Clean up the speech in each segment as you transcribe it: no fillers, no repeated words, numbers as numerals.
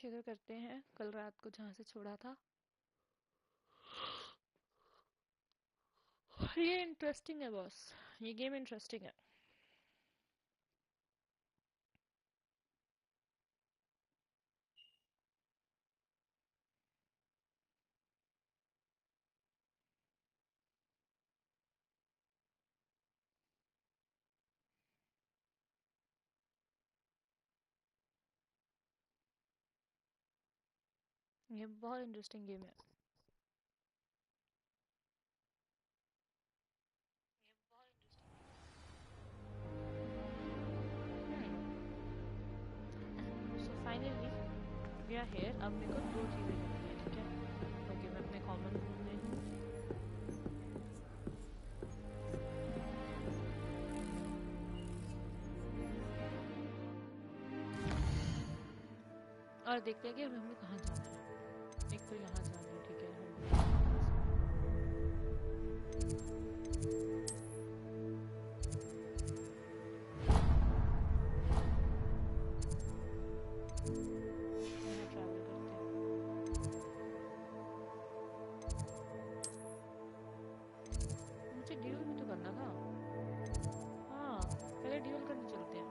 शुरू करते हैं कल रात को जहाँ से छोड़ा था। ये इंटरेस्टिंग है बॉस, ये गेम इंटरेस्टिंग है। ये बहुत इंटरेस्टिंग गेम है। So finally we are here. अब मेरे को दो चीज़ें करनी है, ठीक है? ओके, मैं अपने कॉमन रूम में हूँ और देखते हैं कि अब हमें कहाँ जाना है। एक तो यहाँ जाना है, ठीक है? यहाँ ट्रैवल करते हैं। मुझे ड्यूल भी तो करना था। हाँ, पहले ड्यूल करने चलते हैं।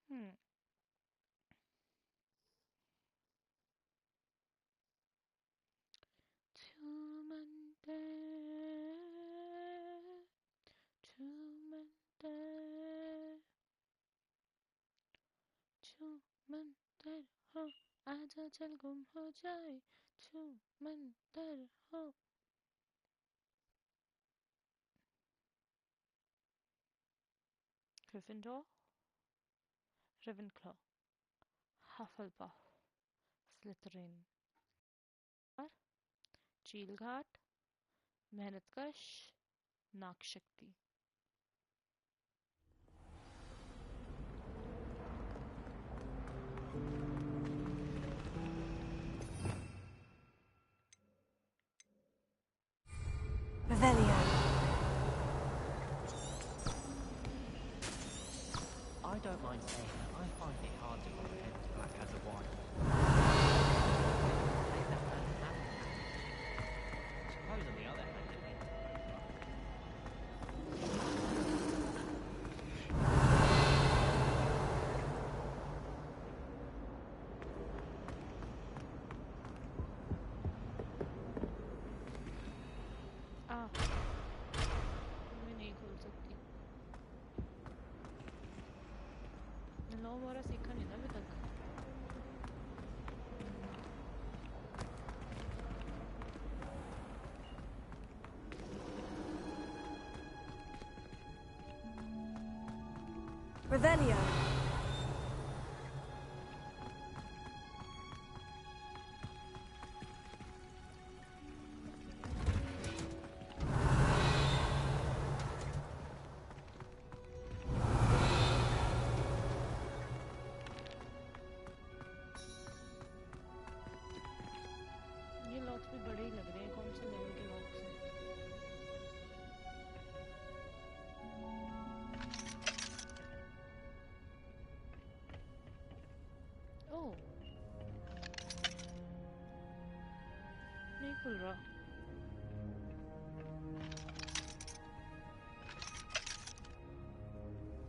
हम्म छूमंतर छूमंतर छूमंतर हो, आजा चल गुम हो जाए। छूमंतर हो। ग्रिफिंडोर, रेवेनक्लॉ, हफलपफ, स्लिथरिन और चीलघाट, मेहनतकश, Nagshakti. Revelio. I don't mind saying that I find it hard to comprehend Black as a wife. Take that man hand in hand. Suppose on the other hand it meant मैं नहीं खोल सकती। नो मोरा सीखा नहीं ना अभी तक। Revelio. ये लॉक्स भी बड़े ही लग रहे हैं, कौन से लेवल के लॉक्स हैं? ओह, नहीं खुल रहा।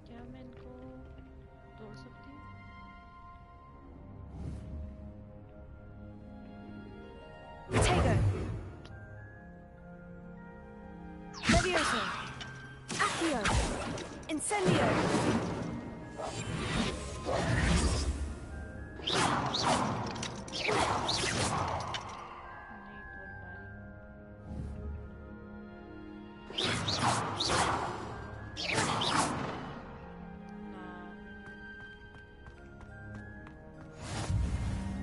क्या मैं इनको तोड़ सकती हूँ? Protego. Levioso. Accio. Incendio. नहीं तोड़ पा रही।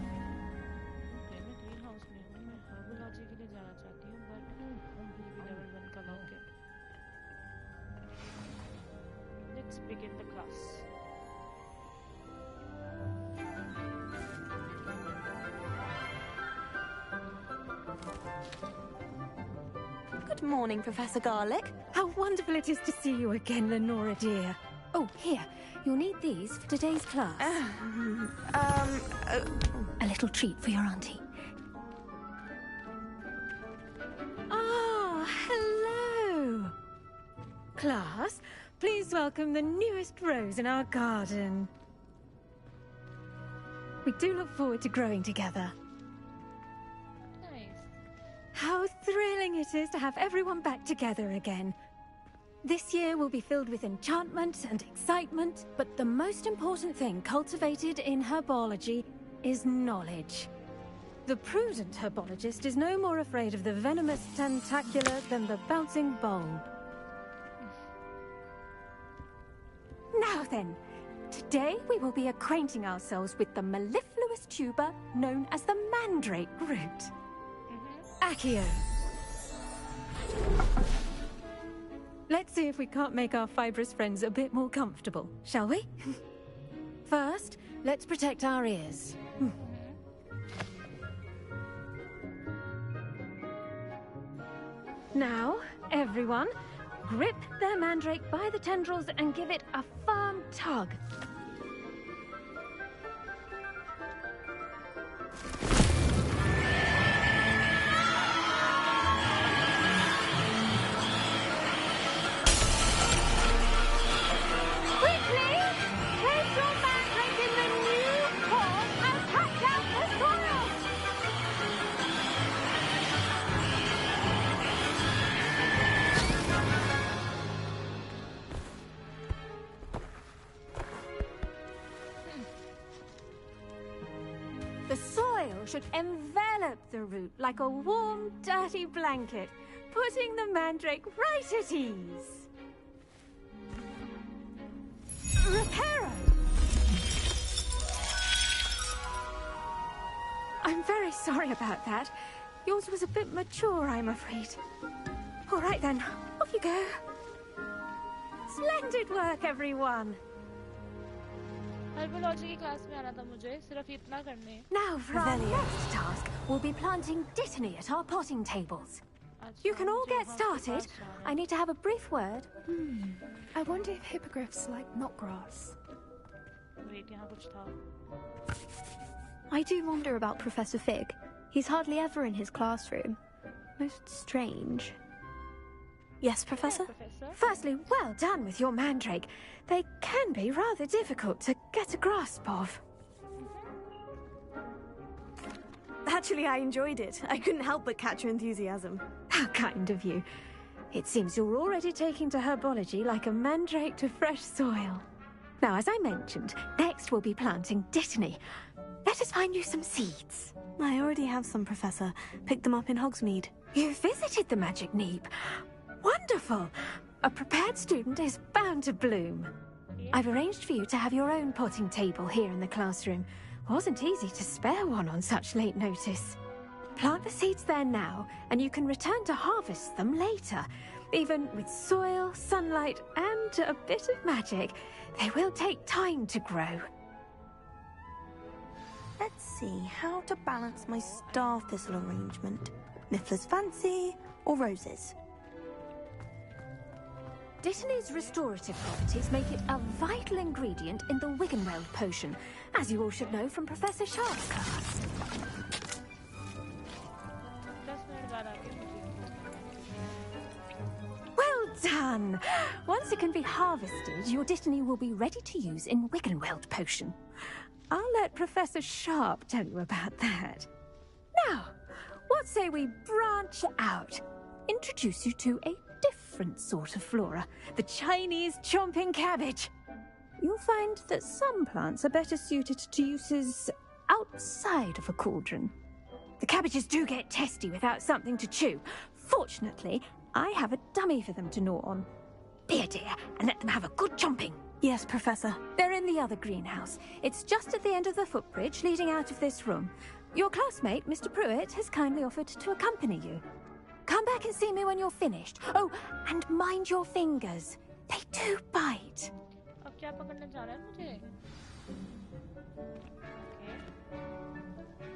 ना begin the class. Good morning, Professor Garlick. How wonderful it is to see you again, Lenora dear. Oh, here. You'll need these for today's class. A little treat for your auntie. Ah, hello. Class, please welcome the newest rose in our garden. We do look forward to growing together. Nice. How thrilling it is to have everyone back together again. This year will be filled with enchantment and excitement, but the most important thing cultivated in herbology is knowledge. The prudent herbologist is no more afraid of the venomous tentacular than the bouncing bulb. Now then, today we will be acquainting ourselves with the mellifluous tuber known as the mandrake root. Accio. Let's see if we can't make our fibrous friends a bit more comfortable, shall we? First, let's protect our ears. Now, everyone, grip their mandrake by the tendrils and give it a firm tug. Quickly! Place your mandrake in the new pot and pack out the soil! The soil should envelop the root like a warm, dirty blanket, putting the mandrake right at ease. Reparo! I'm very sorry about that. Yours was a bit mature, I'm afraid. All right then, off you go. Splendid work, everyone. Herbology की class में आना था मुझे सिर्फ इतना करने. Now for our next task, we'll be planting dittany at our potting tables. You can all get started. I need to have a brief word. I wonder if hippogriffs like knotgrass. Wait, यहाँ कुछ था. I do wonder about Professor Fig. He's hardly ever in his classroom. Most strange. Yes, Professor? Professor. Firstly, well done with your mandrake. They can be rather difficult to get a grasp of. Actually, I enjoyed it. I couldn't help but catch your enthusiasm. How kind of you. It seems you're already taking to herbology like a mandrake to fresh soil. Now, as I mentioned, next we'll be planting dittany. Let us find you some seeds. I already have some, Professor. Picked them up in Hogsmeade. You visited the Magic Neep. Wonderful! A prepared student is bound to bloom. I've arranged for you to have your own potting table here in the classroom. Wasn't easy to spare one on such late notice. Plant the seeds there now, and you can return to harvest them later. Even with soil, sunlight, and a bit of magic, they will take time to grow. Let's see how to balance my star thistle arrangement. Niffler's Fancy or roses? Dittany's restorative properties make it a vital ingredient in the Wiggenweld potion, as you all should know from Professor Sharp's class. 10 minute बाद आके मुझे. Well done! Once it can be harvested, your Dittany will be ready to use in Wiggenweld potion. I'll let Professor Sharp tell you about that. Now, what say we branch out? Introduce you to a different sort of flora, the Chinese chomping cabbage. You'll find that some plants are better suited to uses outside of a cauldron. The cabbages do get testy without something to chew. Fortunately, I have a dummy for them to gnaw on. Be a dear and let them have a good chomping. Yes, Professor. They're in the other greenhouse. It's just at the end of the footbridge leading out of this room. Your classmate, Mr. Pruitt, has kindly offered to accompany you. Come back and see me when you're finished. Oh, and mind your fingers. They do bite. क्या पकड़ने जा रहा है मुझे? Okay.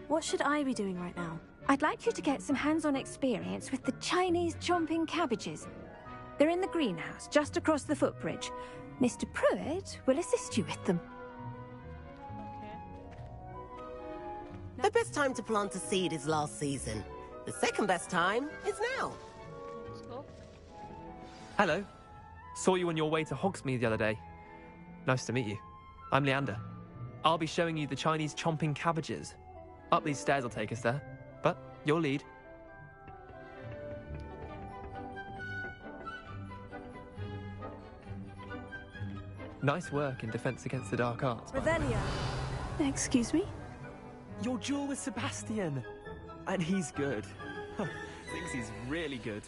What should I be doing right now? I'd like you to get some hands-on experience with the Chinese chomping cabbages. They're in the greenhouse, just across the footbridge. Mr. Pruitt will assist you with them. Okay. The best time to plant a seed is last season. The second best time is now. Let's go. Hello. Saw you on your way to Hogsmeade the other day. Nice to meet you. I'm Leander. I'll be showing you the Chinese chomping cabbages. Up these stairs will take us there. But you'll lead. Nice work in Defense Against the Dark Arts. Revelia. Excuse me? Your duel with Sebastian. And he's good. Thinks he's really good.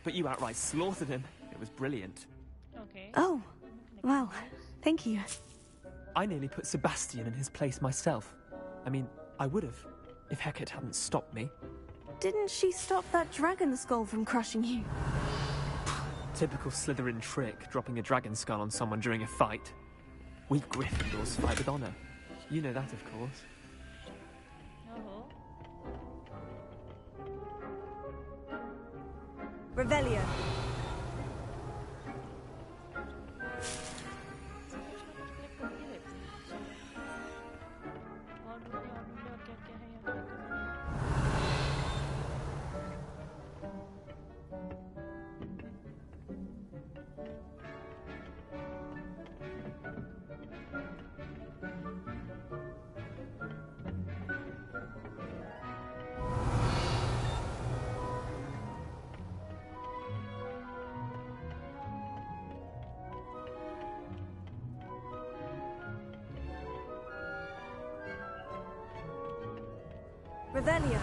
But you outright slaughtered him. It was brilliant. Okay. Oh, well, thank you. I nearly put Sebastian in his place myself. I mean, I would have, if Hecate hadn't stopped me. Didn't she stop that dragon skull from crushing you? Typical Slytherin trick, dropping a dragon skull on someone during a fight. We Gryffindors fight with honor. You know that, of course. Oh. Revelia. Revelia.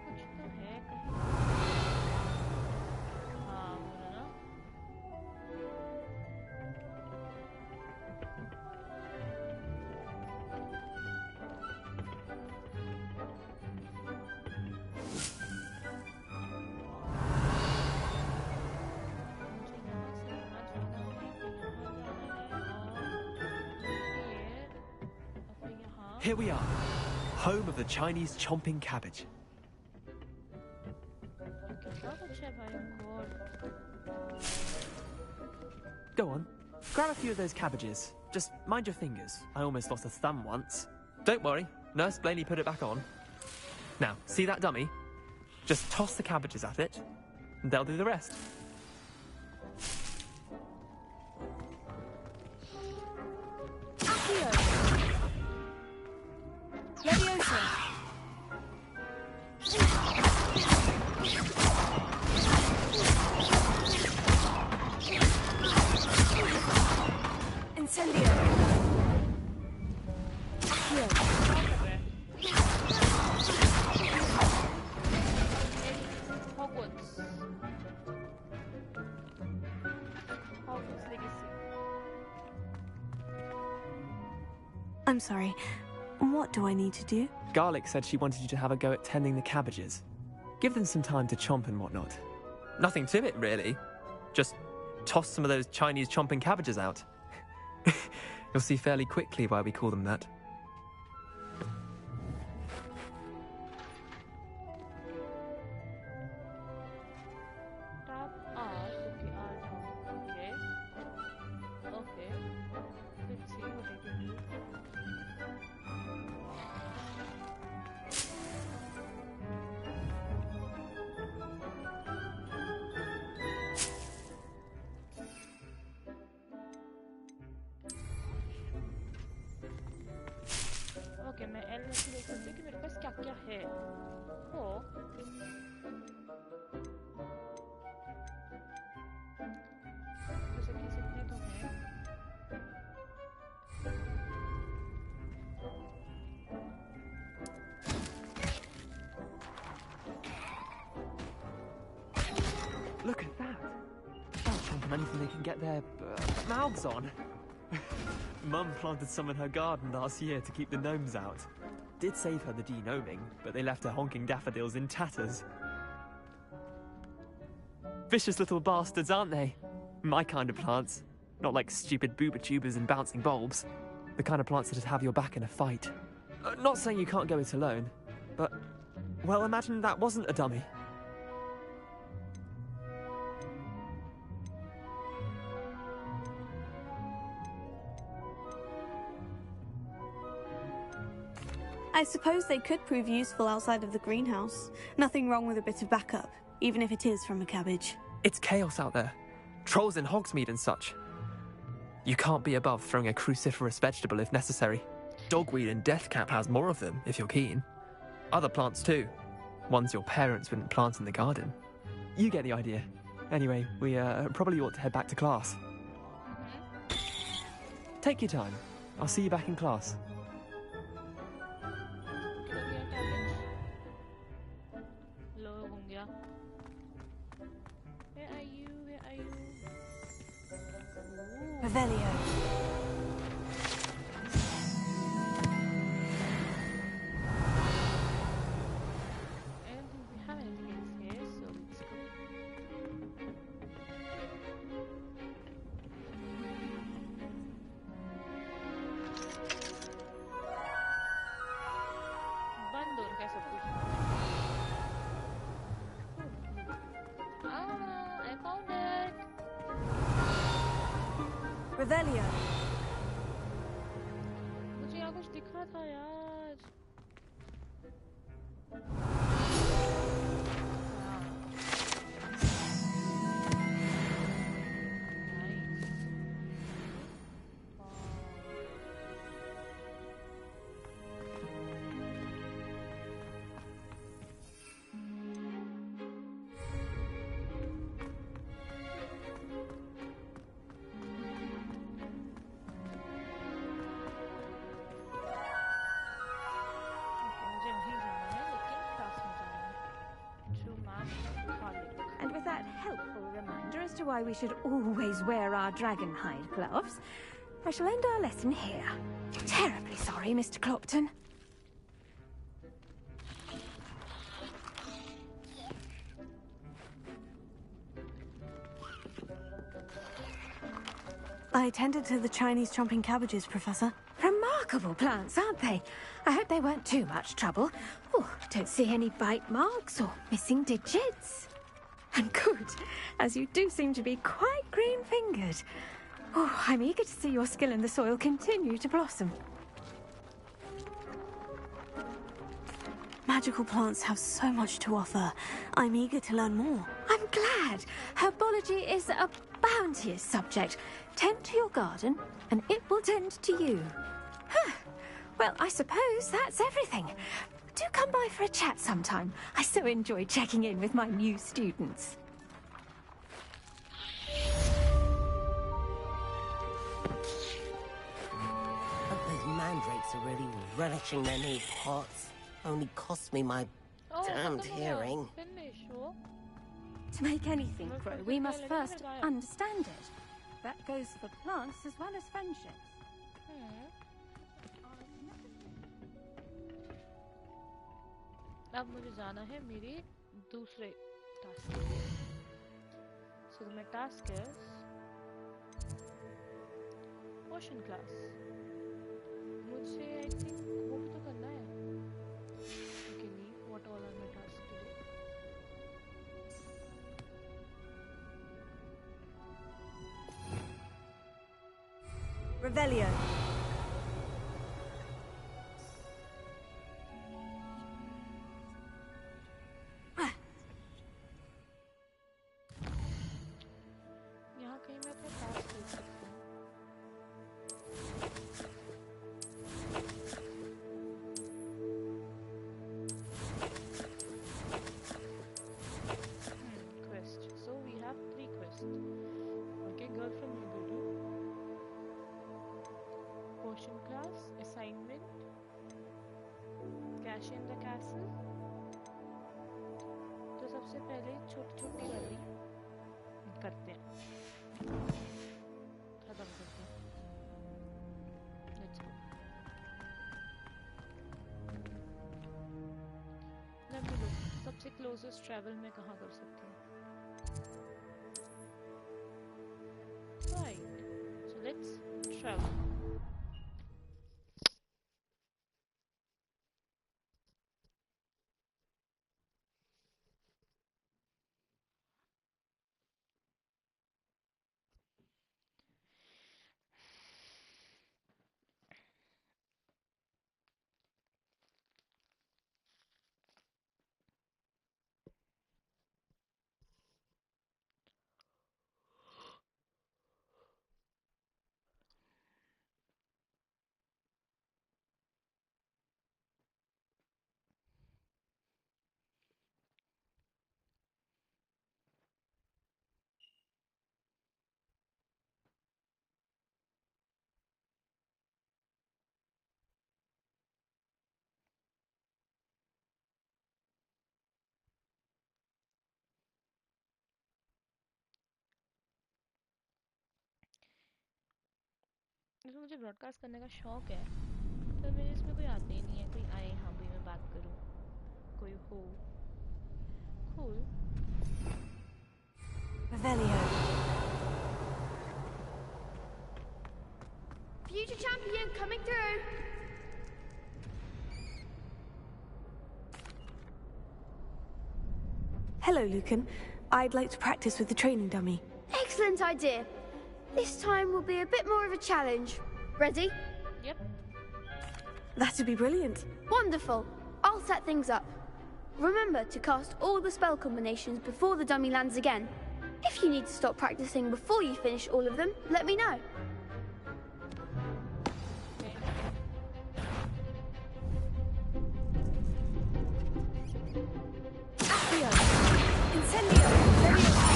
कुछ तो है कहीं। हाँ, बोला ना। Here we are, home of the Chinese chomping cabbage. कितना कुछ है भाई, God. Go on, grab a few of those cabbages. Just mind your fingers. I almost lost a thumb once. Don't worry, Nurse Blaney put it back on. Now, see that dummy? Just toss the cabbages at it, and they'll do the rest. Leviosa. Incendio. Accio. Hogwarts. Hogwarts Legacy. I'm sorry. What do I need to do? Garlic said she wanted you to have a go at tending the cabbages. Give them some time to chomp and whatnot. Nothing to it, really. Just toss some of those Chinese chomping cabbages out. You'll see fairly quickly why we call them that. Tap R. Okay, R down. Okay. Okay. Let's see what I can do. Okay मैं L में से देख सकती हूँ कि मेरे पास क्या क्या है हो जैसे कि इतने तो हैं Look at that! They'll chomp on anything they can get their mouths on. Mum planted some in her garden last year to keep the gnomes out. Did save her the de-gnoming, but they left her honking daffodils in tatters. Vicious little bastards, aren't they? My kind of plants. Not like stupid booba tubers and bouncing bulbs. The kind of plants that'd have your back in a fight. Not saying you can't go it alone, but... well, imagine that wasn't a dummy. I suppose they could prove useful outside of the greenhouse. Nothing wrong with a bit of backup, even if it is from a cabbage. It's chaos out there. Trolls in Hogsmeade and such. You can't be above throwing a cruciferous vegetable if necessary. Dogweed and Deathcap has more of them, if you're keen. Other plants too. Ones your parents wouldn't plant in the garden. You get the idea. Anyway, we probably ought to head back to class. Take your time. I'll see you back in class. Low हो गया. Where are you? Where are you? Revelio. I don't think we have anything else here, so let's go. बंद हो रखा है सब कुछ. I found it. Revelio. मुझे यहाँ कुछ दिख रहा था यार. मुझे वहीं जाना है लेकिन क्लास में जाना है. True map Harley. And with that helpful reminder as to why we should always wear our dragonhide gloves, I shall end our lesson here. Terribly sorry, Mr. Clopton. I attended to the Chinese chomping cabbages, Professor. Remarkable plants, aren't they? I hope they weren't too much trouble. Oh, don't see any bite marks or missing digits. And good, as you do seem to be quite green-fingered. Oh, I'm eager to see your skill in the soil continue to blossom. Magical plants have so much to offer. I'm eager to learn more. I'm glad. Herbology is a bounteous subject. Tend to your garden, and it will tend to you. Huh. Well, I suppose that's everything. Do come by for a chat sometime. I so enjoy checking in with my new students. But those mandrakes are really relishing their new pots. Only cost me my damned hearing. Finish, oh. To make anything grow, we must first understand it. That goes for plants as well as friendships. अब मुझे जाना है मेरे दूसरे task के लिए. So my task is ocean class. मुझे I think वो भी तो करना है. Okay, leave. What all are my tasks today? Revelio. यहाँ कहीं मैं अपने टास्क देख सकती हूँ. Quest. So we have 3 quests. Okay, girlfriend we go to. Potion class, assignment, cash in the castle. तो सबसे पहले छोटी-छोटी वाली करते हैं. खत्म करते हैं. Let's go. Let me look. सबसे closest travel मैं कहाँ कर सकती हूँ? travel. इसमें मुझे ब्रॉडकास्ट करने का शौक है, तो मेरे इसमें कोई आते ही नहीं है। कोई आए, हाँ भाई मैं बात करूँ, कोई हो cool. Revelio. Future champion coming through. Hello, Lucan. I'd like to practice with the training dummy. Excellent idea. This time will be a bit more of a challenge. Ready? Yep. That'd be brilliant. Wonderful. I'll set things up. Remember to cast all the spell combinations before the dummy lands again. If you need to stop practicing before you finish all of them, let me know. Accio. Incendio. Leviosa.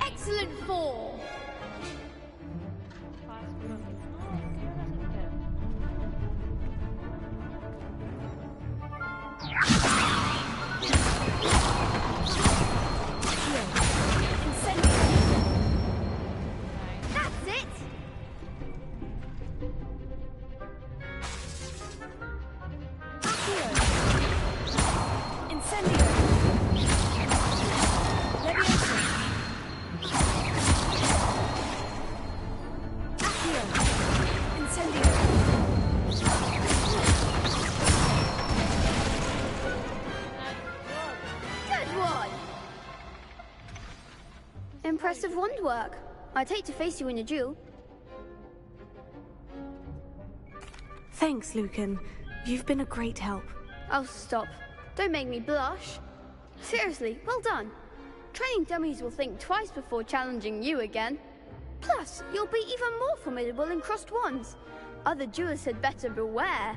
Excellent form. That's it. Incendio. Leviosa. Accio. Incendio. Good one. Impressive wand work. I'd hate to face you in a duel. Thanks, Lucan. You've been a great help. Oh, stop. Don't make me blush. Seriously, well done. Training dummies will think twice before challenging you again. Plus, you'll be even more formidable in crossed wands. Other duelists had better beware.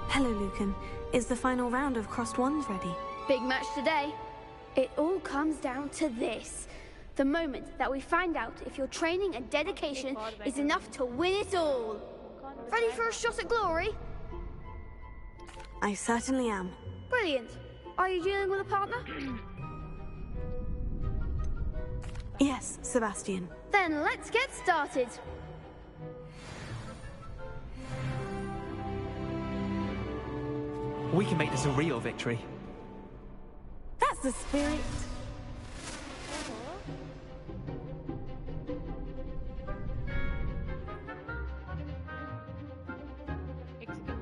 Hello, Lucan. Is the final round of Crossed Wands ready? Big match today. It all comes down to this. The moment that we find out if your training and dedication is enough to win it all. Ready for a shot at glory? I certainly am. Brilliant. Are you dealing with a partner? Yes, Sebastian. Then let's get started. We can make this a real victory. That's the spirit.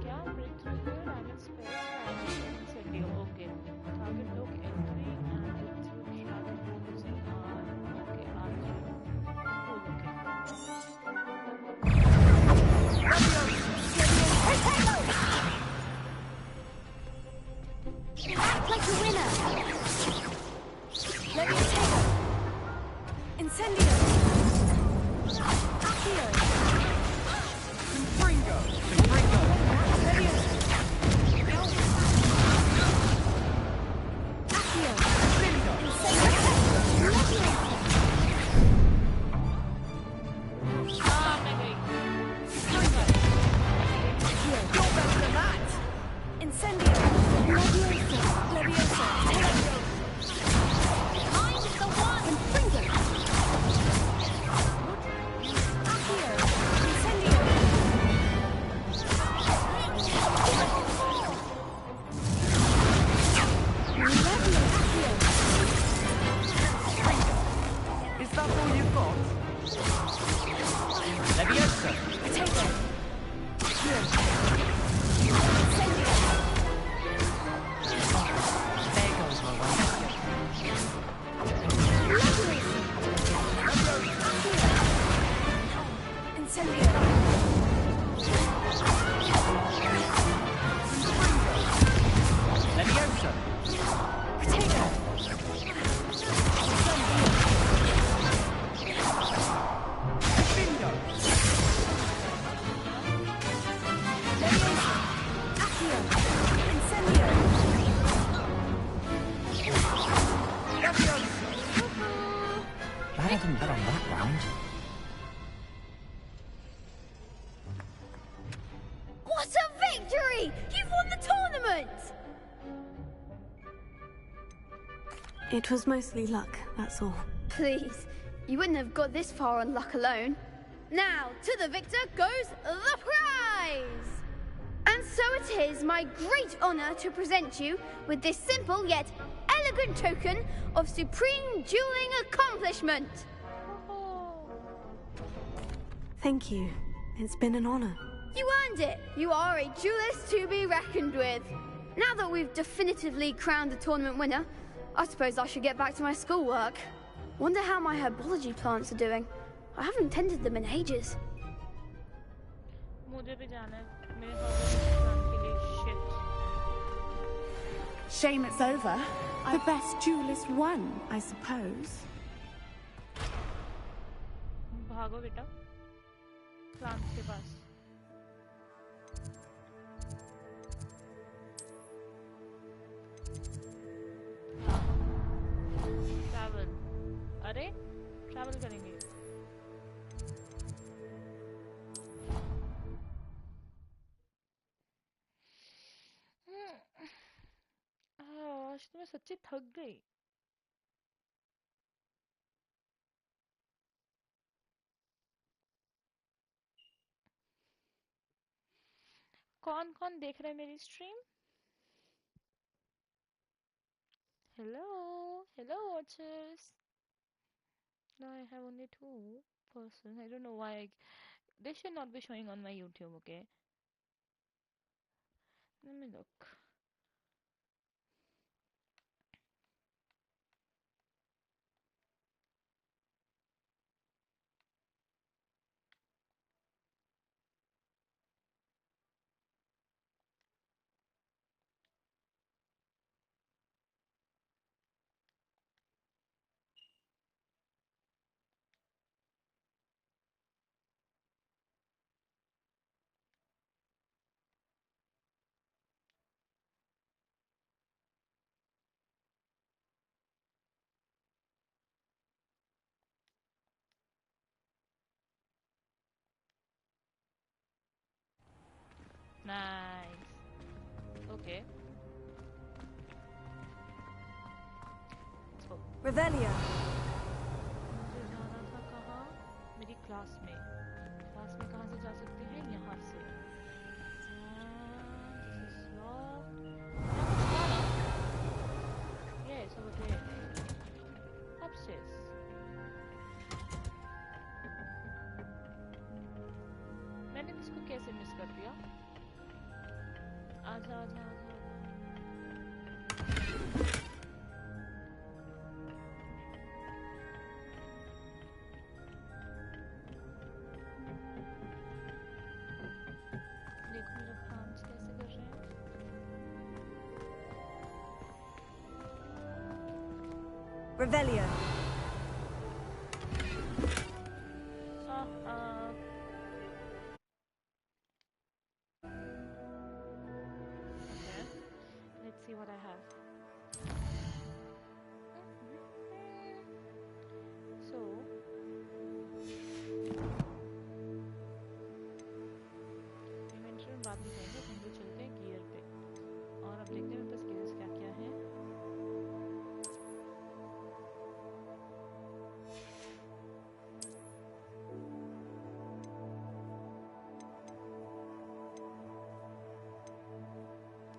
क्या breakthrough the damage spells incendio. Okay. Target look entry and through shadow moves and okay, Act like a winner. Leviosa. Incendio. Accio. Confringo! Confringo! Leviosa. Accio. Incendio. Leviosa. मैं गई. You're better than that. Incendio. Leviosa. Leviosa. It was mostly luck, that's all. Please, you wouldn't have got this far on luck alone. Now, to the victor goes the prize! And so it is my great honor to present you with this simple yet elegant token of supreme dueling accomplishment. Thank you. It's been an honor. You earned it. You are a duelist to be reckoned with. Now that we've definitively crowned the tournament winner, I suppose I should get back to my schoolwork. Wonder how my herbology plants are doing. I haven't tended them in ages. मुझे भी जाना है मेरे herbal के लिए shit. Shame it's over. The best duelist won, I suppose. भागो बेटा plants के पास. Travel. अरे travel करेंगे. आज तो मैं सच्ची थक गई. कौन कौन देख रहा है मेरी stream? Hello watchers. No, I have only 2 persons. I don't know why. This should not be showing on my YouTube. Okay, let me look. Nice. Okay. So, Revelio. मुझे जाना था कहाँ? मेरी क्लास में. क्लास में कहाँ से जा सकते हैं? यहाँ से. This is locked. Yes, over there. Upstairs. मैंने इसको कैसे मिस कर दिया? आजा आजा आजा देखो मेरा प्लान्स कैसे कर रहे हैं. Revelio. Let's see what I have. So, inventory में बाद में जाएंगे. हम लोग चलते हैं गियर पे और अब देखते हैं मेरे पास गियर्स क्या क्या है.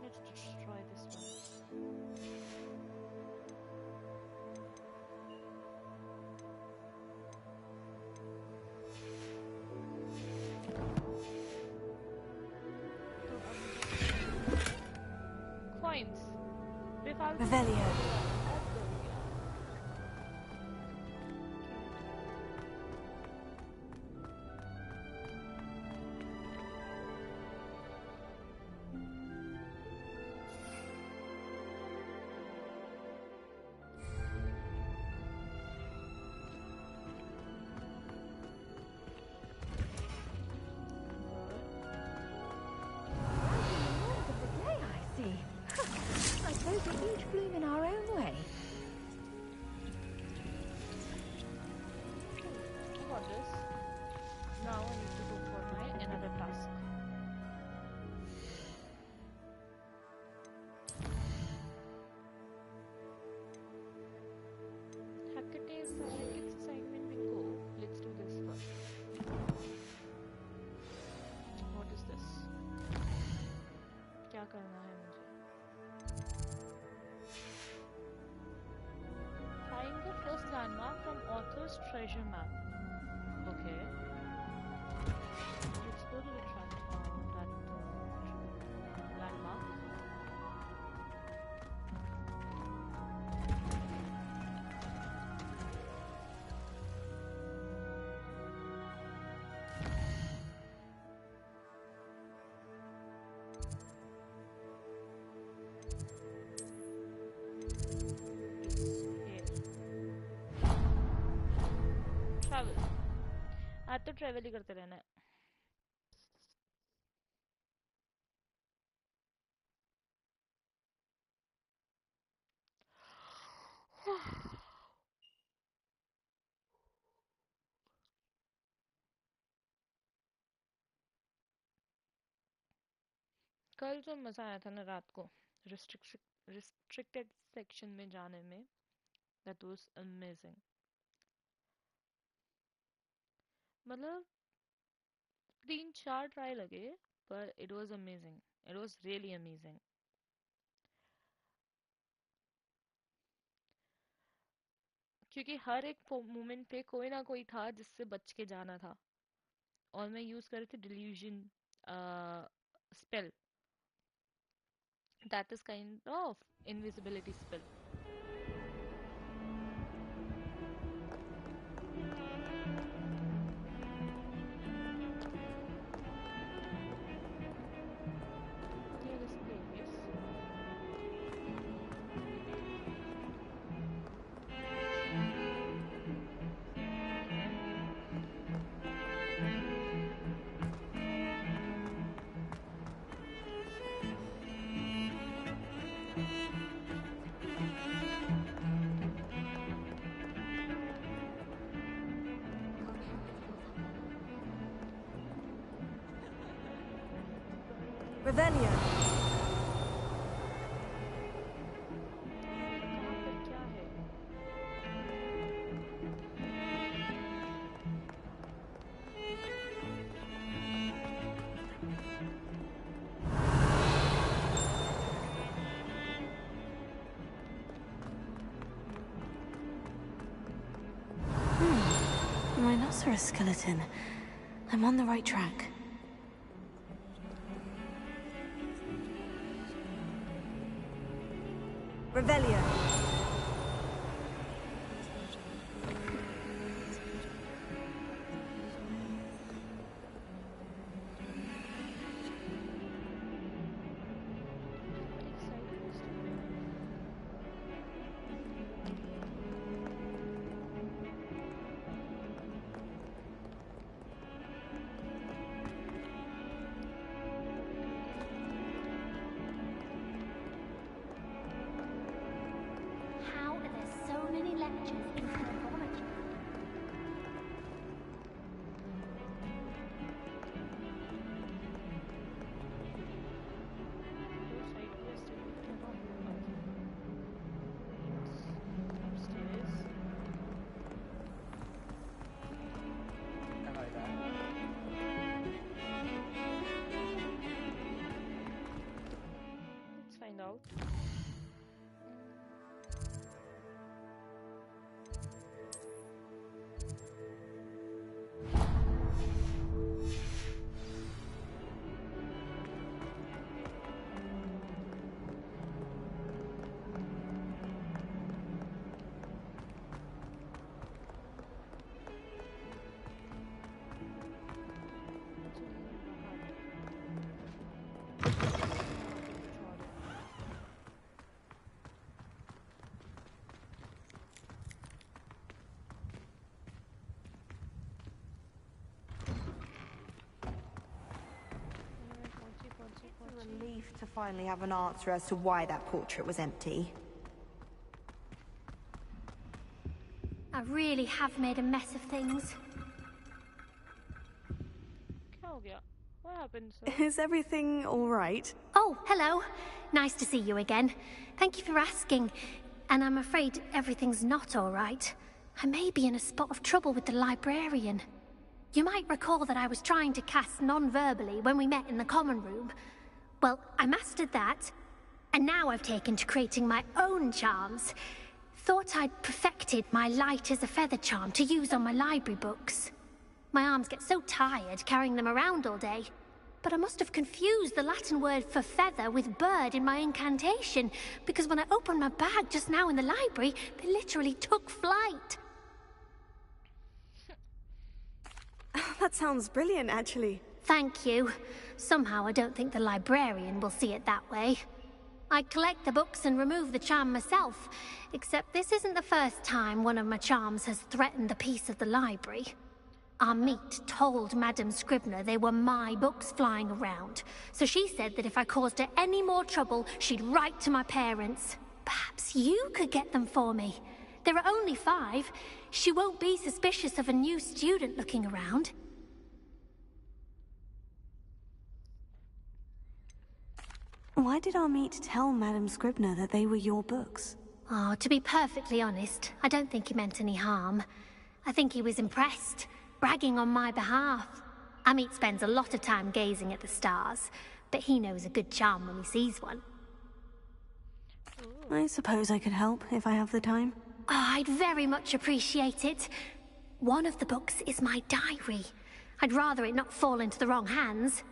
Let's destroy this one. Coins. बेफालतू Revelio. I suppose we each bloom in our own way. I got this. Now I need to go for my another task. was treasure map. Okay. Let's go to the that landmark. Travel आज तो travel ही करते रहना है कल जो मजा आया था ना रात को रिस्ट्रिक्टेड सेक्शन में जाने में दैट वाज अमेजिंग मतलब 3-4 ट्राई लगे पर it was amazing it was really amazing क्योंकि हर एक मोमेंट पे कोई ना कोई था जिससे बच के जाना था और मैं यूज कर रही थी delusion spell that is kind of invisibility spell Revelio. Rhinoceros skeleton. I'm on the right track. Revelio. Relief to finally have an answer as to why that portrait was empty. I really have made a mess of things. What happened, sir? Is everything all right? Oh, hello. Nice to see you again. Thank you for asking. And I'm afraid everything's not all right. I may be in a spot of trouble with the librarian. You might recall that I was trying to cast non-verbally when we met in the common room. Well, I mastered that, and now I've taken to creating my own charms. thought I'd perfected my light as a feather charm to use on my library books. My arms get so tired carrying them around all day. But I must have confused the Latin word for feather with bird in my incantation, because when I opened my bag just now in the library, they literally took flight. That sounds brilliant, actually. Thank you. Somehow I don't think the librarian will see it that way. I collect the books and remove the charm myself, except this isn't the first time one of my charms has threatened the peace of the library. Amit told Madame Scribner they were my books flying around, so she said that if I caused her any more trouble, she'd write to my parents. Perhaps you could get them for me. There are only 5. She won't be suspicious of a new student looking around. Why did Amit tell Madame Scribner that they were your books? Oh, to be perfectly honest, I don't think he meant any harm. I think he was impressed, bragging on my behalf. Amit spends a lot of time gazing at the stars, but he knows a good charm when he sees one. I suppose I could help if I have the time. Oh, I'd very much appreciate it. One of the books is my diary. I'd rather it not fall into the wrong hands.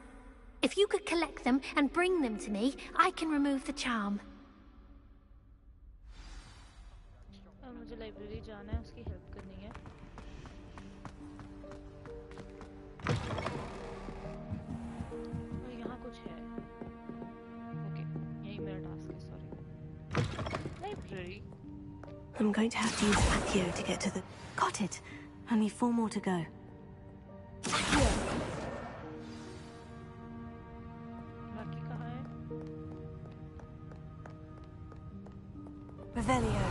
If you could collect them and bring them to me, I can remove the charm. मुझे library जाना है, उसकी help करनी है। और यहाँ कुछ है। ओके, यही मेरा टास्क है, sorry. Library. I'm going to have to use Accio to get to the... Got it! Only 4 more to go. बाकी कहाँ है? Revelio.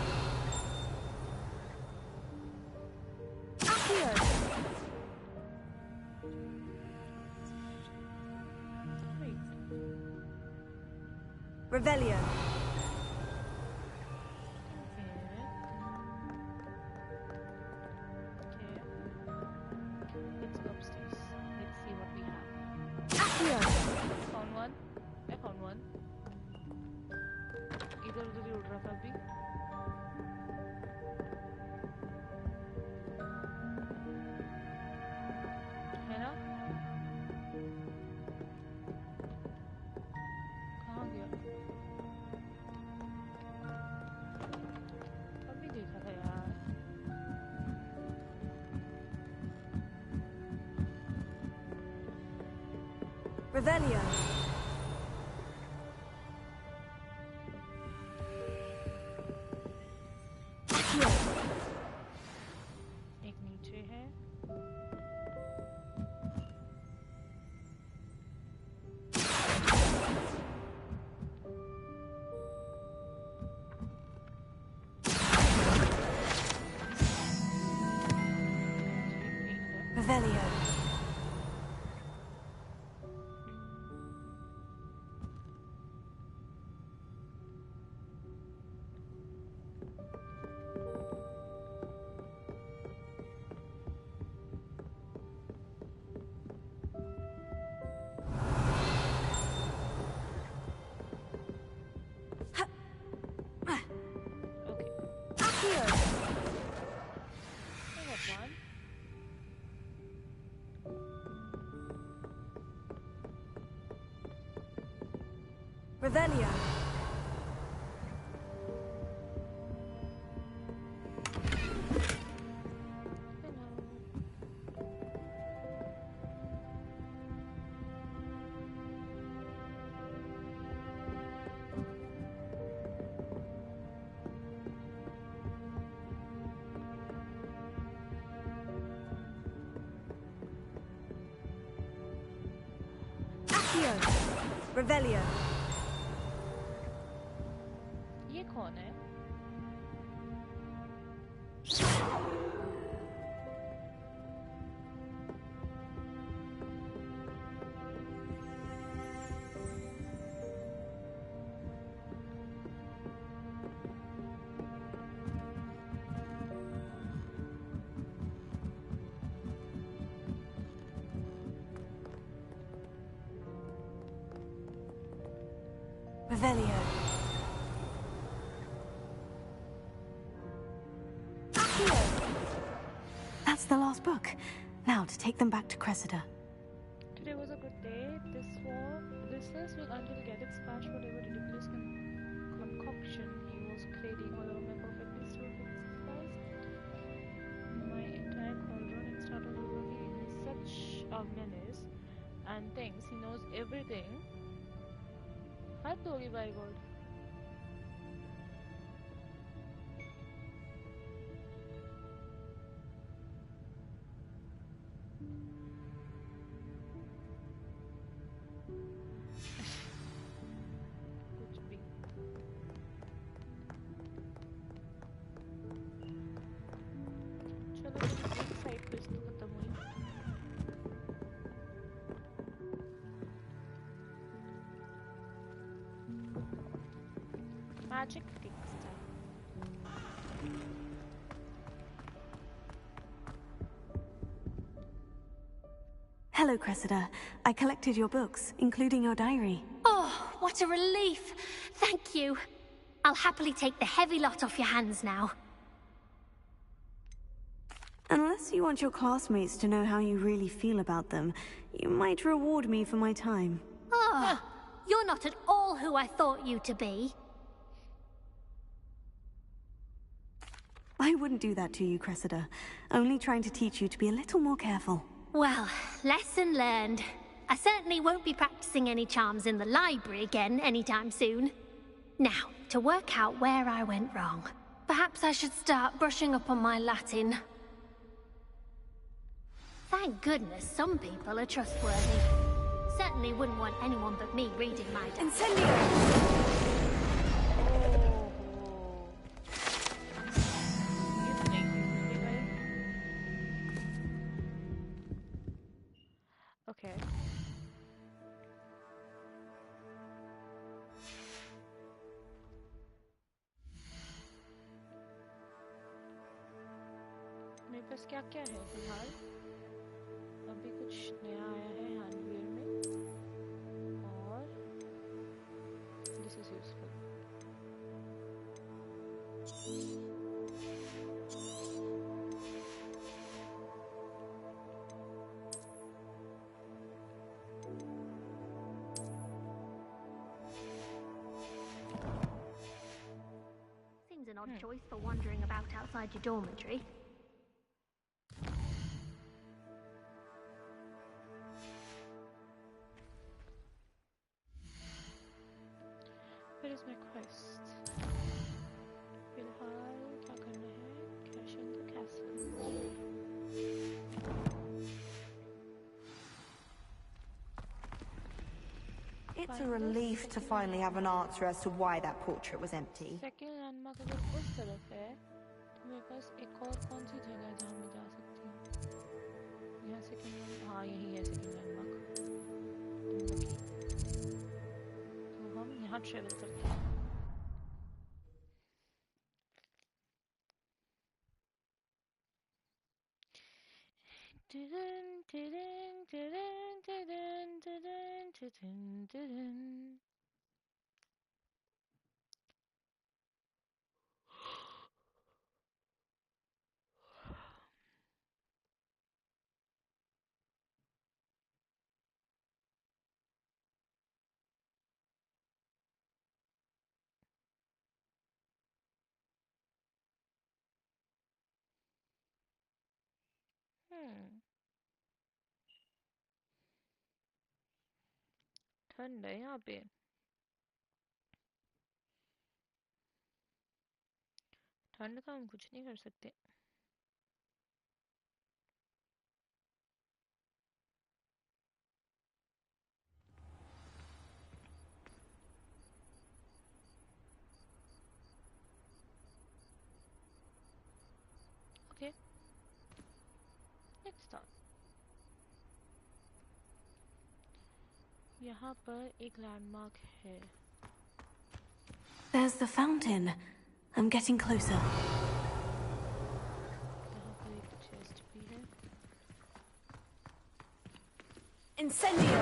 Revelio. Let's go upstairs. Let's see what we have. Found one. I found one. इधर उधर ही उड़ रहा था अभी. है ना? कहाँ गया? अभी देखा था यार. Revelio. एक नीचे है. Revelio. Revelio. Accio. Revelio. ये कौन है? Revelio. That's the last book. Now to take them back to Cressida. Today was a good day. This will until get its patch whatever ridiculous concoction he was creating. Although my perfectly stood fast, my entire cauldron and started really such a menace and thinks he knows everything. Hard holy by God. कुछ भी चलो एक side quest तो खत्म हुई magic text Hello, Cressida. I collected your books, including your diary. Oh, what a relief! Thank you. I'll happily take the heavy lot off your hands now. Unless you want your classmates to know how you really feel about them, you might reward me for my time. Oh, you're not at all who I thought you to be. I wouldn't do that to you, Cressida. Only trying to teach you to be a little more careful. Well, lesson learned. I certainly won't be practicing any charms in the library again anytime soon. Now, to work out where I went wrong. Perhaps I should start brushing up on my Latin. Thank goodness some people are trustworthy. Certainly wouldn't want anyone but me reading my diary. Incendio! Okay. मेरे पास क्या क्या है फिलहाल अभी कुछ नया आया है हैंडवेयर में और this is useful Seems an odd choice for wandering about outside your dormitory. Where is my quest? फिलहाल क्या करना है? Cash in the castle. It's a relief to finally have an answer as to why that portrait was empty. Second landmark अगर उस तरफ है तो मेरे पास एक और कौन सी जगह है जहाँ मैं जा सकती हूँ? यहाँ second landmark हाँ यही है second landmark. तो हम यहाँ travel करते हैं. ठंड है यहाँ पे ठंड का हम कुछ नहीं कर सकते ओके नेक्स्ट स्टार्ट यहाँ पर एक लैंडमार्क है There's the fountain. I'm getting closer. यहाँ पर एक चेस्ट भी है Incendio!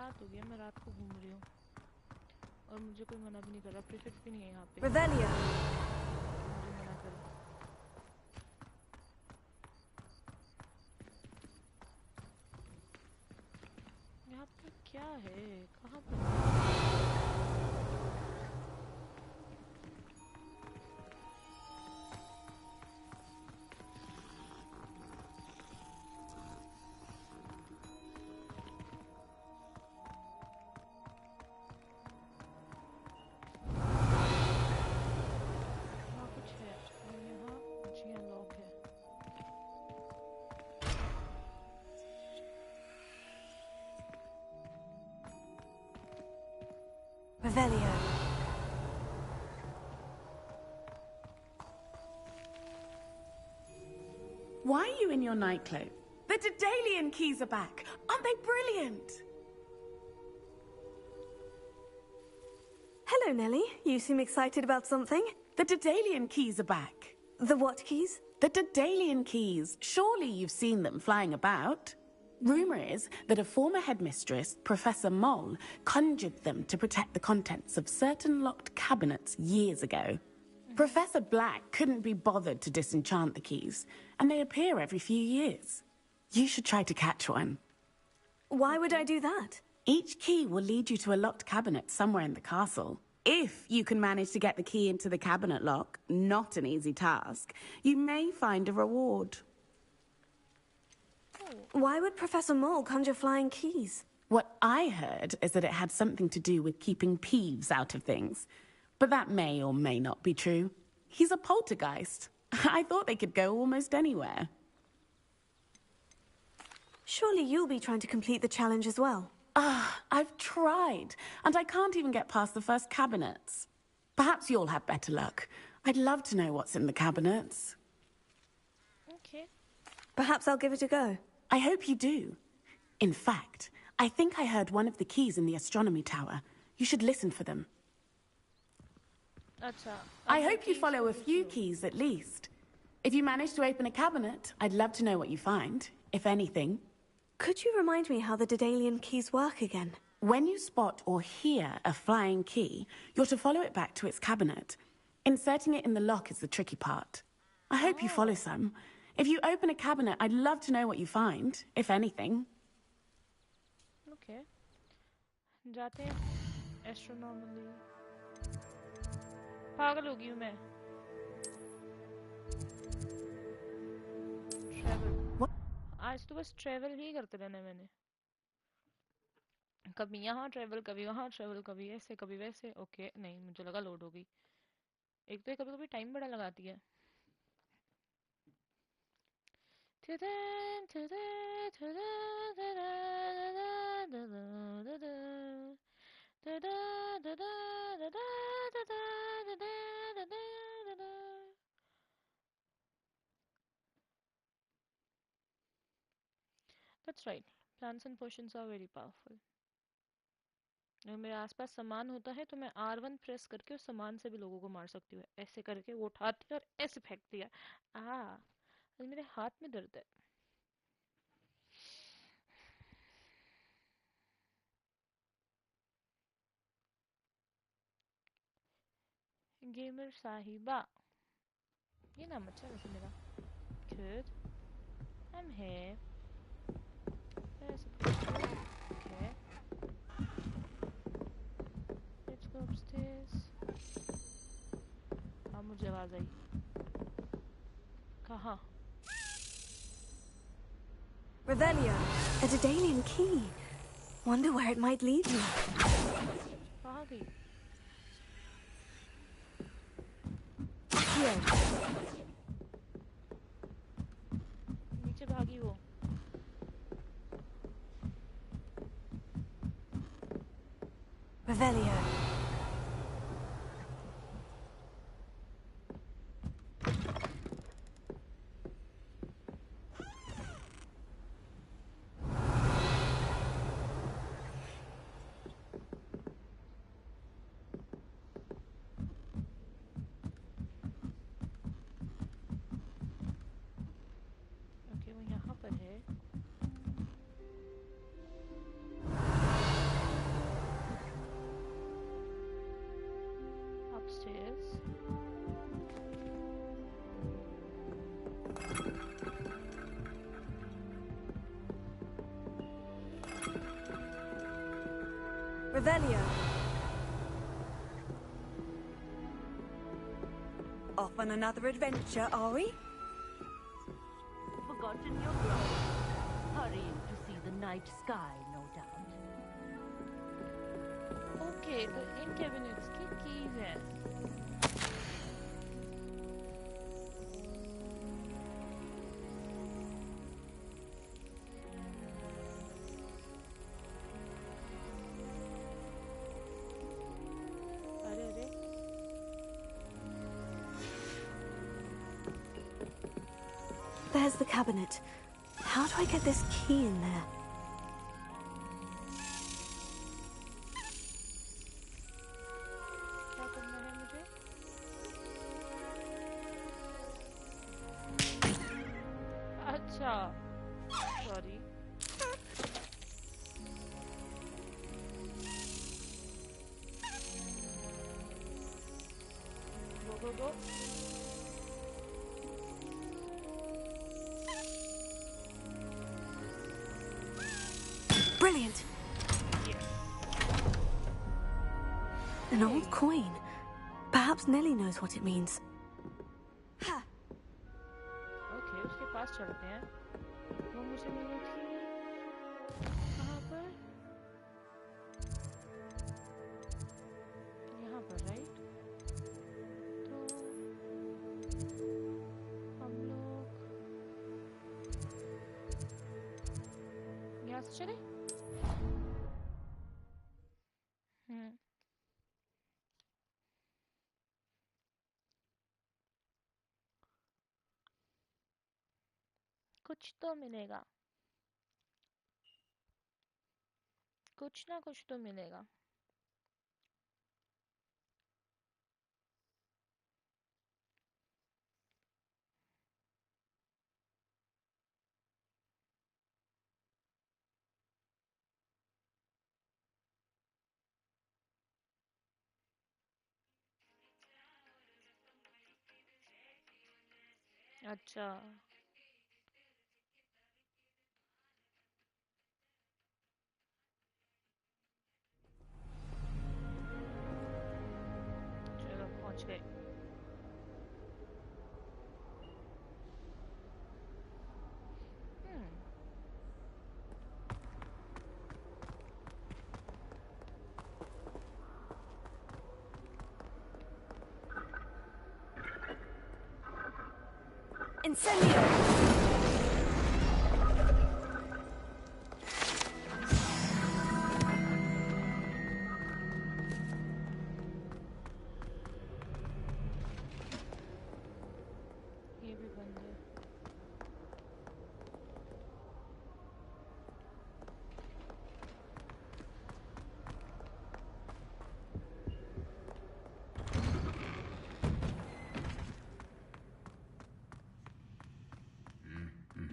रात हो गई है, मैं रात को घूम रही हूँ और मुझे कोई मना भी नहीं कर रहा, प्रीफेक्ट भी नहीं है यहाँ पे। Revelio. मुझे मना कर। यहाँ पे क्या है? कहाँ पर? Revelio. Why are you in your nightclothes? The Daedalian keys are back. Aren't they brilliant? Hello, Nellie. You seem excited about something. The Daedalian keys are back. The what keys? The Daedalian keys. Surely you've seen them flying about. Rumour is that a former headmistress, Professor Moll, conjured them to protect the contents of certain locked cabinets years ago. Professor Black couldn't be bothered to disenchant the keys, and they appear every few years. You should try to catch one. Why would I do that? Each key will lead you to a locked cabinet somewhere in the castle. If you can manage to get the key into the cabinet lock, not an easy task, you may find a reward. Why would Professor Mole conjure flying keys? What I heard is that it had something to do with keeping Peeves out of things. But that may or may not be true. He's a poltergeist. I thought they could go almost anywhere. Surely you'll be trying to complete the challenge as well. I've tried, and I can't even get past the first cabinets. Perhaps you'll have better luck. I'd love to know what's in the cabinets. Okay. Perhaps I'll give it a go. I hope you do. In fact, I think I heard one of the keys in the astronomy tower. You should listen for them. I hope you follow a few keys at least. If you manage to open a cabinet, I'd love to know what you find, if anything. Could you remind me how the Daedalian keys work again? When you spot or hear a flying key, you're to follow it back to its cabinet. Inserting it in the lock is the tricky part. I hope you follow some. If you open a cabinet, I'd love to know what you find, if anything. Okay. जाते हैं astronomically. पागल हो गई हूँ मैं. Travel. What? आज तो बस travel ही करते रहना मैंने. कभी यहाँ travel, कभी वहाँ travel, कभी ऐसे, कभी वैसे. Okay, नहीं मुझे लगा load हो गई. एक तो कभी-कभी time बड़ा लगाती है. That's right. Plants and potions are very powerful. अगर मेरे आसपास सामान होता है तो मैं R1 प्रेस करके उस सामान से भी लोगों को मार सकती हूँ. ऐसे करके वो उठाती है और ऐसे फेंक दिया. आज मेरे हाथ में दर्द है. गेमर साहिबा, ये नाम अच्छा है वैसे मेरा. Good. I'm here. Okay. Let's go upstairs. मुझे आवाज आई. कहाँ? Revelio, a Daedalian key. Wonder where it might lead me. कहाँ गई? Here. नीचे भागी वो. Revelio. Revelio. Off on another adventure, are we? Forgotten your growth. Hurrying to see the night sky, no doubt. Okay, तो इन cabinets की keys हैं. There's the cabinet. How do I get this key in there? क्या करना है मुझे? अच्छा, sorry. Go. Brilliant! Yes. An old coin. Perhaps Nellie knows what it means. Okay, उसके पास चलते हैं. वो मुझे मिली थी कहाँ पर? यहाँ पर, right? तो हम लोग यहाँ से चले? कुछ तो मिलेगा, कुछ ना कुछ तो मिलेगा. अच्छा, चलो पहुंच गए. Incendio! ये भी बंद है.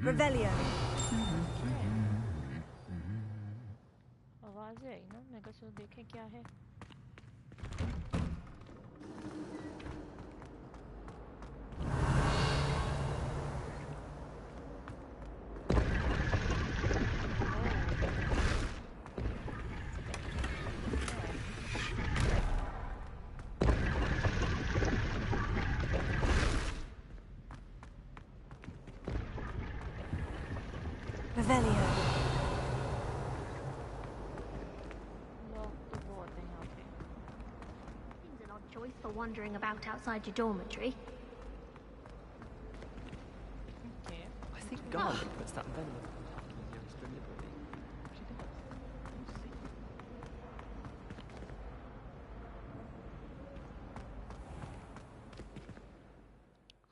Revelio. आवाज़ें आई ना, मैं कहा देखें क्या है. Revelio. लोग तो बहुत हैं यहाँ पे. Seems an odd choice for wandering about outside your dormitory. Okay. I think Garlic puts that venom of attacking the youngster deliberately. She does. We'll see.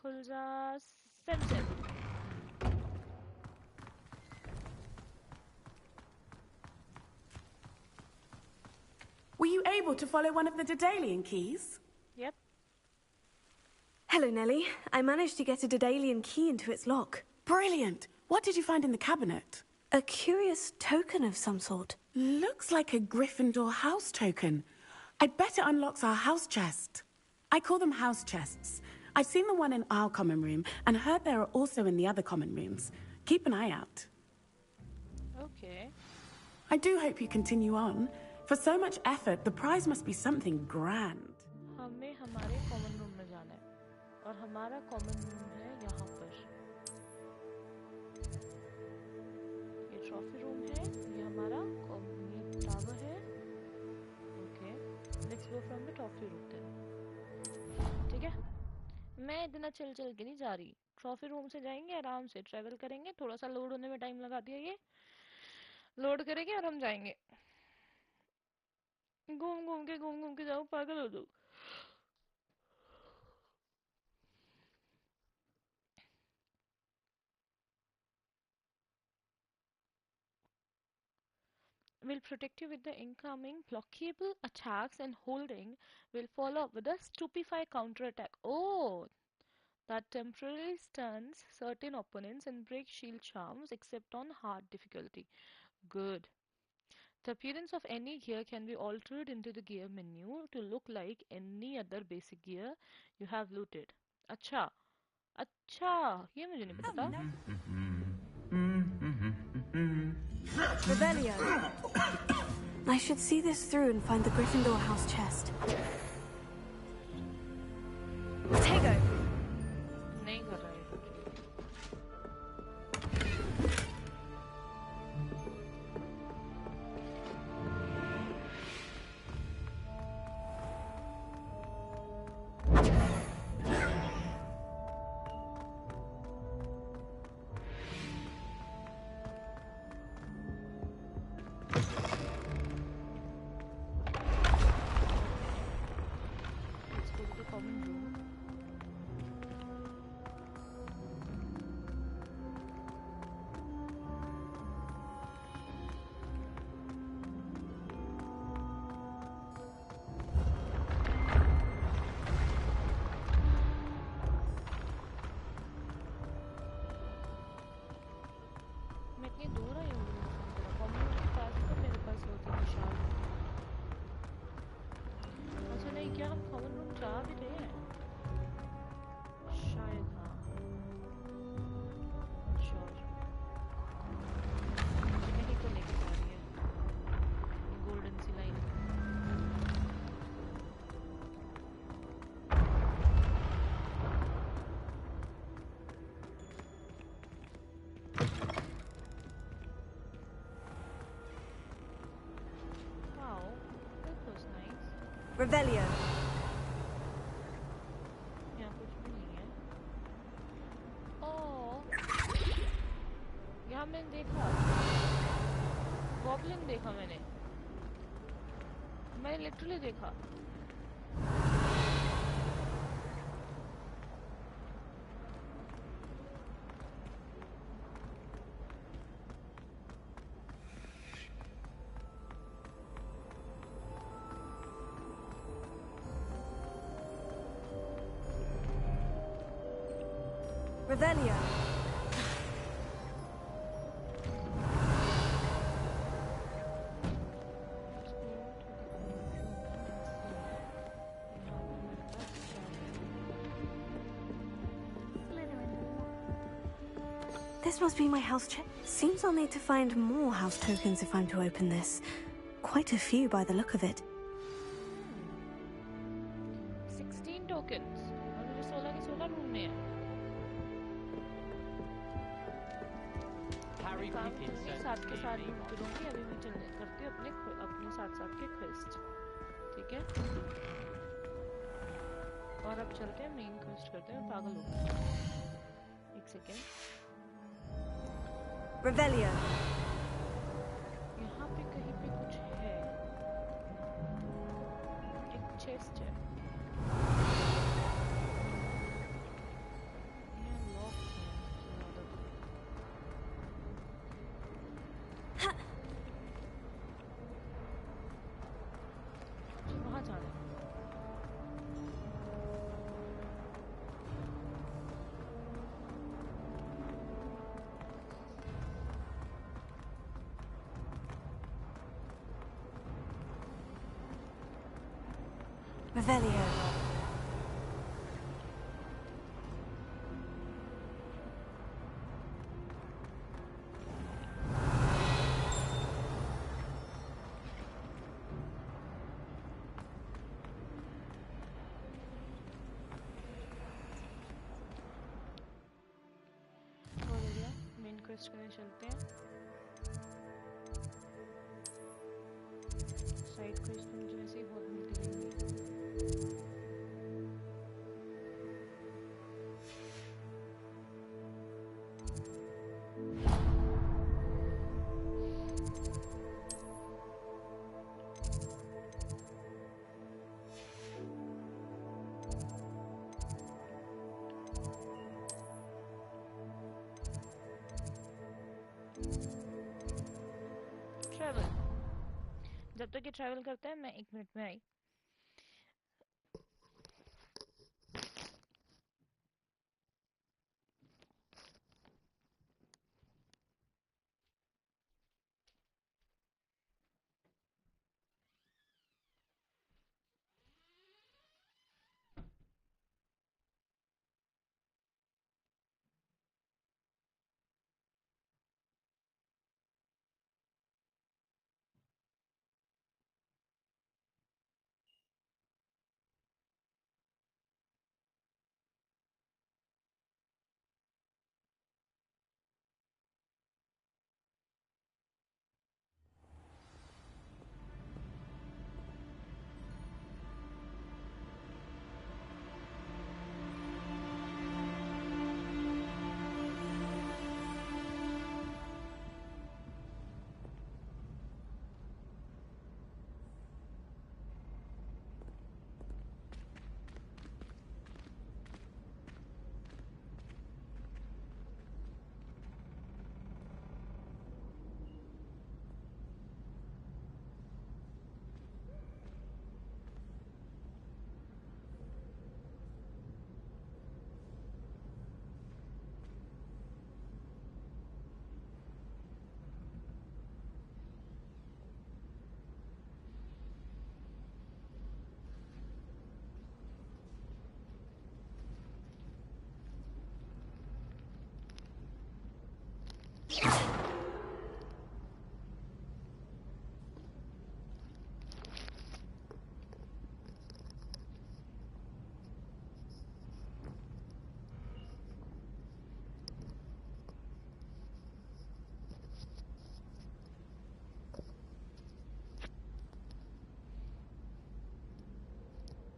खुल जा Simpson. Were you able to follow one of the Daedalian keys? Yep. Hello, Nellie. I managed to get a Daedalian key into its lock. Brilliant! What did you find in the cabinet? A curious token of some sort. Looks like a Gryffindor house token. I bet it unlocks our house chest. I call them house chests. I've seen the one in our common room and heard there are also in the other common rooms. Keep an eye out. Okay. I do hope you continue on. For so much effort, the prize must be something grand. हमें हमारे common room में जाना है और हमारा common room है यहाँ पर। ये ट्रॉफी रूम है, ये हमारा टावर है। Okay, let's go from the trophy room then. ठीक है, मैं इतना चल चल के नहीं जा रही। ट्रॉफी रूम से जाएंगे, आराम से ट्रैवल करेंगे। थोड़ा सा लोड होने में टाइम लगा दिया, ये लोड करेंगे और हम जाएंगे। घूम घूम के जाओ, पागल हो जाओ। Will protect you with the incoming blockable attacks, and holding will follow up with a stupefy counter attack. Oh, that temporarily stuns certain opponents and breaks shield charms except on hard difficulty. Good. The appearance of any gear can be altered into the gear menu to look like any other basic gear you have looted. अच्छा, ये मुझे नहीं पता। Revelio. I should see this through and find the Gryffindor house chest. Tego. नहीं कर रहा है। इतनी दूर आई हूँ कॉमन के पास तो मेरे पास होती निशान। अच्छा नहीं, क्या हम कॉमन रूम जा भी रहे हैं शायद? हाँ, श्योर। नहीं तो लेके जा रही है गोल्डन सी लाइन। Revelio. यहाँ कुछ भी नहीं है। ओह, यहाँ मैंने देखा गॉब्लिन देखा मैंने लिटरली देखा। Revelio. This must be my house check. Seems I'll need to find more house tokens if I'm to open this. Quite a few by the look of it. 16 tokens और मुझे 16 के 16 ढूंढने हैं। काम करके साथ के साथ ढूंढती रहूंगी। अभी मैं चलने करती हूँ अपने साथ के क्वेस्ट। ठीक है, और अब चलते हैं मेन क्वेस्ट करते हैं। पागल हो गया। एक सेकेंड। Revelio. यहाँ पे कहीं पे कुछ है, एक चेस्ट है। यहाँ लॉक है। वहाँ जाना है। Revelio. क्वेस्ट करने चलते हैं। साइड क्वेस्ट में मुझे वैसे ही बहुत मिलती रहेंगी। जब तक ये ट्रैवल करता है मैं 1 मिनट में आई।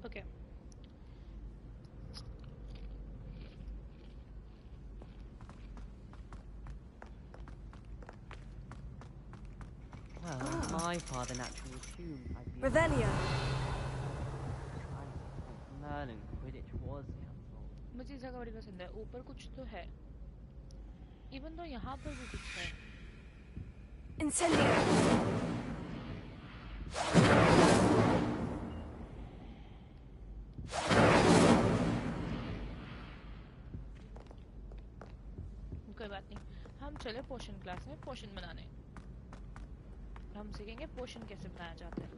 Okay Well, my father naturally assumed I'd be... Revelio. Merlin Quidditch was cancelled. मुझे इस जगह बड़ी पसंद है। ऊपर कुछ तो है, इवन तो यहाँ पर भी कुछ है। Incendio. कोई बात नहीं, हम चले पोशन क्लास में पोशन बनाने। हम सीखेंगे पोशन कैसे बनाया जाता है।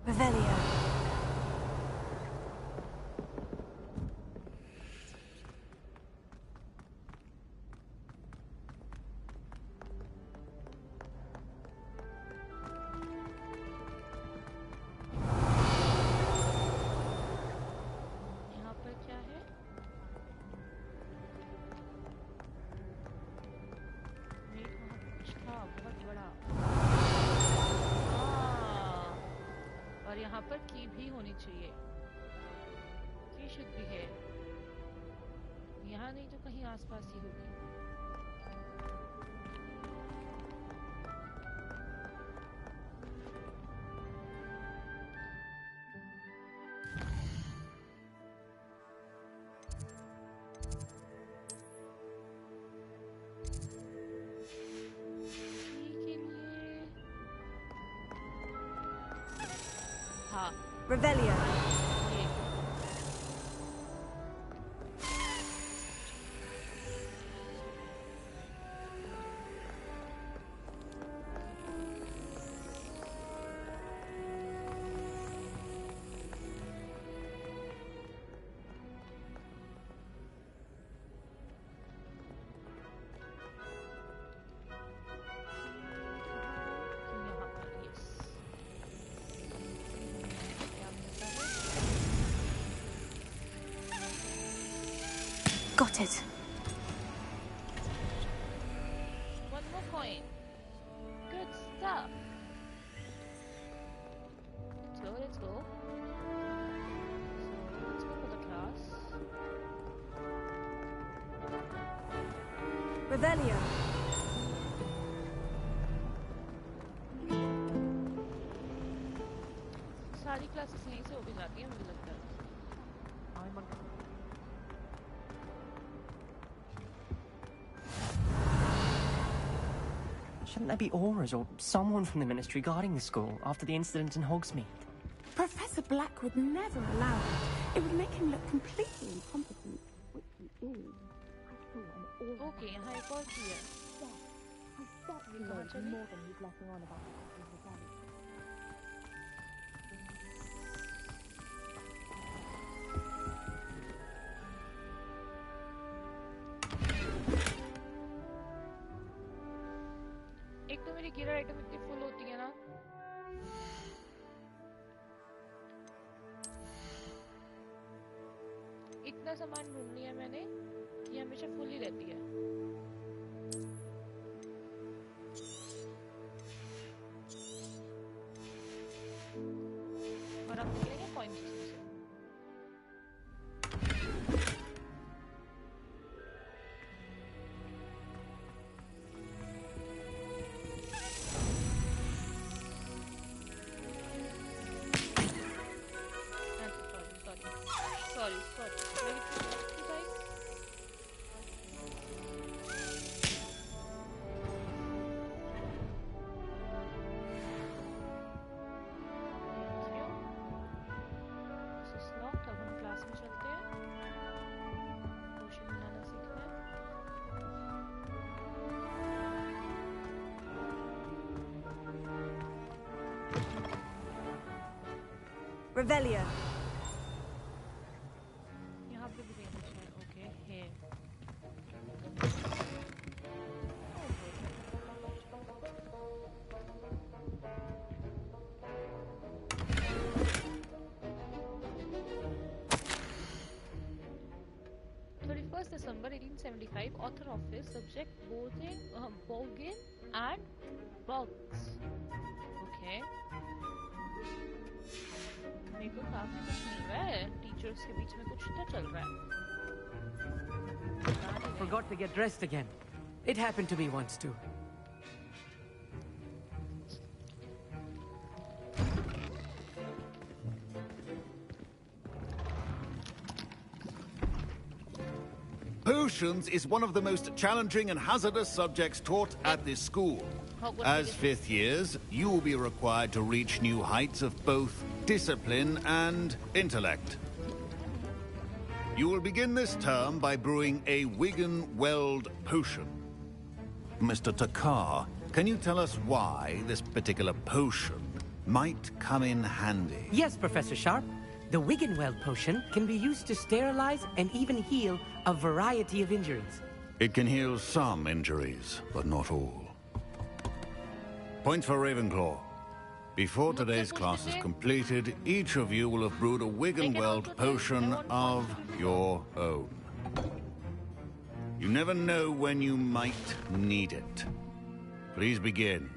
Revelio. यहाँ पर क्या है? वेट, वहाँ पर कुछ था बहुत बड़ा। और यहाँ पर की भी होनी चाहिए। की शुड भी है। यहाँ नहीं तो कहीं आसपास ही होगी। हाँ, Revelio. ये यहाँ पर, yes. Got it. One more coin. Good stuff. Let's go. So let's go for the class. Revelio. सारी क्लासेस यहीं से हो भी जाती हैं मुझे लगता है। Shouldn't there be auras or someone from the Ministry guarding the school after the incident in Hogsmeade? Professor Black would never allow it. It would make him look completely incompetent, which he is. Okay, यहाँ एक और की है। ये कहाँ चली? एक तो मेरी गियर आइटम इतनी फुल होती है ना। इतना सामान ढूंढ लिया मैंने कि हमेशा फुल ही रहती है। और अब निकलेंगे कॉइन्स से। Sorry. Very precise. This is locked. अब हम क्लास में चलते हैं। पोशन बनाना सीखना है। Revelio. December 1875, author office, subject Bolgin and Bugs. Okay. मेरे को काफी कुछ मिल रहा है, टीचर्स के बीच में कुछ तो चल रहा है। Forgot to get dressed again. It happened to me once too. Potions is one of the most challenging and hazardous subjects taught at this school. As fifth years, you will be required to reach new heights of both discipline and intellect. You will begin this term by brewing a Wigan-Weld potion. Mr. Takar, can you tell us why this particular potion might come in handy? Yes, Professor Sharp. The Wigan-Weld potion can be used to sterilize and even heal a variety of injuries. It can heal some injuries, but not all. Point for Ravenclaw. Before today's class is completed, each of you will have brewed a Wigan-Weld potion of your own. You never know when you might need it. Please begin.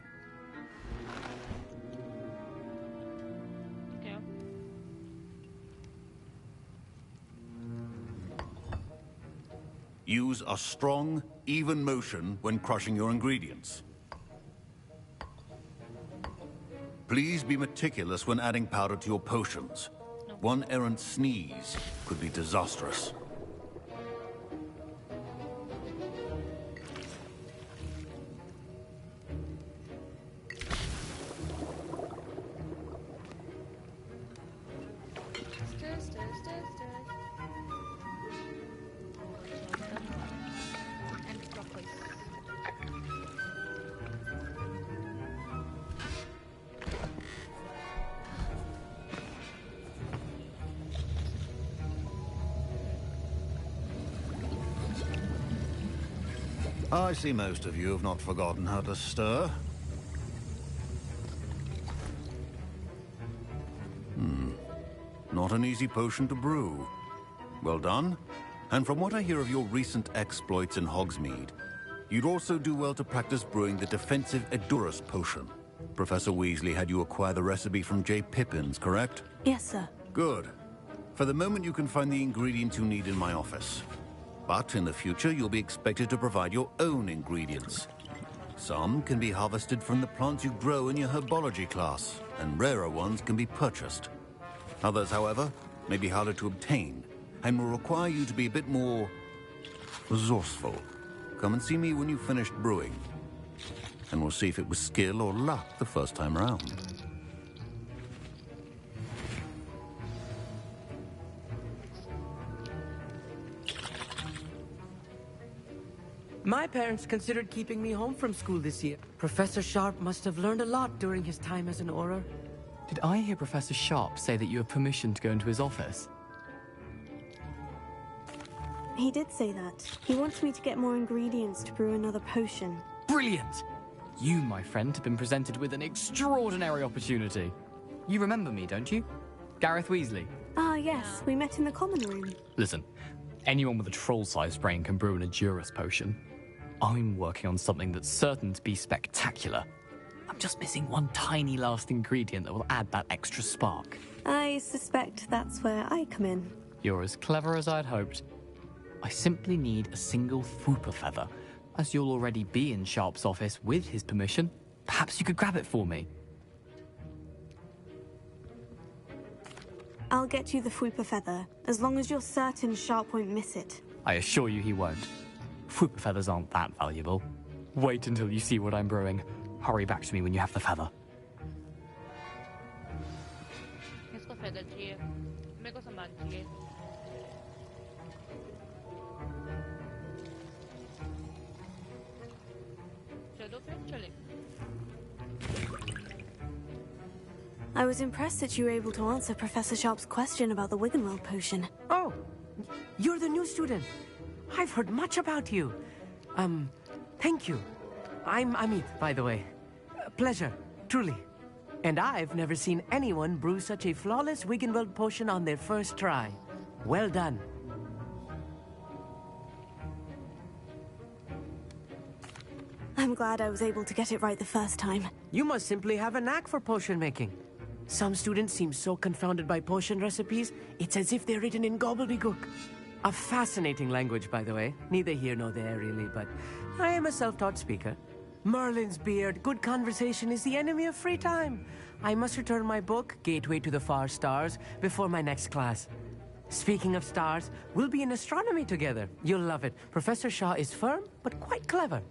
Use a strong, even motion when crushing your ingredients. Please be meticulous when adding powder to your potions. One errant sneeze could be disastrous. I see most of you have not forgotten how to stir. Not an easy potion to brew. Well done. And from what I hear of your recent exploits in Hogsmeade, you'd also do well to practice brewing the defensive Edurus potion. Professor Weasley had you acquire the recipe from J. Pippins, correct? Yes, sir. Good. For the moment, you can find the ingredients you need in my office. But in the future, you'll be expected to provide your own ingredients. Some can be harvested from the plants you grow in your herbology class, and rarer ones can be purchased. Others, however, may be harder to obtain, and will require you to be a bit more resourceful. Come and see me when you've finished brewing, and we'll see if it was skill or luck the first time around. My parents considered keeping me home from school this year. Professor Sharp must have learned a lot during his time as an Auror. Did I hear Professor Sharp say that you have permission to go into his office? He did say that. He wants me to get more ingredients to brew another potion. Brilliant! You, my friend, have been presented with an extraordinary opportunity. You remember me, don't you? Gareth Weasley. Ah, yes. We met in the common room. Listen, anyone with a troll-sized brain can brew an Edurus potion. I'm working on something that's certain to be spectacular. I'm just missing one tiny last ingredient that will add that extra spark. I suspect that's where I come in. You're as clever as I'd hoped. I simply need a single Fwooper feather. As you'll already be in Sharp's office with his permission, perhaps you could grab it for me. I'll get you the Fwooper feather, as long as you're certain Sharp won't miss it. I assure you he won't. Fwooper feathers aren't that valuable. Wait until you see what I'm brewing. Hurry back to me when you have the feather. इसको feather चाहिए, मेरे को सामान चाहिए. चलो फिर चले. I was impressed that you were able to answer Professor Sharp's question about the Wiggenweld potion. Oh, you're the new student. I've heard much about you. Thank you. I'm Amit, by the way. Pleasure, truly. And I've never seen anyone brew such a flawless Wiggenweld potion on their first try. Well done. I'm glad I was able to get it right the first time. You must simply have a knack for potion making. Some students seem so confounded by potion recipes, it's as if they're written in gobbledygook. A fascinating language, by the way. Neither here nor there, really, but I am a self-taught speaker. Merlin's beard, good conversation is the enemy of free time. I must return my book, Gateway to the Far Stars, before my next class. Speaking of stars, we'll be in astronomy together. You'll love it. Professor Shaw is firm, but quite clever.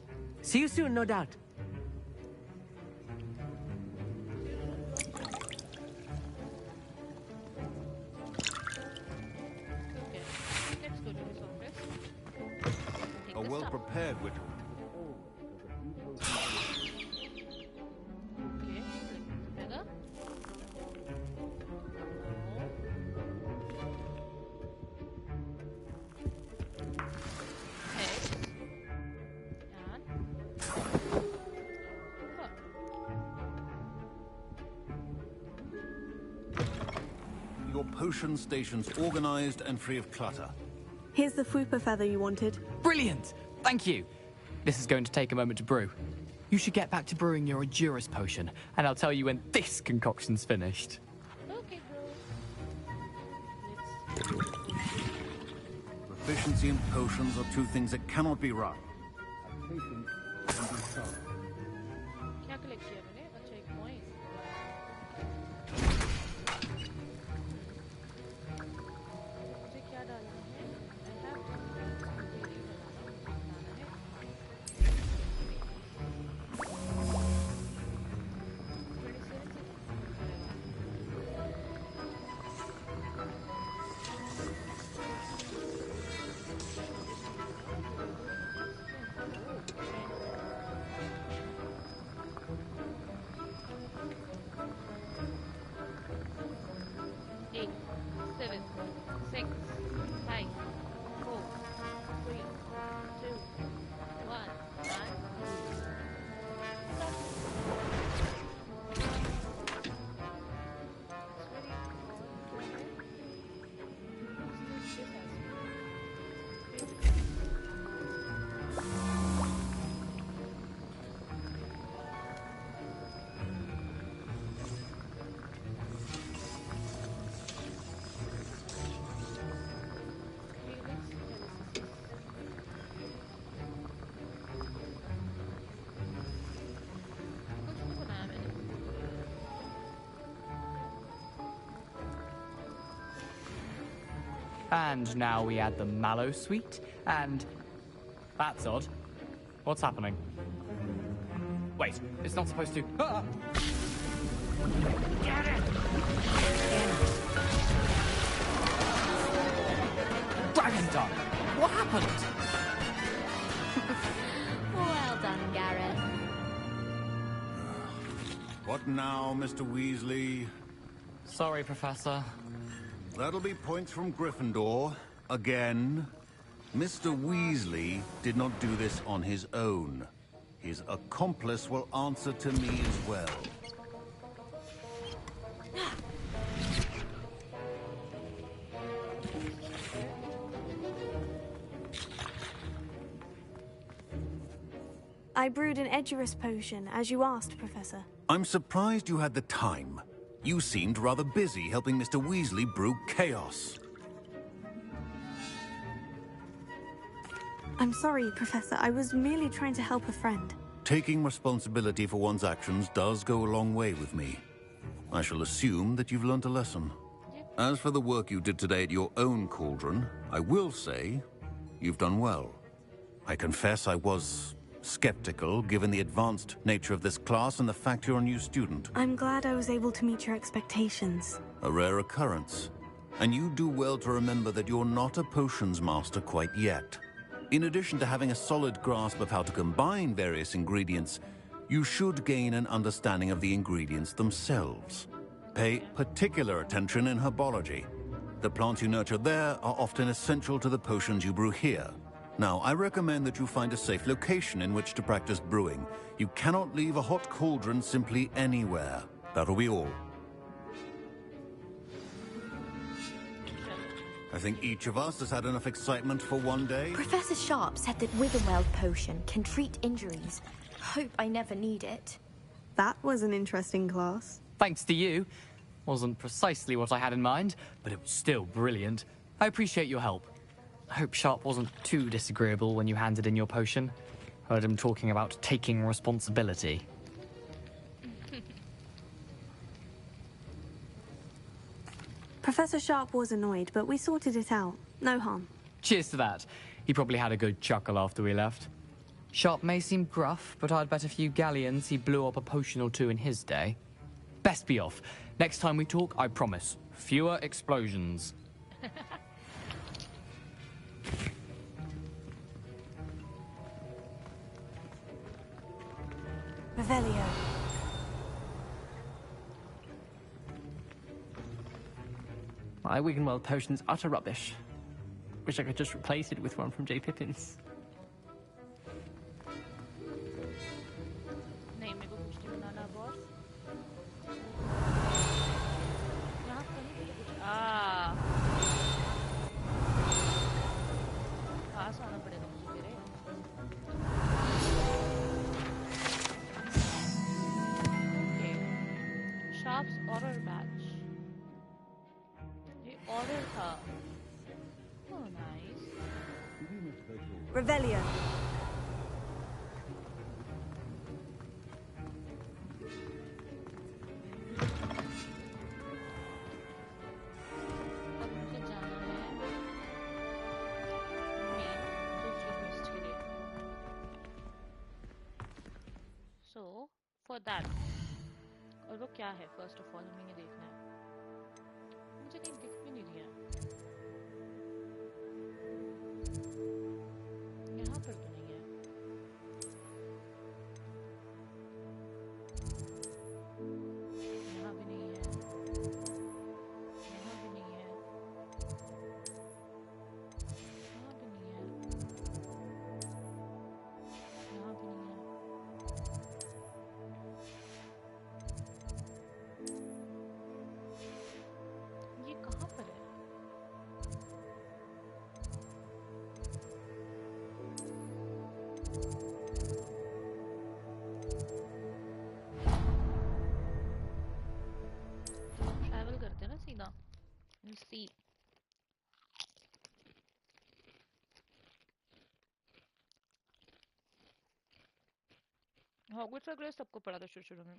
See you soon, no doubt. A well-prepared Witcher. Your potion station's organized and free of clutter. Here's the Fwooper feather you wanted. Brilliant! Thank you! This is going to take a moment to brew. You should get back to brewing your Edurus potion, and I'll tell you when this concoction's finished. Okay, Proficiency and potions are two things that cannot be right. Patience and be sorry. क्या collect किया मैंने? अच्छा एक point. मुझे क्या डालना है? And now we add the mallow sweet, and... That's odd. What's happening? Wait, it's not supposed to... Ah! Get it! Dragon Dog! What happened? Well done, Garrett. What now, Mr. Weasley? Sorry, Professor. That'll be points from Gryffindor. Again. Mr. Weasley did not do this on his own. His accomplice will answer to me as well. I brewed an Edurus potion, as you asked, Professor. I'm surprised you had the time. You seemed rather busy helping Mr. Weasley brew chaos. I'm sorry, Professor. I was merely trying to help a friend. Taking responsibility for one's actions does go a long way with me. I shall assume that you've learnt a lesson. As for the work you did today at your own cauldron, I will say you've done well. I confess I was skeptical, given the advanced nature of this class and the fact you're a new student. I'm glad I was able to meet your expectations. A rare occurrence. And you do well to remember that you're not a potions master quite yet. In addition to having a solid grasp of how to combine various ingredients, you should gain an understanding of the ingredients themselves. Pay particular attention in herbology. The plants you nurture there are often essential to the potions you brew here. Now, I recommend that you find a safe location in which to practice brewing. You cannot leave a hot cauldron simply anywhere. That'll be all. I think each of us has had enough excitement for one day. Professor Sharp said that Wiggenweld potion can treat injuries. Hope I never need it. That was an interesting class. Thanks to you. Wasn't precisely what I had in mind, but it was still brilliant. I appreciate your help. I hope Sharp wasn't too disagreeable when you handed in your potion. Heard him talking about taking responsibility. Professor Sharp was annoyed, but we sorted it out. No harm. Cheers to that. He probably had a good chuckle after we left. Sharp may seem gruff, but I'd bet a few galleons he blew up a potion or two in his day. Best be off. Next time we talk, I promise, fewer explosions. Revelio. My Wiggenweld potion's utter rubbish. Wish I could just replace it with one from J. Pippin's. नहीं मेरे को कुछ नहीं बनाना boss यहाँ कहीं भी कुछ पास आना पड़ेगा मुझे तेरे okay Sharp's order batch ये order था oh nice Revelio. So for that और वो क्या है first of all हमें ये देखना है मुझे कहीं दिख भी नहीं रही है यहाँ पर तो नहीं है यहाँ भी नहीं है यहाँ भी नहीं है यहाँ भी नहीं है यहाँ भी नहीं है ये कहाँ पर है ट्रैवल करते हैं ना सीधा सी हॉगवर्ट्स का ग्रेस सबको पढ़ा था शुरू में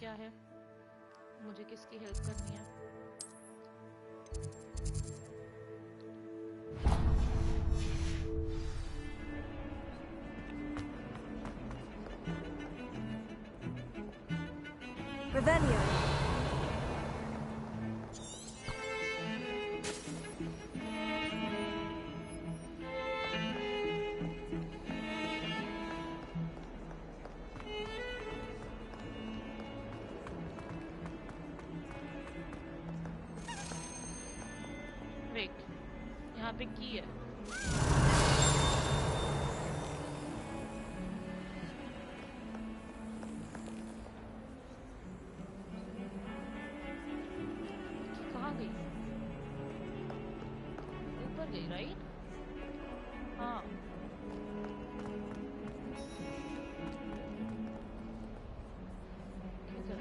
क्या है, मुझे किसकी हेल्प करनी है? Revelio. Wait, यहाँ पे की है? कहाँ गई? ऊपर गई, राइट? हाँ। इधर।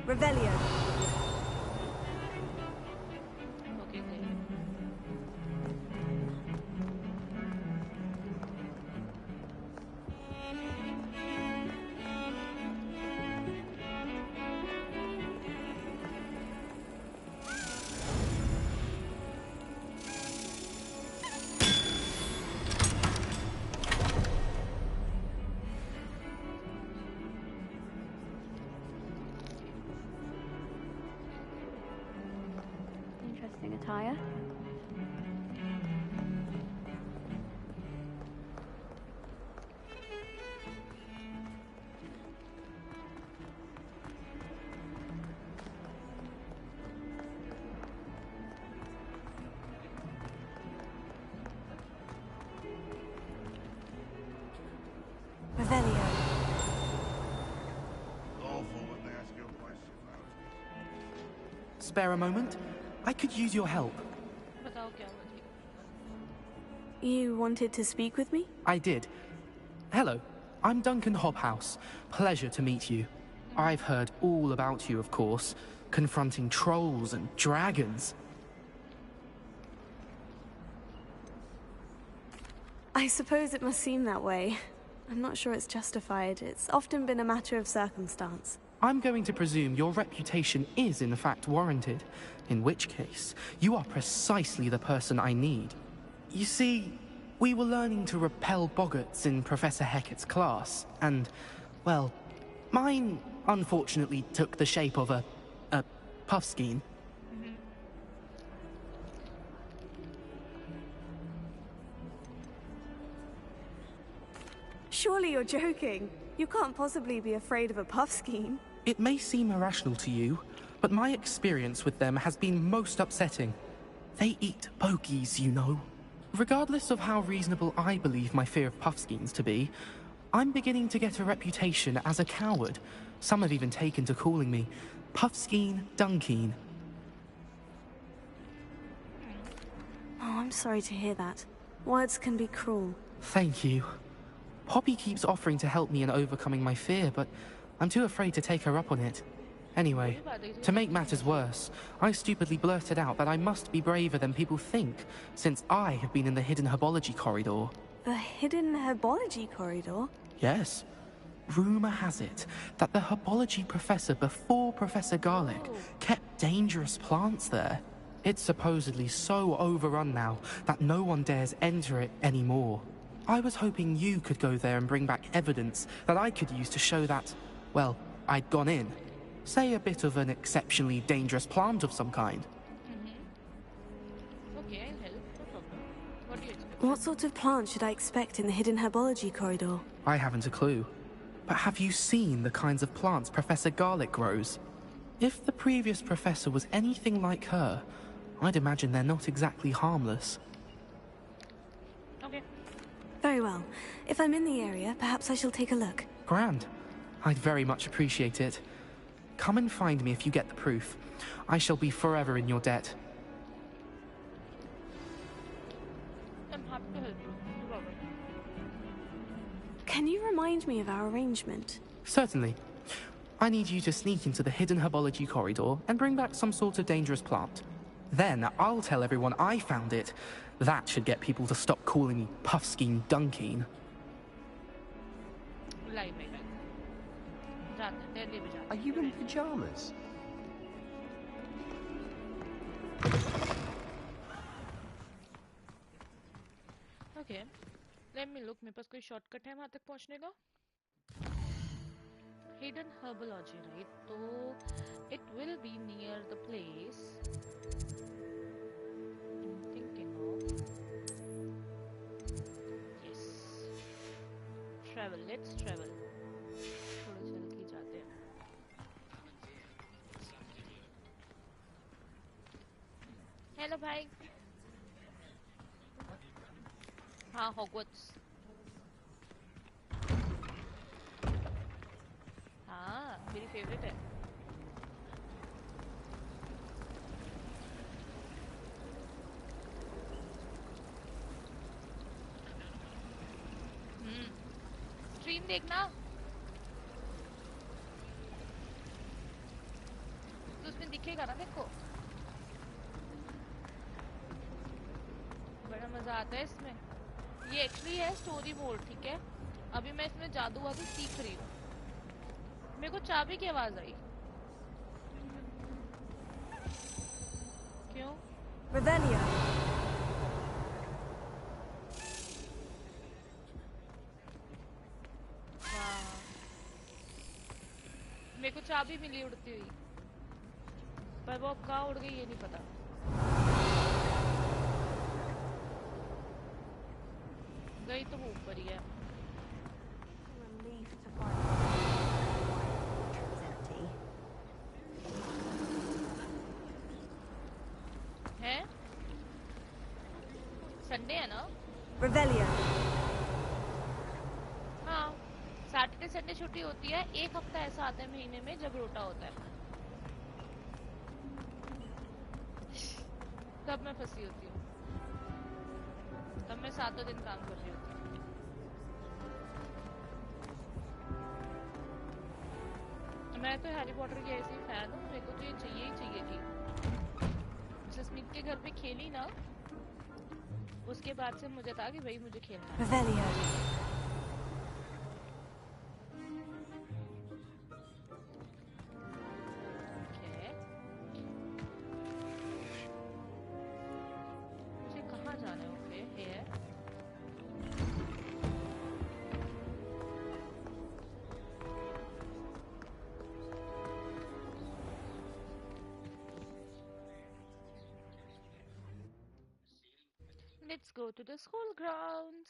Revelio. Okay, great. Interesting attire. Revelio. Spare a moment? I could use your help. बताओ क्या हुआ जी? You wanted to speak with me? I did. Hello, I'm Duncan Hobhouse. Pleasure to meet you. I've heard all about you, of course, confronting trolls and dragons. I suppose it must seem that way. I'm not sure it's justified. It's often been a matter of circumstance. I'm going to presume your reputation is in fact warranted, in which case, you are precisely the person I need. You see, we were learning to repel boggarts in Professor Hecat's class, and, well, mine unfortunately took the shape of a puffskein. Surely you're joking. You can't possibly be afraid of a puffskein. It may seem irrational to you, but my experience with them has been most upsetting. They eat bogies, you know. Regardless of how reasonable I believe my fear of puffskeins to be, I'm beginning to get a reputation as a coward. Some have even taken to calling me Puffskeen Dunkeen. Oh, I'm sorry to hear that. Words can be cruel. Thank you. Poppy keeps offering to help me in overcoming my fear, but I'm too afraid to take her up on it. Anyway, to make matters worse, I stupidly blurted out that I must be braver than people think, since I have been in the hidden herbology corridor. The hidden herbology corridor? Yes. Rumor has it that the herbology professor before Professor Garlick kept dangerous plants there. It's supposedly so overrun now that no one dares enter it anymore. I was hoping you could go there and bring back evidence that I could use to show that, well, I'd gone in. Say a bit of an exceptionally dangerous plant of some kind. Okay, I'll help. No problem. What do you expect? What sort of plant should I expect in the hidden herbology corridor? I haven't a clue. But have you seen the kinds of plants Professor Garlick grows? If the previous professor was anything like her, I'd imagine they're not exactly harmless. Okay. Very well. If I'm in the area, perhaps I shall take a look. Grand. I'd very much appreciate it. come and find me if you get the proof. I shall be forever in your debt. I'm happy to help you. No problem. Can you remind me of our arrangement? Certainly. I need you to sneak into the hidden herbology corridor and bring back some sort of dangerous plant. Then I'll tell everyone I found it. That should get people to stop calling me Puffskein Dunkeen. Are you in pajamas? Okay. Let me look. मेरे पास कोई shortcut है वहाँ तक पहुँचने का? Hidden herbology, right? So it will be near the place I'm thinking of. Yes. Travel. Let's travel. थोड़ा चल के जाते हैं. Hello, भाई. हाँ, Hogwarts. हाँ, मेरी फेवरेट है. स्ट्रीम देखना. तो उसमें दिखेगा ना देखो. बड़ा मजा आता है इसमें. ये एक्चुअली है स्टोरी मोड, ठीक है. अभी मैं इसमें जादू वादू सीख रही हूँ. मेरे को चाबी की आवाज आई. क्यों? Revelio. मेरे को चाबी मिली उड़ती हुई, पर वो कहाँ उड़ गई ये नहीं पता. गई तो वो ऊपर ही है. है? संडे है ना? Revelio. हाँ, सैटरडे संडे छुट्टी होती है. एक हफ्ता ऐसा आता है महीने में जब रोटा होता है. तब मैं फंसी होती हूँ. तब मैं 7 दिन काम कर रही होती हूँ. मैं तो हैरी पॉटर की ऐसी फैन हूँ. मेरे को तो ये चाहिए ही चाहिए थी. जसमीत के घर पे खेली ना, उसके बाद से मुझे था कि भाई मुझे खेलना है. मुझे कहाँ जाना है? Okay, here. Let's go to the school grounds.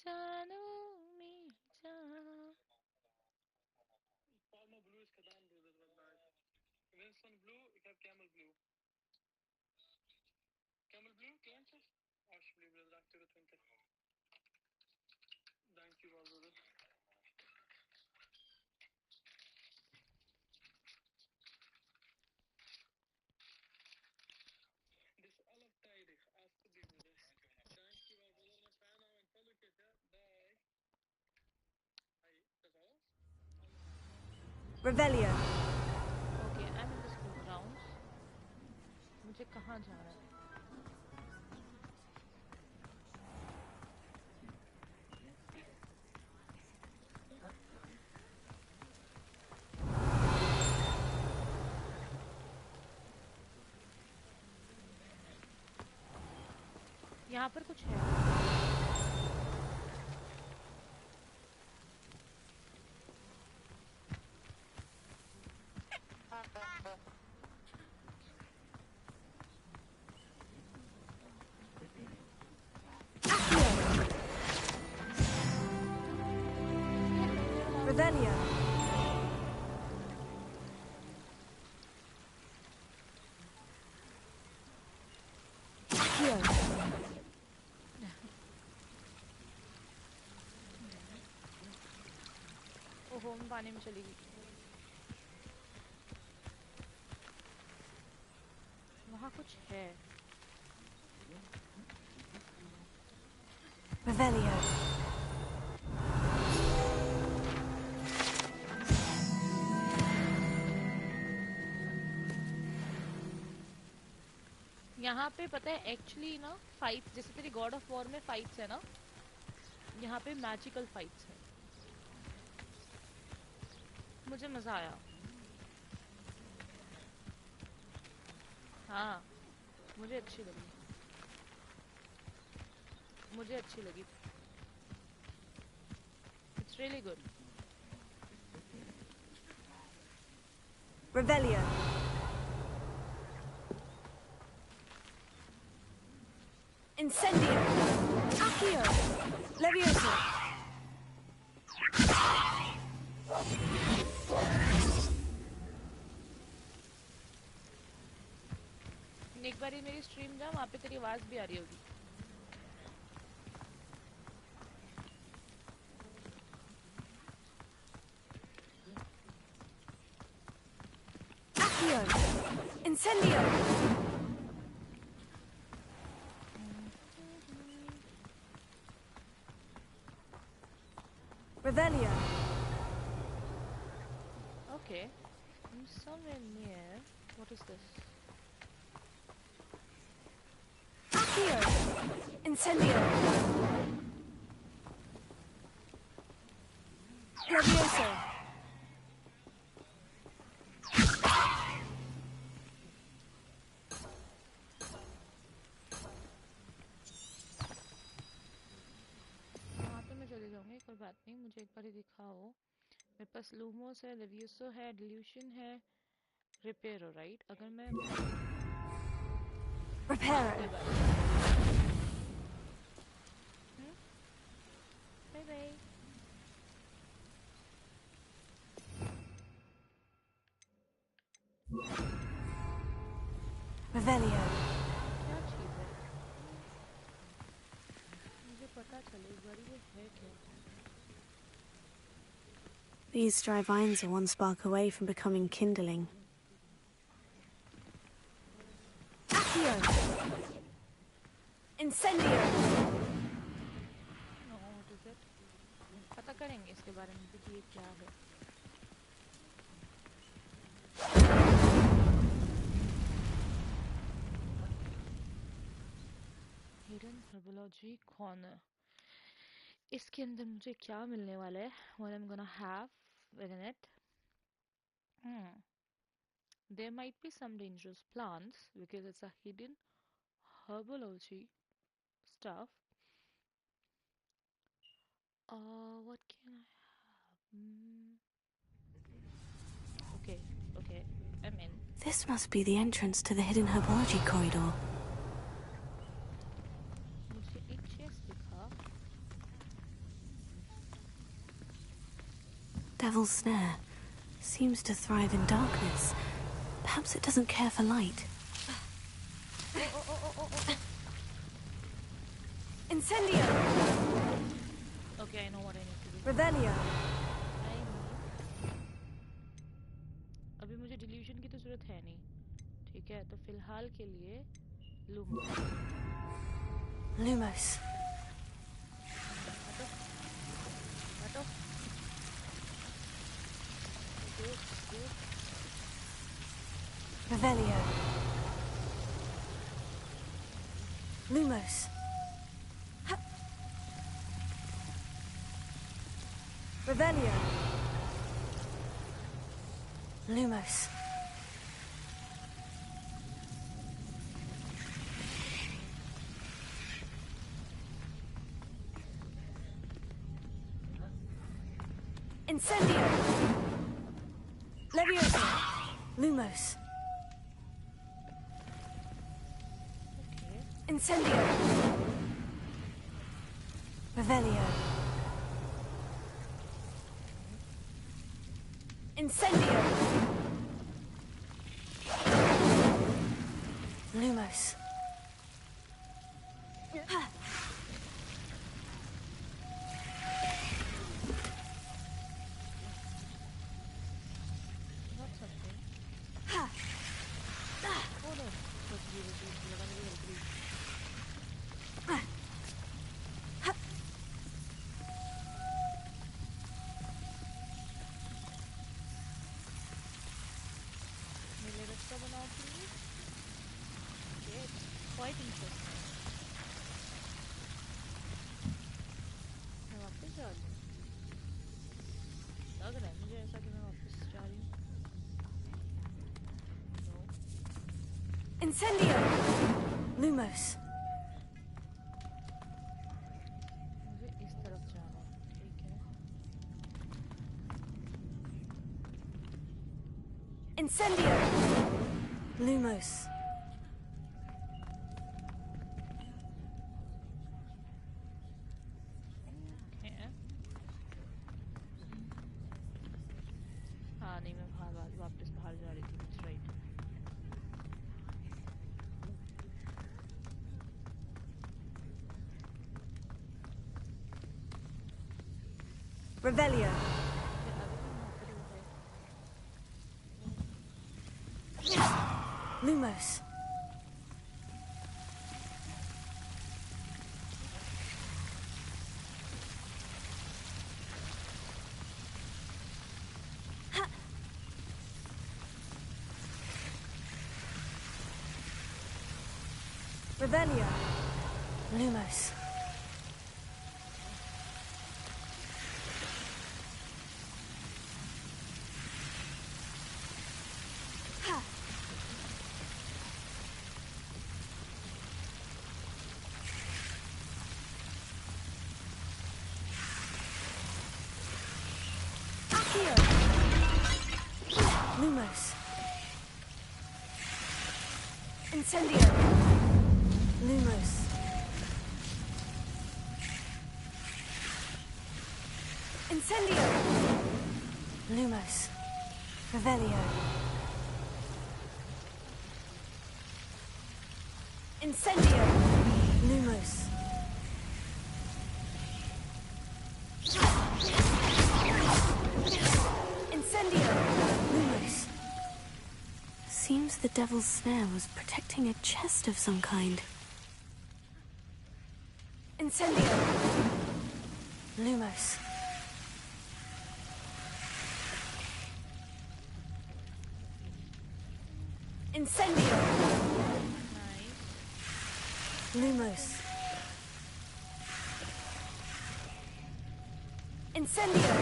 Jano me jano. Winston Blue, ik heb Camel Blue. Camel Blue, kleintje? Alsjeblieft, broeder, dank u 20. Dankjewel, broeder. Dit is alletijdig, alsjeblieft, broeder. Dankjewel, broeder. Een fijne avond, volgend, hè? Bye. Hey, dat is alles? Revelio. Okay, I'm in the school grounds. मुझे कहाँ जाना है? यहाँ पर कुछ है. Revelio. Accio. ओहो मैं पानी में चली गई। वहाँ कुछ है। Revelio. यहाँ पे पता है एक्चुअली ना फाइट, जैसे तेरी गॉड ऑफ वॉर में फाइट्स है ना, यहाँ पे मैजिकल फाइट्स है। मुझे मजा आया। हाँ मुझे अच्छी लगी, मुझे अच्छी लगी। It's really good. Revelio. Incendio. Accio. Levioso. एक बारी मेरी स्ट्रीम जा, वहाँ पे तेरी आवाज भी आ रही होगी। Accio. Incendio. Revelio. Okay, I'm somewhere near. What is this? Accio. Incendio. Levioso. हाँ तो मैं चले जाऊंगी, कोई बात नहीं। मुझे एक बार ही दिखाओ। मेरे पास लूमोस है, लेवियोसो है, डिल्यूशन है, रिपेयरो, राइट? अगर मैं Reparo. Bye bye. Revelio. क्या चीज है? मुझे पता चले एक बार ये है क्या। These dry vines are one spark away from becoming kindling. Accio. Incendio. No, what is it? पता करेंगे इसके बारे में कि ये क्या है। Hidden Herbology Corner. इसके अंदर मुझे क्या मिलने वाला है? What I'm gonna have within it? There might be some dangerous plants because it's a hidden herbology stuff. What can I have? Okay, I'm in. This must be the entrance to the hidden herbology corridor. मुझे एक chest दिखा। Devil's Snare seems to thrive in darkness. Perhaps it doesn't care for light. Incendio. Okay, I know what I need to do. Revelio. अभी मुझे dilution की तो जरूरत है नहीं, ठीक है? तो फिलहाल के लिए लूमोस। Lumos. हटो। Good. Revelio. Lumos. Revelio. Lumos. Incendio. Levioso. Lumos. Incendio. Revelio. Incendio! Lumos. Quite interesting. मैं वापस जा रही हूँ। लग रहा है मुझे ऐसा कि मैं वापस जा रही हूँ। Incendio! Lumos. मुझे इस तरफ जाना है, ठीक है? Incendio! Lumos. हाँ नहीं मैं वापस बाहर जा रही थी, right? Revelio. Lumos. Revelio. Lumos. Accio. Lumos. Incendio. Lumos. Incendio. Lumos. Revelio. Incendio. Lumos. Incendio. Lumos. Seems the devil's snare was protecting a chest of some kind. Incendio. Lumos. Incendio. Lumos. Incendio.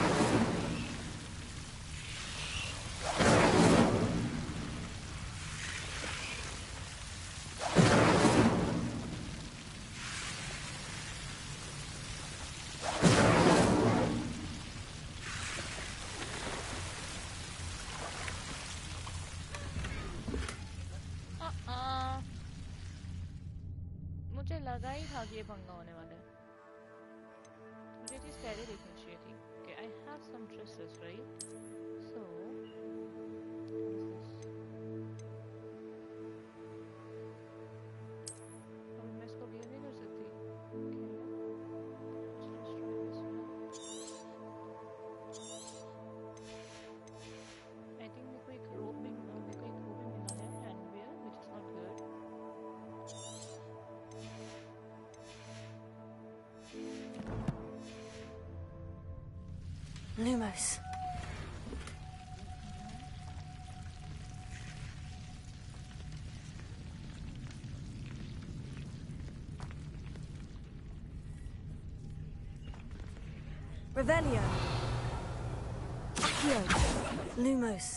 मुझे लगा ही था कि ये पंगा होने वाला है। मुझे चीज़ पहले देखनी चाहिए थी। Okay, I have some dresses, right? So, अब मैं इसको वेयर नहीं कर सकती। Okay, let's try this one. I think मेरे को एक robe भी मिला है and wear, which is not good. Lumos. Revelio. Accio. Lumos.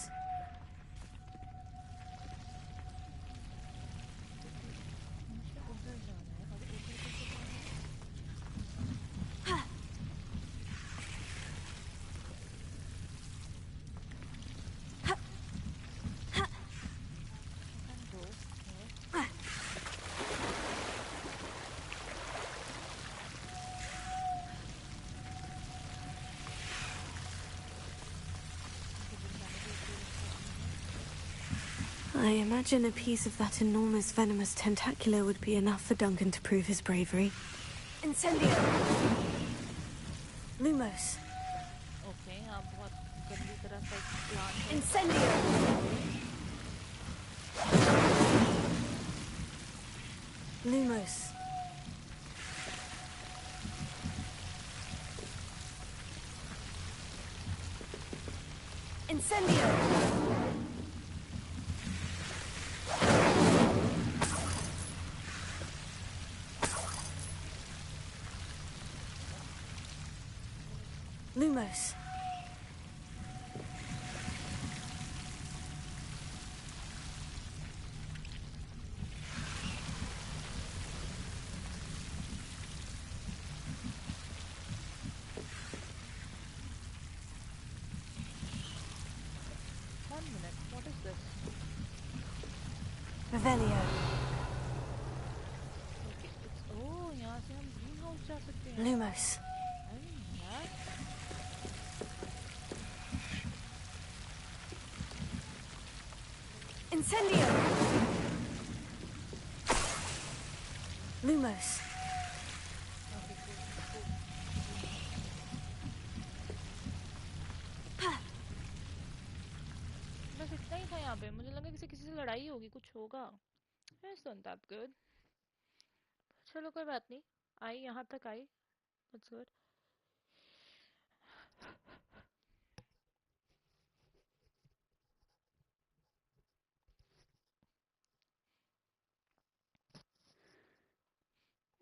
I imagine a piece of that enormous venomous tentacular would be enough for Duncan to prove his bravery. Incendio! Lumos! Okay, यहाँ बहुत गंदी तरह का plan है. Incendio! Lumos. Incendio! Lumos. One minute, what is this? Revelio. Okay, it's oh यहाँ से हम green house जा सकते हैं. Lumos. अरे यार. Incendio! Lumos. बस इतना ही था यहाँ पे. मुझे लगा किसी से लड़ाई होगी, कुछ होगा. It's not that good. चलो कोई बात नहीं. आई यहाँ तक आई. That's good.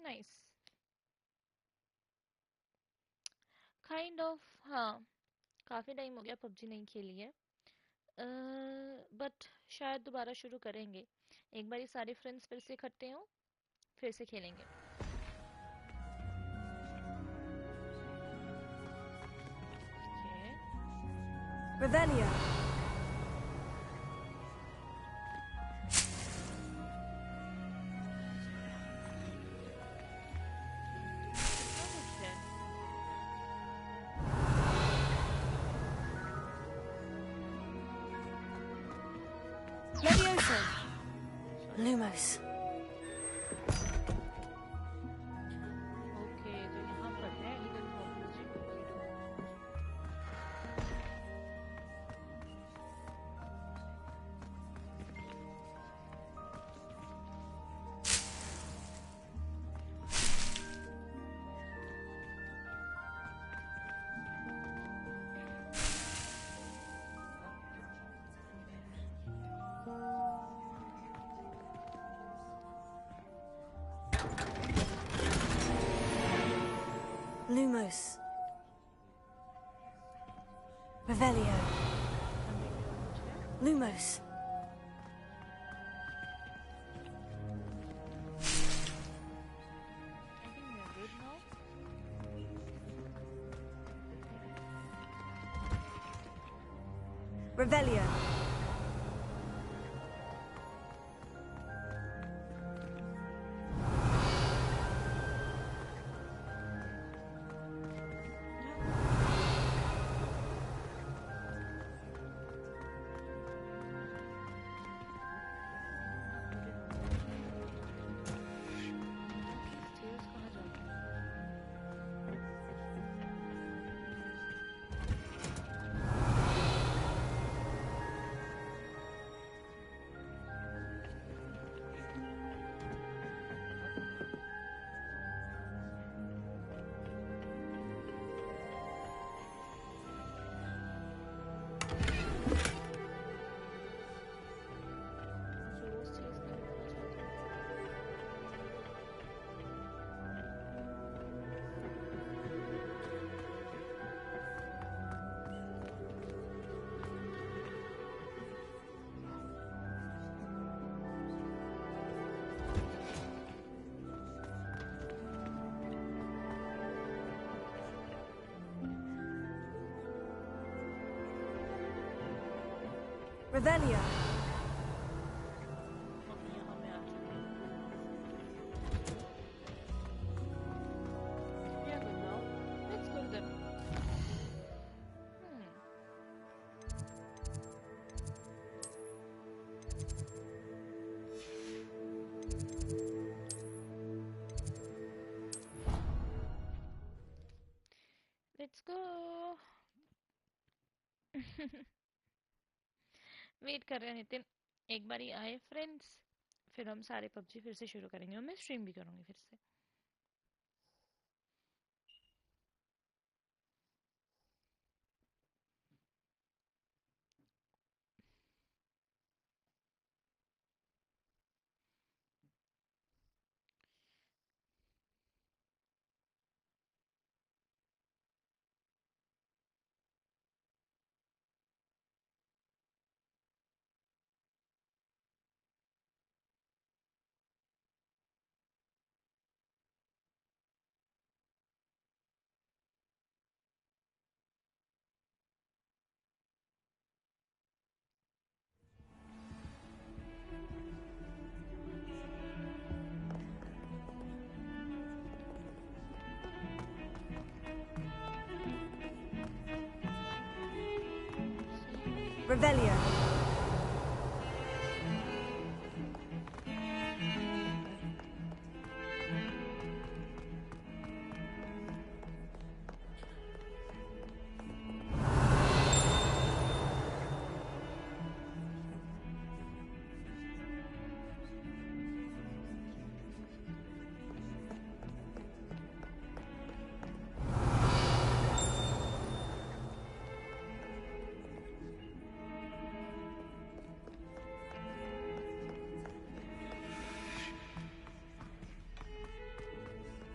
Nice. Kind of, हाँ. काफी टाइम हो गया पबजी नहीं खेली है. बट शायद दोबारा शुरू करेंगे. एक बार सारे फ्रेंड्स फिर से इकट्ठे हों, फिर से खेलेंगे. Revelio. Levioso. Lumos. ओके, जो यहाँ पर है इधर Lumos. Revelio. Lumos. Revelio. Revelio. Yeah, good now. Let's go to them. Wait कर रहे हैं नितिन, एक बार ही आए फ्रेंड्स, फिर हम सारे पबजी फिर से शुरू करेंगे और मैं स्ट्रीम भी करूंगी फिर से. Revelio.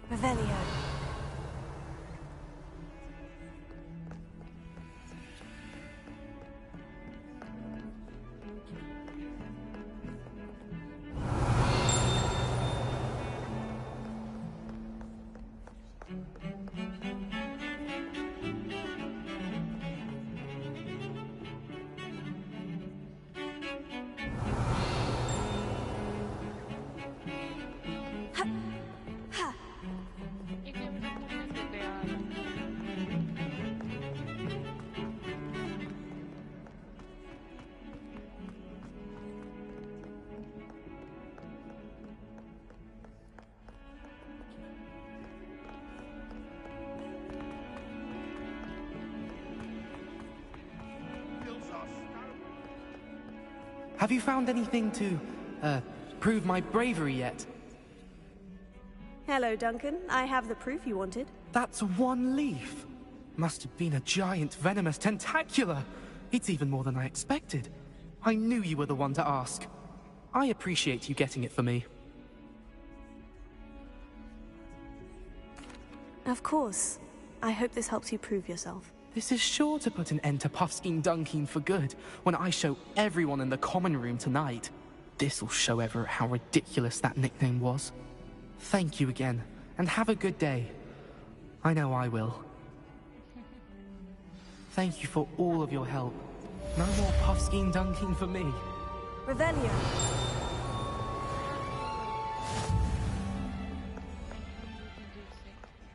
Revelio. Have you found anything to, prove my bravery yet? Hello, Duncan. I have the proof you wanted. That's one leaf. Must have been a giant venomous tentacula. It's even more than I expected. I knew you were the one to ask. I appreciate you getting it for me. Of course. I hope this helps you prove yourself. This is sure to put an end to Puffskein Dunkeen for good when I show everyone in the common room tonight. This'll show Everett how ridiculous that nickname was. Thank you again, and have a good day. I know I will. Thank you for all of your help. No more Puffskein Dunkeen for me. Revelio.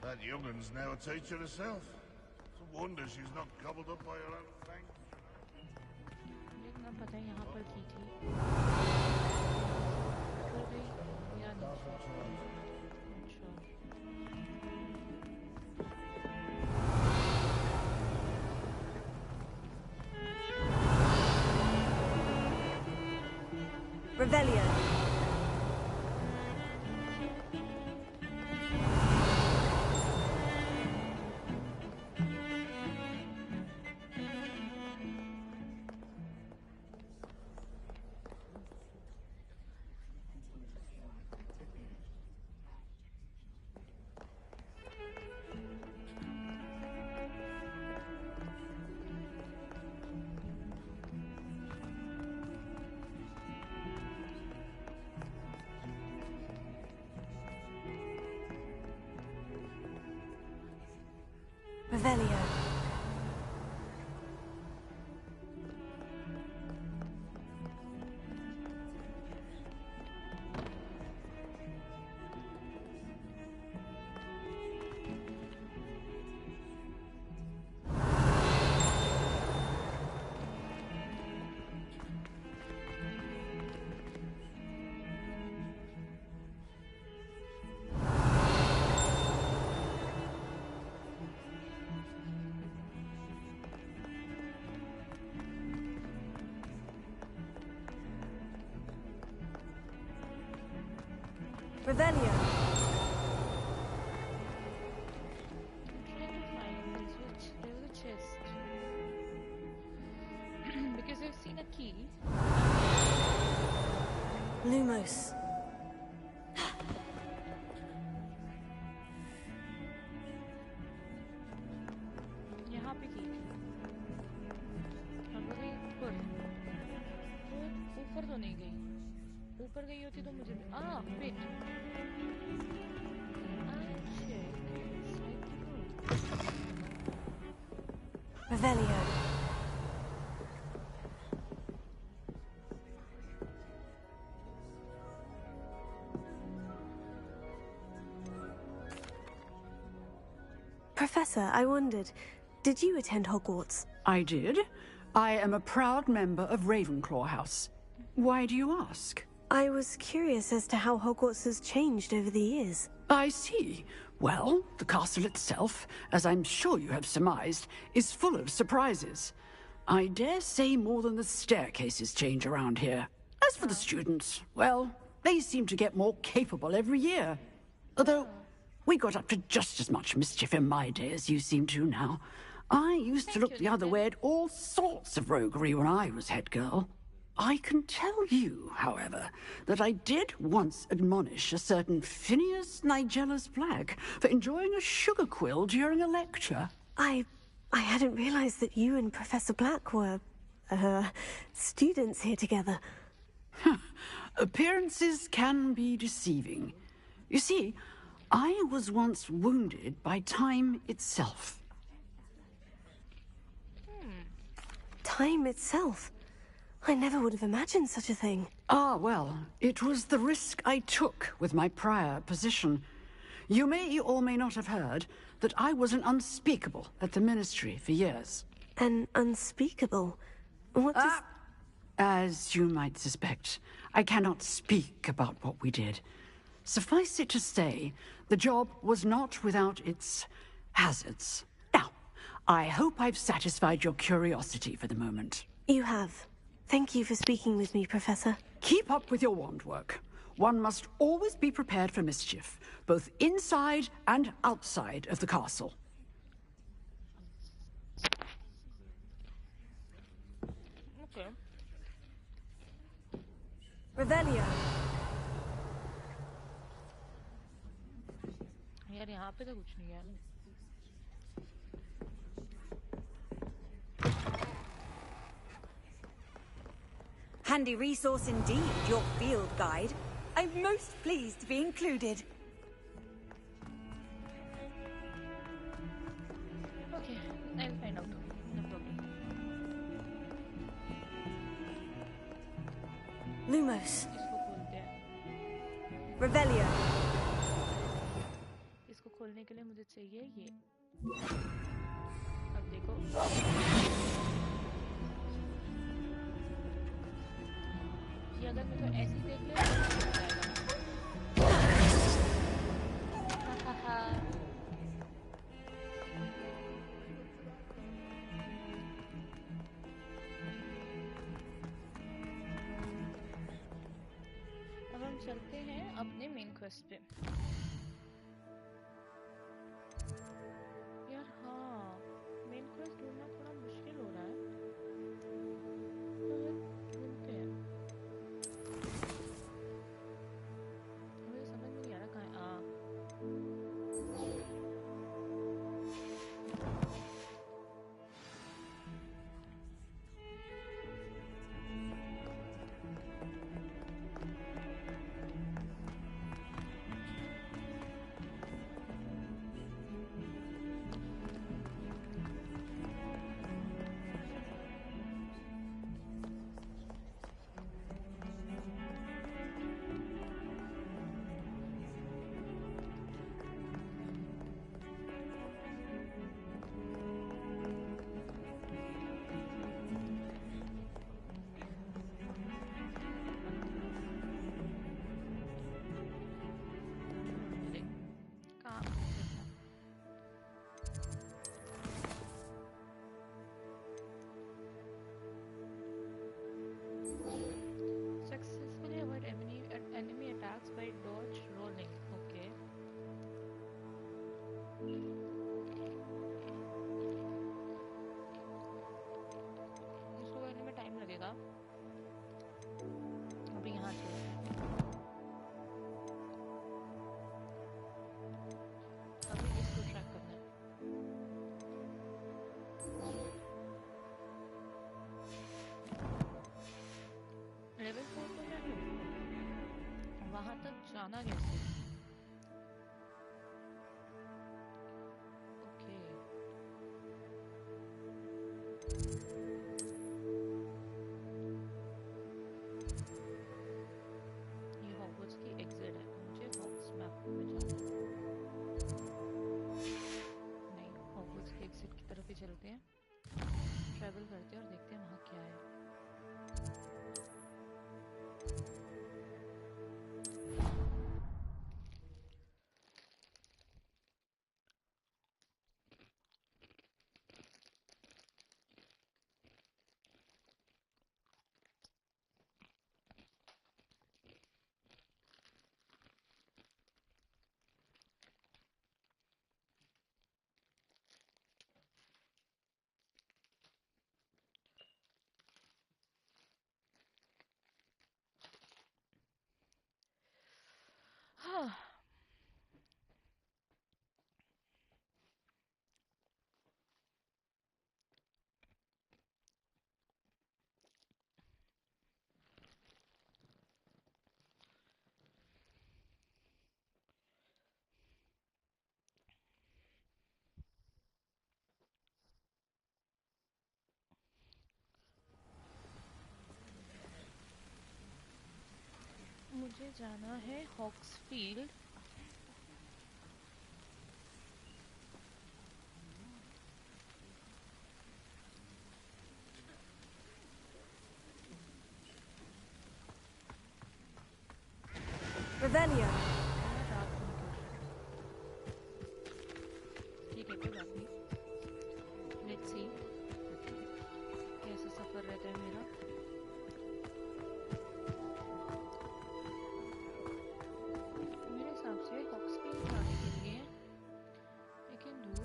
That youngun's now a teacher herself. It's a wonder she's not gobbled up by her own fang. जितना पता है यहाँ पर की थी कर गई या नहीं. Revelio. Revelio. Revelio. There was a chest. Because I've seen a key. Lumos. यहाँ पे की अब गई ऊपर ऊपर तो नहीं गई ऊपर गई होती तो मुझे wait Revelio. Professor, I wondered, did you attend Hogwarts? I did. I am a proud member of Ravenclaw House. Why do you ask? I was curious as to how Hogwarts has changed over the years. I see. Well, the castle itself, as I'm sure you have surmised, is full of surprises. I dare say more than the staircases change around here. As for the students, well, they seem to get more capable every year. Although, we got up to just as much mischief in my day as you seem to now. I used to look the other way at all sorts of roguery when I was head girl. I can tell you, however, that I did once admonish a certain Phineas Nigellus Black for enjoying a sugar quill during a lecture. I hadn't realized that you and Professor Black were, students here together. Appearances can be deceiving. You see, I was once wounded by time itself. Time itself? I never would have imagined such a thing. Ah, well, it was the risk I took with my prior position. You may or may not have heard that I was an unspeakable at the Ministry for years. An unspeakable? What does... As you might suspect, I cannot speak about what we did. Suffice it to say, the job was not without its hazards. Now, I hope I've satisfied your curiosity for the moment. You have. Thank you for speaking with me, Professor. Keep up with your wand work. One must always be prepared for mischief, both inside and outside of the castle. Okay. Revelio. यार यहाँ पे तो कुछ नहीं है. Handy resource indeed, your field guide. I'm most pleased to be included. Okay, I'll find out. No problem. Lumos. इसको खोलते हैं. Revelio. इसको खोलने के लिए मुझे चाहिए ये. अब देखो. ये अगर मैं तो ऐसे ही देख ले तो अब हम चलते हैं अपने मेन क्वेस्ट पे. यार हाँ, मेन क्वेस्ट ढूंढना थोड़ा मुश्किल हो रहा है. तो ढूंढते हैं. मुझे समझ में नहीं आ रहा कहाँ है. जाना कैसे? ओके ये हॉगवर्ट्स की एग्जिट है, मुझे हॉग्स मैप में जाना है। नहीं, हॉगवर्ट्स की एग्जिट की तरफ ही चलते हैं, ट्रैवल करते हैं और देखते हैं वहाँ क्या है। हाँ मुझे जाना है हॉक्सफील्ड। Revelio. ठीक है, कोई बात नहीं। लेट्स सी कैसे सफर रहता है मेरा। मेरे हिसाब से हॉक्सफील्ड जाने के लिए I can do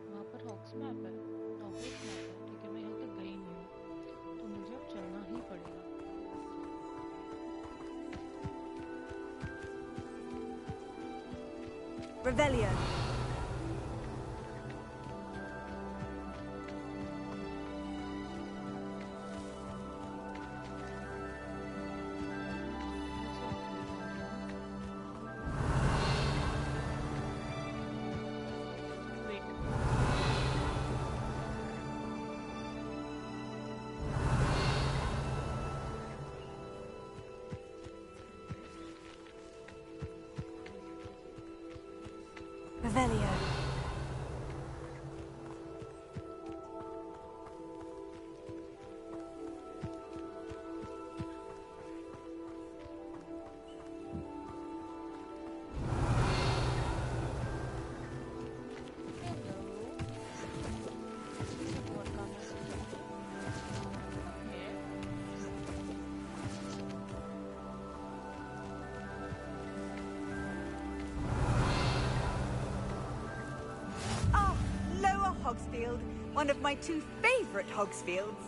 वहाँ पर हॉक्स मैप है, हॉगवर्ट्स मैप है। ठीक है, मैं यहाँ तक गई नहीं हूँ तो मुझे अब चलना ही पड़ेगा। Revelio. Revelio. Ah, Lower Hogsfield, one of my two favourite Hogsfields.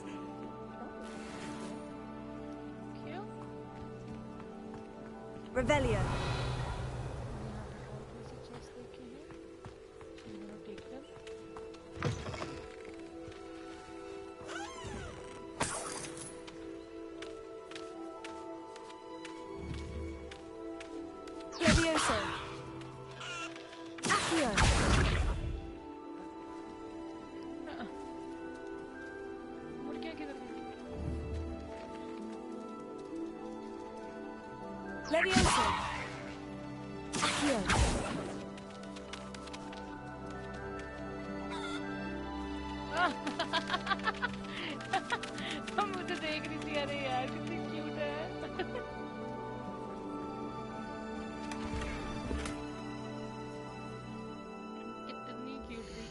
Revelio. Levioso. Accio. Levioso. Accio. मुझे देख रही थी, अरे यार कितनी क्यूट है। कितनी क्यूट थी।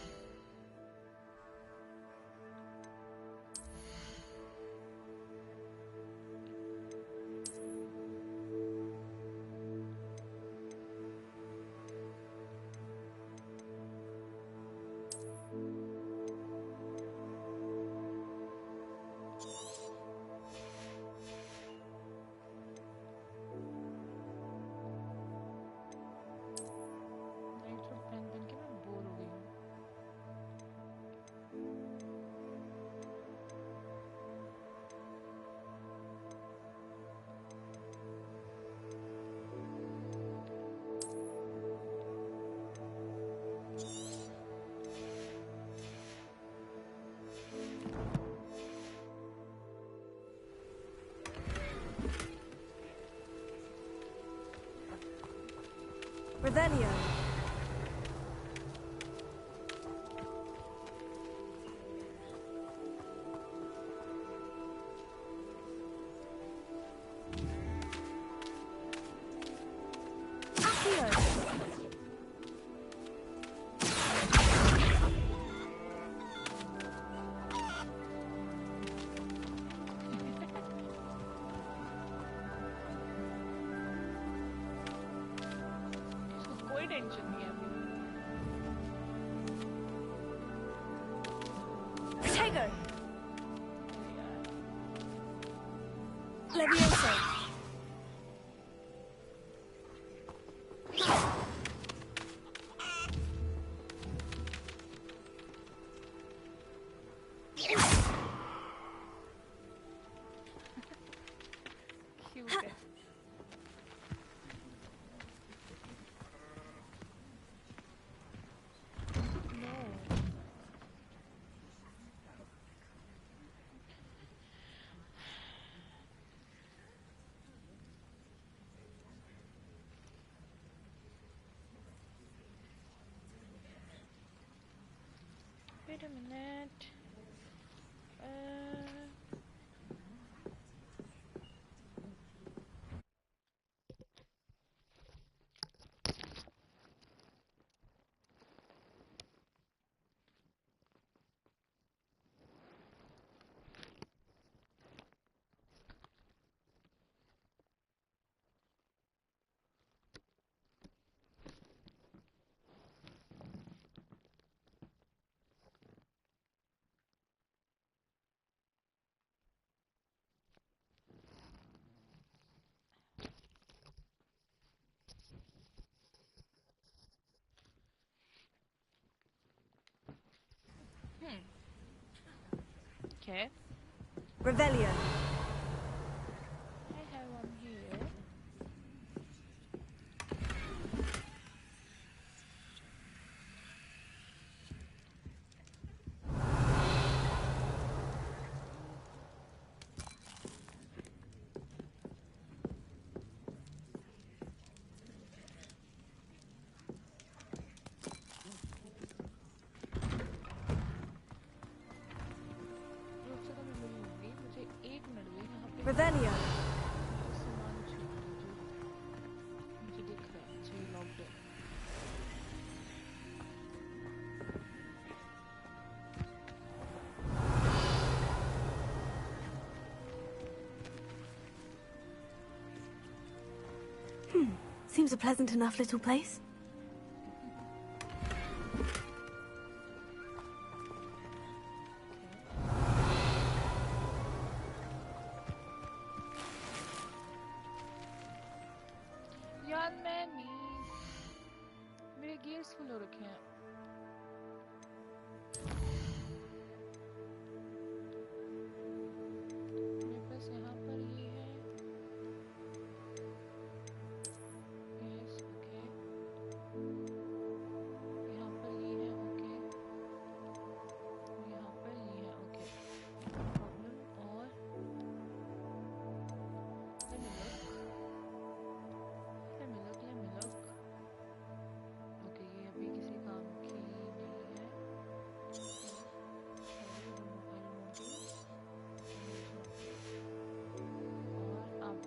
Revelio. कोई टेंशन नहीं है अभी। Protego. Levioso. Cute है। Wait a minute. Okay. Revelio. I have one here. Revelio. मुझे दिख रहा है मुझे लॉक्ड है। Seems a pleasant enough little place. यार मैं नहीं, मेरे गियर्स फुल हो रखे हैं। मेरे पास यहाँ पर ये है। Yes okay. यहाँ पर ये है ओके। यहाँ पर ये है ओके। प्रॉब्लम और Let me look. Okay, ये अभी किसी काम की नहीं है। और अब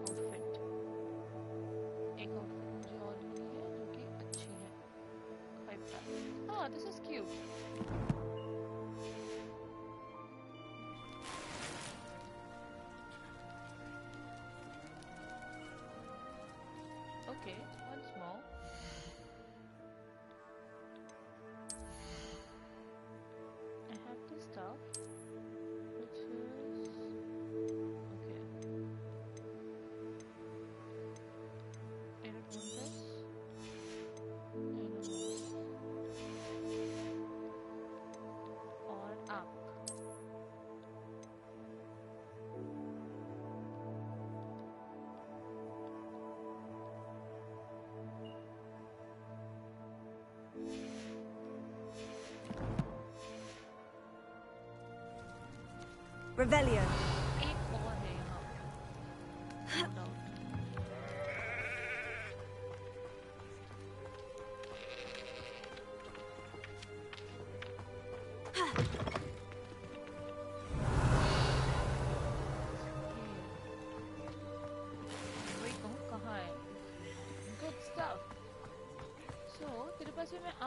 आउटफिट। एक आउटफिट मुझे और मिली है जो कि अच्छी है। 5 star. Oh, this is cute. Okay, once more. I have this stuff, which is okay. I don't want this. I don't want this. Or up. Revelio. एक और है यहाँ। No doubt.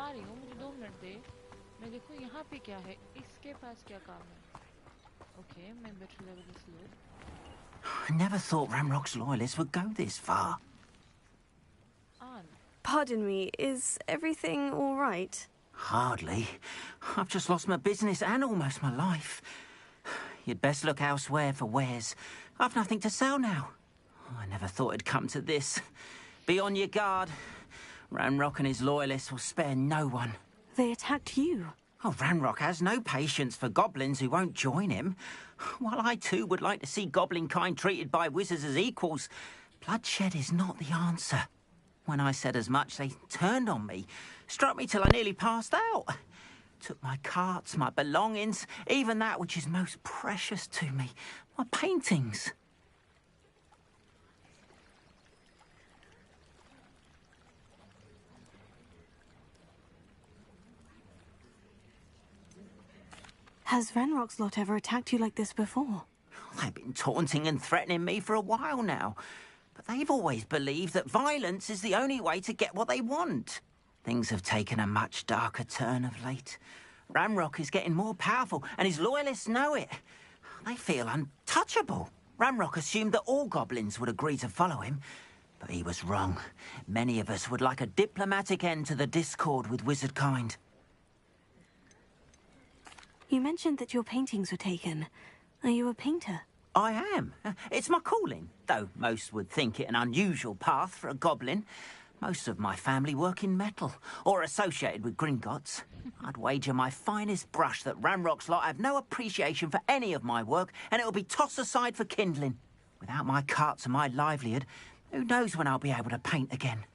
आ रही हूँ, मुझे 2 मिनट दे। मैं देखूँ यहाँ पे क्या है, इसके पास क्या काम है। Okay, my battery level is low. I never thought Ranrock's loyalists would go this far. Pardon me, is everything all right? Hardly. I've just lost my business and almost my life. You'd best look elsewhere for wares. I've nothing to sell now. I never thought it'd come to this. Be on your guard. Ranrock and his loyalists will spare no one. They attacked you. Oh, Ranrock has no patience for goblins who won't join him. While I too would like to see goblin kind treated by wizards as equals, bloodshed is not the answer. When I said as much, they turned on me, struck me till I nearly passed out. Took my carts, my belongings, even that which is most precious to me, my paintings. Has Ranrock's lot ever attacked you like this before? They've been taunting and threatening me for a while now. But they've always believed that violence is the only way to get what they want. Things have taken a much darker turn of late. Ranrock is getting more powerful, and his loyalists know it. They feel untouchable. Ranrock assumed that all goblins would agree to follow him, but he was wrong. Many of us would like a diplomatic end to the discord with wizard kind. You mentioned that your paintings were taken. Are you a painter? I am. It's my calling, though most would think it an unusual path for a goblin. Most of my family work in metal, or associated with Gringotts. I'd wager my finest brush that Ranrock's lot have no appreciation for any of my work, and it'll be tossed aside for kindling. Without my carts and my livelihood, who knows when I'll be able to paint again.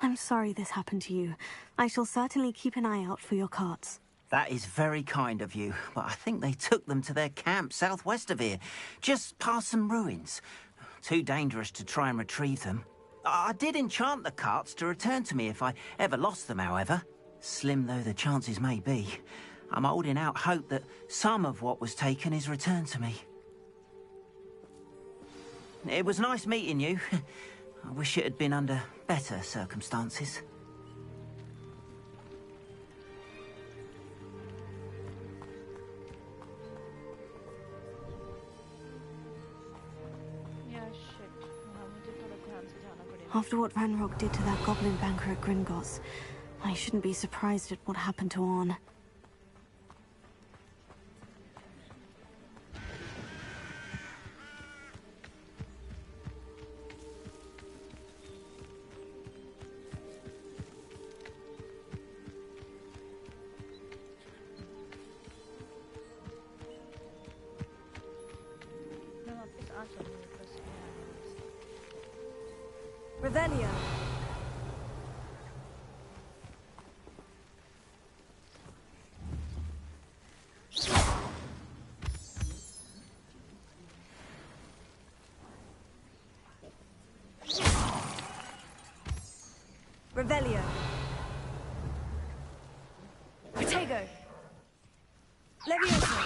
I'm sorry this happened to you. I shall certainly keep an eye out for your carts. That is very kind of you, but I think they took them to their camp southwest of here, just past some ruins. Too dangerous to try and retrieve them. I did enchant the carts to return to me if I ever lost them, however. Slim though the chances may be, I'm holding out hope that some of what was taken is returned to me. It was nice meeting you. I wish it had been under better circumstances. After what Ranrock did to that goblin banker at Gringotts, I shouldn't be surprised at what happened to Orn. Revelio. Revelio. Protego. Levioso.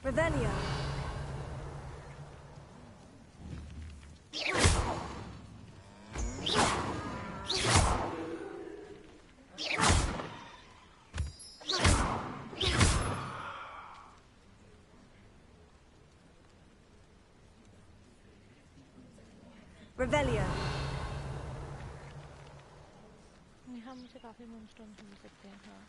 Revelio. Revelio. यहाँ मुझे काफी monsters मिल सकते हैं हाँ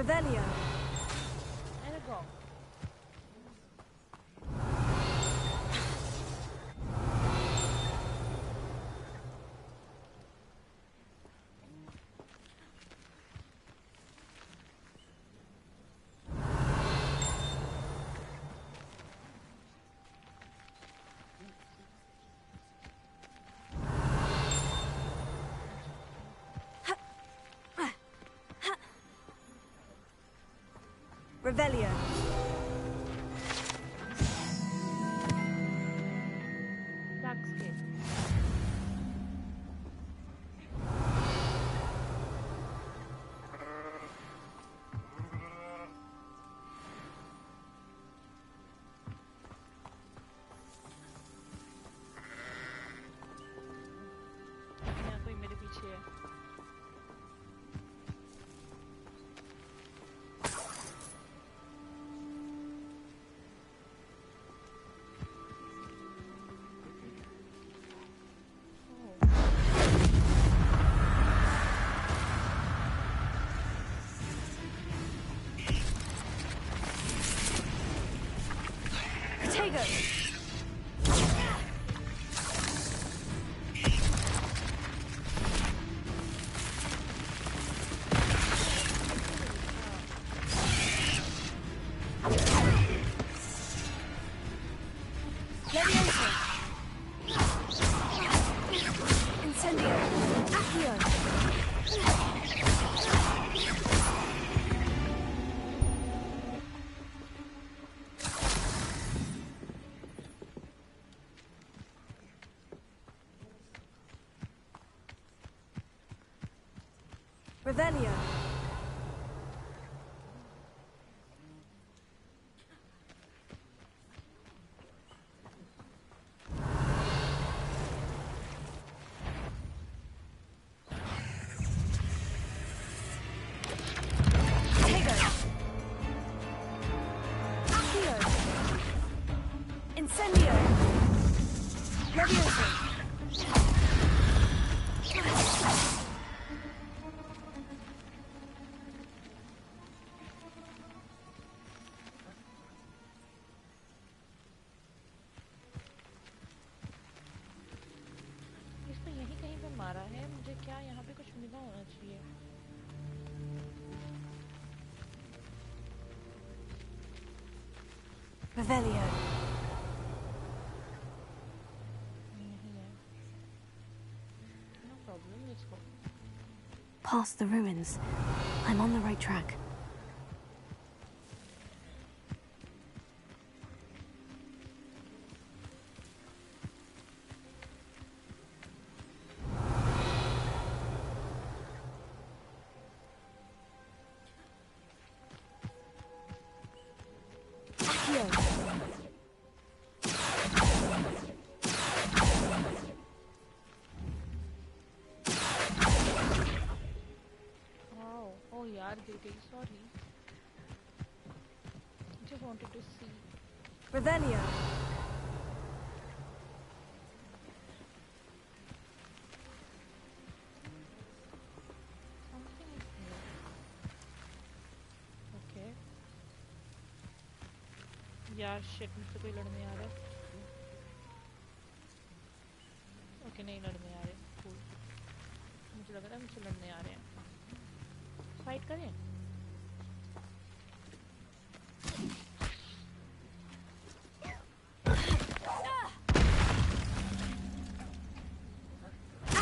Revelio. There we go. Revelio. Darkscape. यहाँ कोई मेरे पीछे है. Protego. Leviosa. Incendio. Accio. Revelio. Protego. Accio. Incendio. Leviosa. इसको यहीं कहीं पे मारा है. मुझे क्या यहाँ पे कुछ मिला होना चाहिए. Revelio. नहीं है. No problem. Let's go. Past the ruins. I'm on the right track. Accio. Oh यार गिर गई. Sorry. Just wanted to see. Revelio. Something is here. Okay. यार shit मुझसे कोई लड़ने आ रहा है. Okay नहीं लड़ने आ रहे. Cool. मुझे लग रहा है मुझसे लड़ने आ रहे हैं. फाइट करें.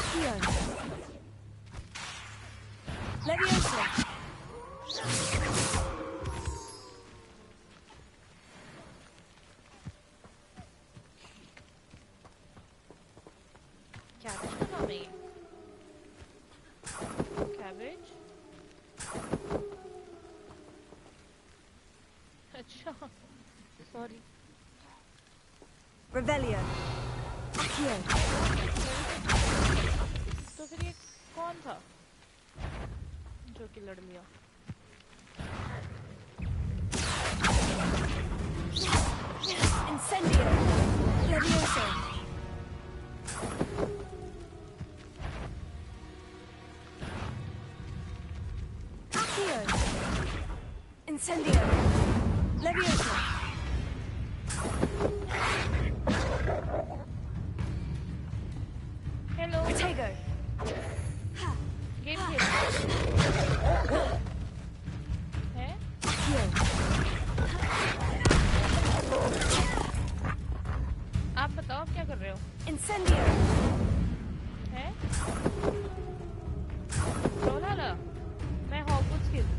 Accio. Leviosa. Cabbage बना मैं. Cabbage. अच्छा. Sorry. Revelio. Accio. तो फिर ये कौन था जो कि लड़ लिया? Incendio. Leviosa. Accio. Incendio. Leviosa. Hello. Protego. Game खेल हैं? आप बताओ क्या कर रहे हो? Incendio. हैं? Brawlhalla. मैं Hogwarts खेल रही हूँ।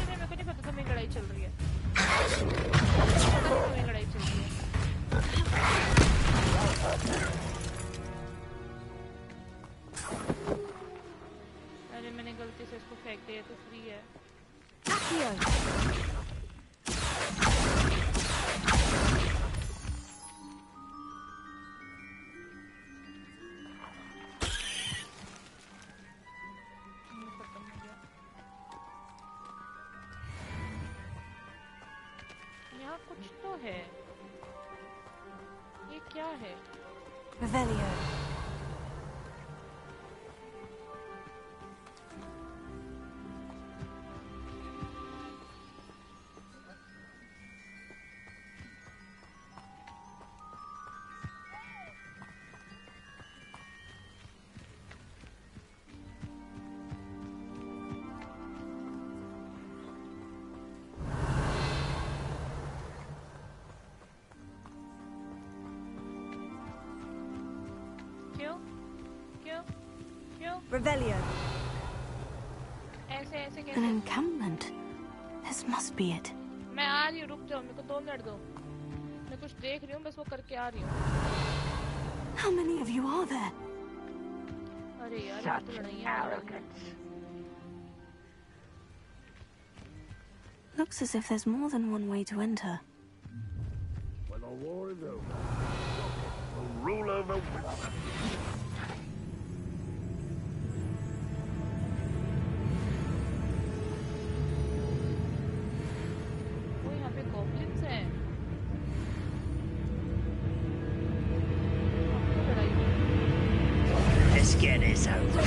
मेरे को नहीं पता था मेरी लड़ाई चल रही है। पता नहीं था मेरी लड़ाई चल रही है। अरे मैंने गलती से इसको फेंक दिया तो फ्री है। यहाँ कुछ तो है। ये क्या है? Revelio. Revelio. ऐसे ऐसे An कैसे? encampment. This must be it. मैं आ रही हूँ, रुक जाओ, मेरे को 2 मिनट दो। मैं कुछ देख रही हूँ, बस वो करके आ रही हूँ। How many of you are there? अरे यार, ये तो लड़ाइयाँ। Looks as if there's more than one way to enter. When the war is over, we'll rule over wisdom. वो यहाँ पे goblins हैं। Let's get this over.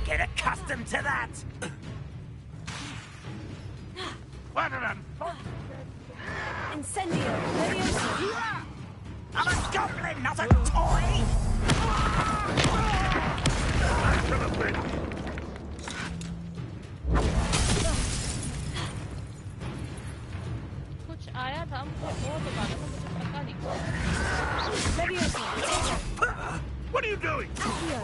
Get accustomed to that. What an Incendio. Leviosa. I'm a goblin, not a toy. कुछ आया था, मुझे और बता दो, मुझे पता नहीं। Leviosa. What are you doing? Incendio.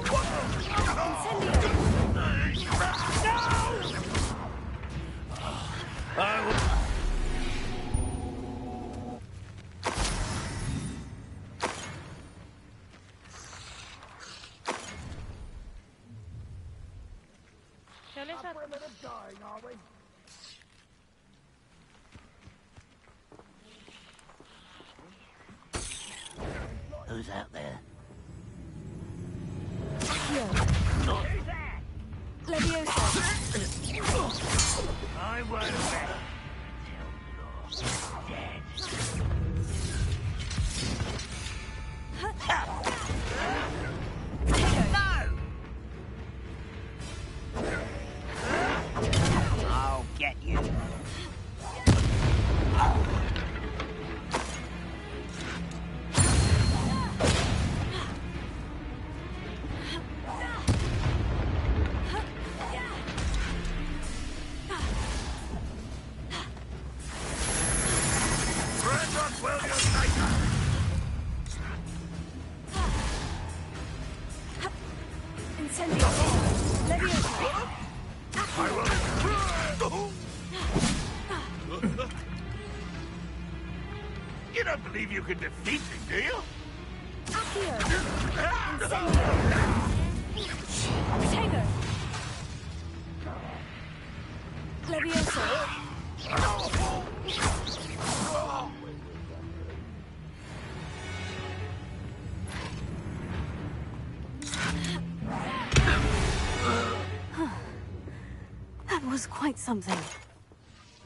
चले साथ में। Dying, are we? Who's out there? Leviosa. I won't bet. I'll get you. Incendio. Leviosa. You don't believe you can defeat me, do you? Accio. Incendio. Protego. Leviosa. That was quite something.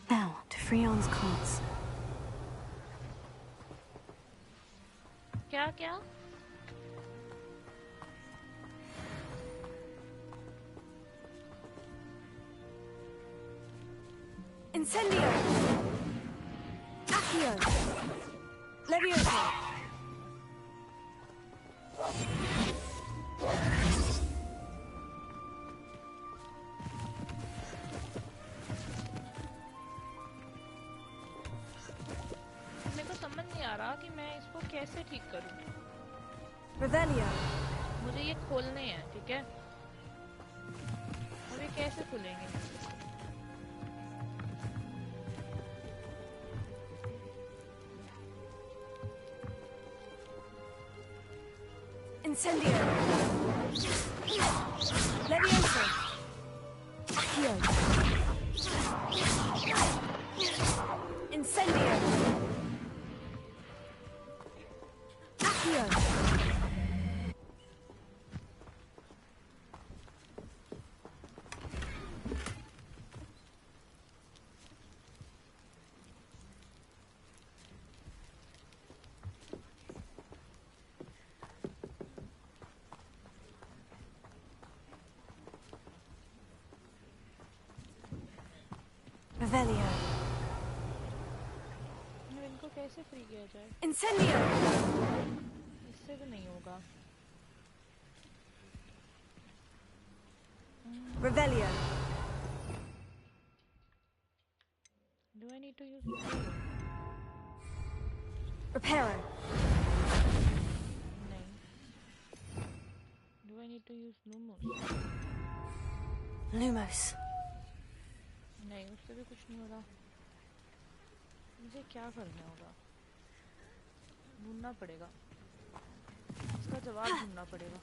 Now, to Freon's cots. क्या क्या? Incendio! Accio! Levioso! मेरे को समझ नहीं आ रहा कि मैं इसको कैसे ठीक करूं। Revelio! मुझे ये खोलने हैं, ठीक है? और ये कैसे खुलेंगे? Incendio! Levioso! Accio! Incendio! Accio! Revelio! इनको कैसे फ्री किया जाए? Incendio! इससे भी नहीं होगा। Revelio! Do I need to use? Reparo! नहीं. Do I need to use Lumos? Lumos! नहीं, उससे भी कुछ नहीं हो रहा। मुझे क्या करना होगा? ढूंढना पड़ेगा। इसका जवाब ढूंढना पड़ेगा।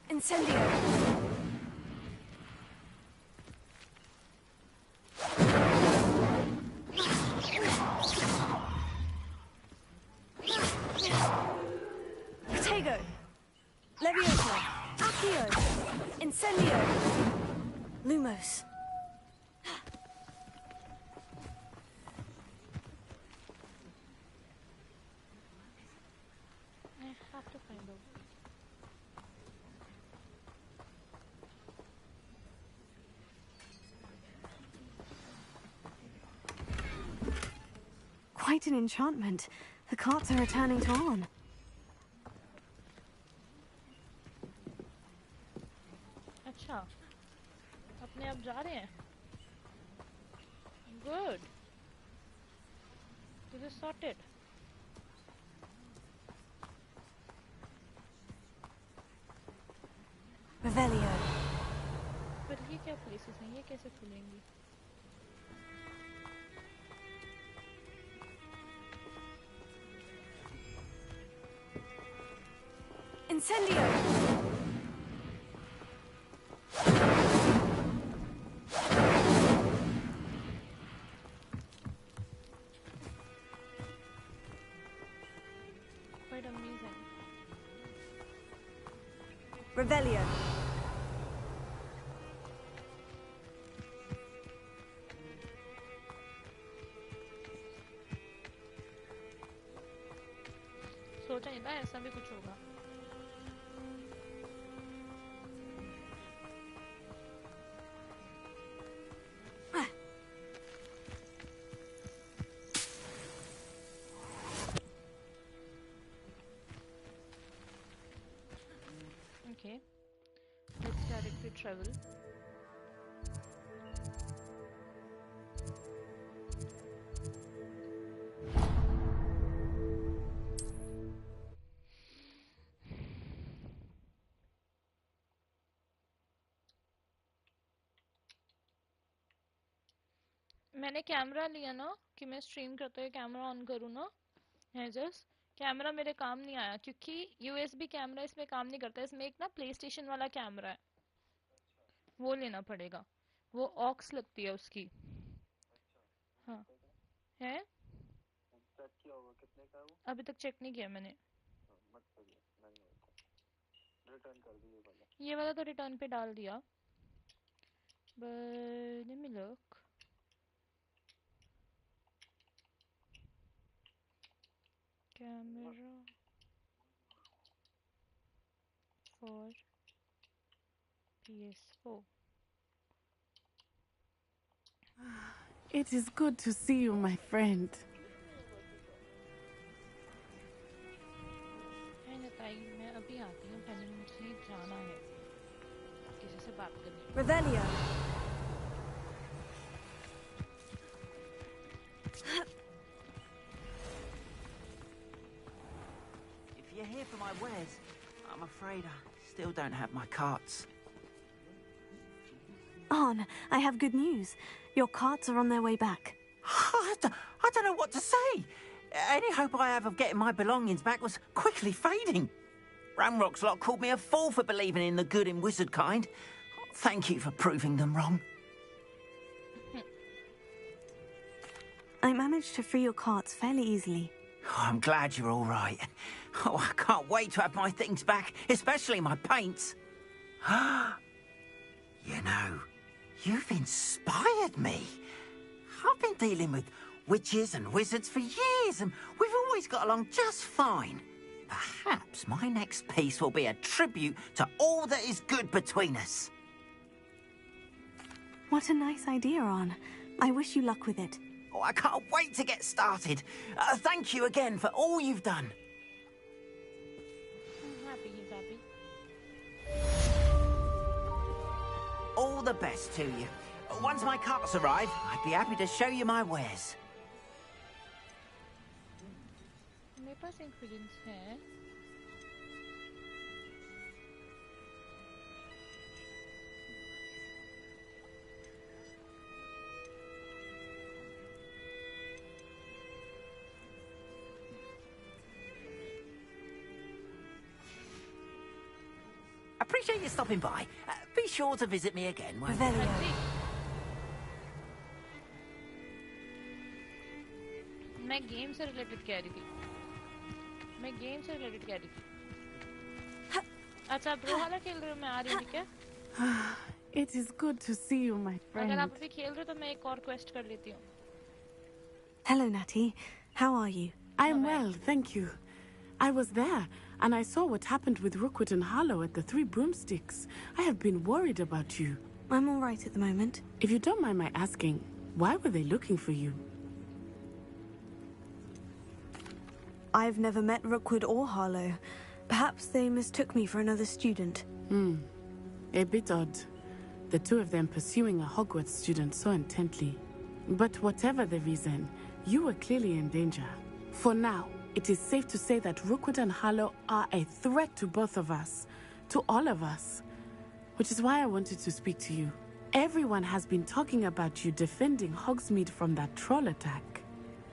Incendio! Protego! Levioso! Accio! Incendio! Lumos! I have to find out. Quite an enchantment. The carts are returning to Arn. अच्छा, अपने आप जा रहे हैं? Good. This is sorted. Revelio. पर ये क्या प्लेसेस हैं? ये कैसे खुलेंगी? Incendio! Quite amazing. Revelio. सोचा नहीं था ऐसा भी कुछ होगा। Okay, let's directly travel. मैंने कैमरा लिया ना कि मैं स्ट्रीम करते हुए कैमरा ऑन करूँ ना, है जस्ट कैमरा मेरे काम नहीं आया क्योंकि यूएसबी कैमरा इसमें काम नहीं करता। इसमें एक ना प्ले स्टेशन वाला कैमरा है, वो लेना पड़ेगा। वो ऑक्स लगती है उसकी। हाँ है, अभी तक चेक नहीं किया मैंने। ये वाला तो रिटर्न पे डाल दिया। But let me look. Camera for PS4. It is good to see you, my friend. Revelio. If you're here for my wares, I'm afraid I still don't have my carts. Arn, I have good news. Your carts are on their way back. I don't know what to say. Any hope I have of getting my belongings back was quickly fading. Ranrock's lot called me a fool for believing in the good in wizard kind. Thank you for proving them wrong. I managed to free your carts fairly easily. Oh, I'm glad you're all right. Oh, I can't wait to have my things back, especially my paints. You know, you've inspired me. I've been dealing with witches and wizards for years, and we've always got along just fine. Perhaps my next piece will be a tribute to all that is good between us. What a nice idea, Arn. I wish you luck with it. Oh, I can't wait to get started. Thank you again for all you've done. I'm happy he's happy. All the best to you. Once my carts arrive, I'd be happy to show you my wares. मेरे पास ingredients हैं. Appreciate you stopping by. Be sure to visit me again. Won't you? मैं game से related कह रही थी. अच्छा bro हाला खेल रहे हो मैं आ रही हूँ ठीक है? It is good to see you, my friend. अगर आप अभी खेल रहे हो तो मैं एक और क्वेस्ट कर लेती हूँ. Hello, Natty. How are you? I am well, thank you. I was there, and I saw what happened with Rookwood and Harlow at the Three Broomsticks. I have been worried about you. I'm all right at the moment. If you don't mind my asking, why were they looking for you? I've never met Rookwood or Harlow. Perhaps they mistook me for another student. A bit odd. The two of them pursuing a Hogwarts student so intently. But whatever the reason, you were clearly in danger. For now, it is safe to say that Rookwood and Harlow are a threat to both of us. To all of us. Which is why I wanted to speak to you. Everyone has been talking about you defending Hogsmeade from that troll attack.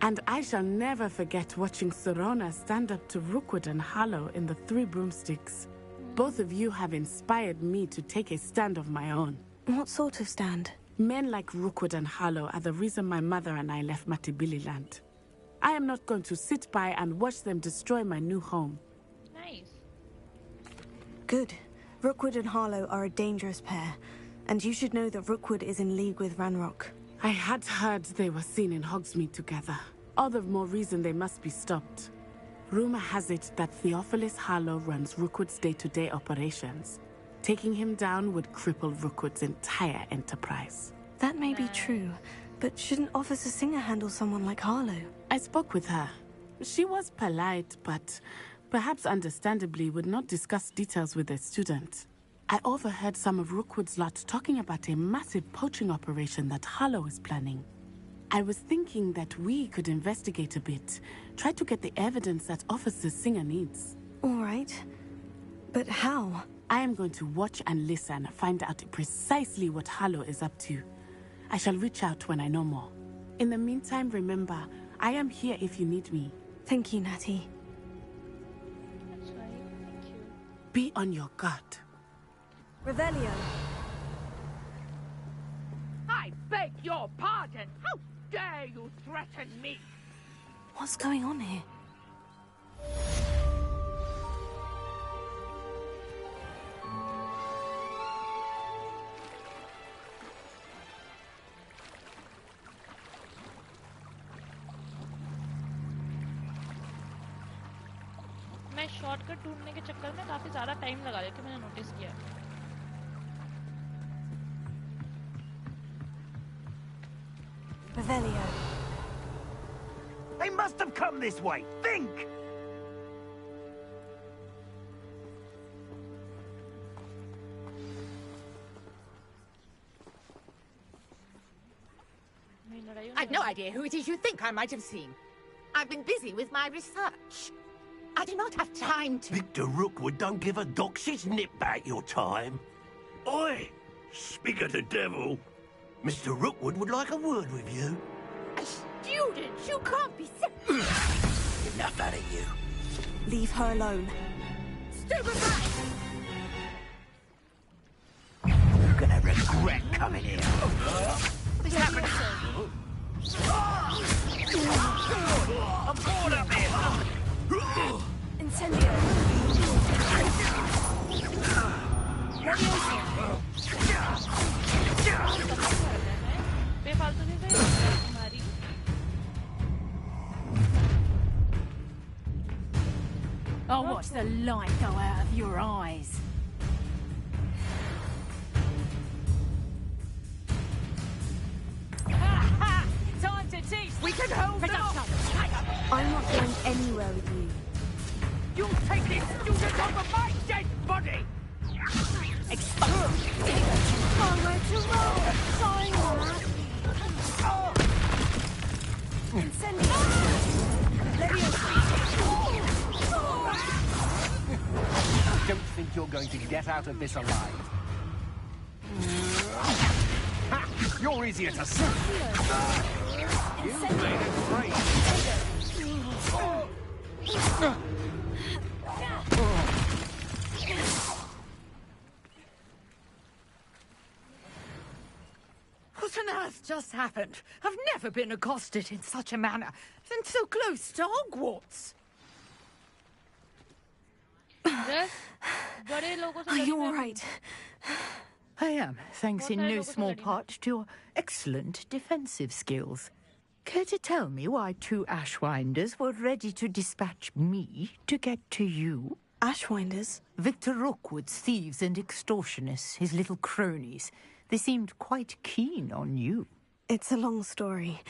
And I shall never forget watching Sirona stand up to Rookwood and Harlow in the Three Broomsticks. Both of you have inspired me to take a stand of my own. What sort of stand? Men like Rookwood and Harlow are the reason my mother and I left Matibili Land. I am not going to sit by and watch them destroy my new home. Nice. Good. Rookwood and Harlow are a dangerous pair, and you should know that Rookwood is in league with Ranrock. I had heard they were seen in Hogsmeade together. All the more reason they must be stopped. Rumor has it that Theophilus Harlow runs Rookwood's day-to-day operations. Taking him down would cripple Rookwood's entire enterprise. That may be true, but shouldn't Officer Singer handle someone like Harlow? I spoke with her. She was polite, but perhaps understandably would not discuss details with a student. I overheard some of Rookwood's lot talking about a massive poaching operation that Harlow is planning. I was thinking that we could investigate a bit, try to get the evidence that Officer Singer needs. All right. But how? I am going to watch and listen, find out precisely what Harlow is up to. I shall reach out when I know more. In the meantime, remember, I am here if you need me. Thank you, Natty. That's right. Thank you. Be on your guard. Revelio. I beg your pardon. How dare you threaten me? What's going on here? मैं shortcut ढूंढने के चक्कर में काफी ज़्यादा time लगा देती हूँ, मैंने नोटिस किया। Revelio. They must have come this way. Think! I've no idea who it is you think I might have seen. I've been busy with my research. I do not have time to... Victor Rookwood don't give a doxy's nip back your time. Oi! Speak of the devil. Mr. Rookwood would like a word with you. A student? You can't be sick. Enough out of you. Leave her alone. Stupefy! You're gonna regret coming here. What is happening? I'm bored up here. Incendio. I'll watch the light go out of your eyes. Time to teach! We can hold them off! I'm not going anywhere with you. You'll take this student over my dead body! Nowhere to roll! Sorry, Mama. Don't think you're going to get out of this alive. Ha! You're easier to see. You made it great. What on earth just happened? I've never been accosted in such a manner, and so close to Hogwarts. Are you all right? I am, thanks in no small part to your excellent defensive skills. Care to tell me why two Ashwinders were ready to dispatch me to get to you? Ashwinders? Victor Rookwood's thieves and extortionists, his little cronies. They seemed quite keen on you. It's a long story,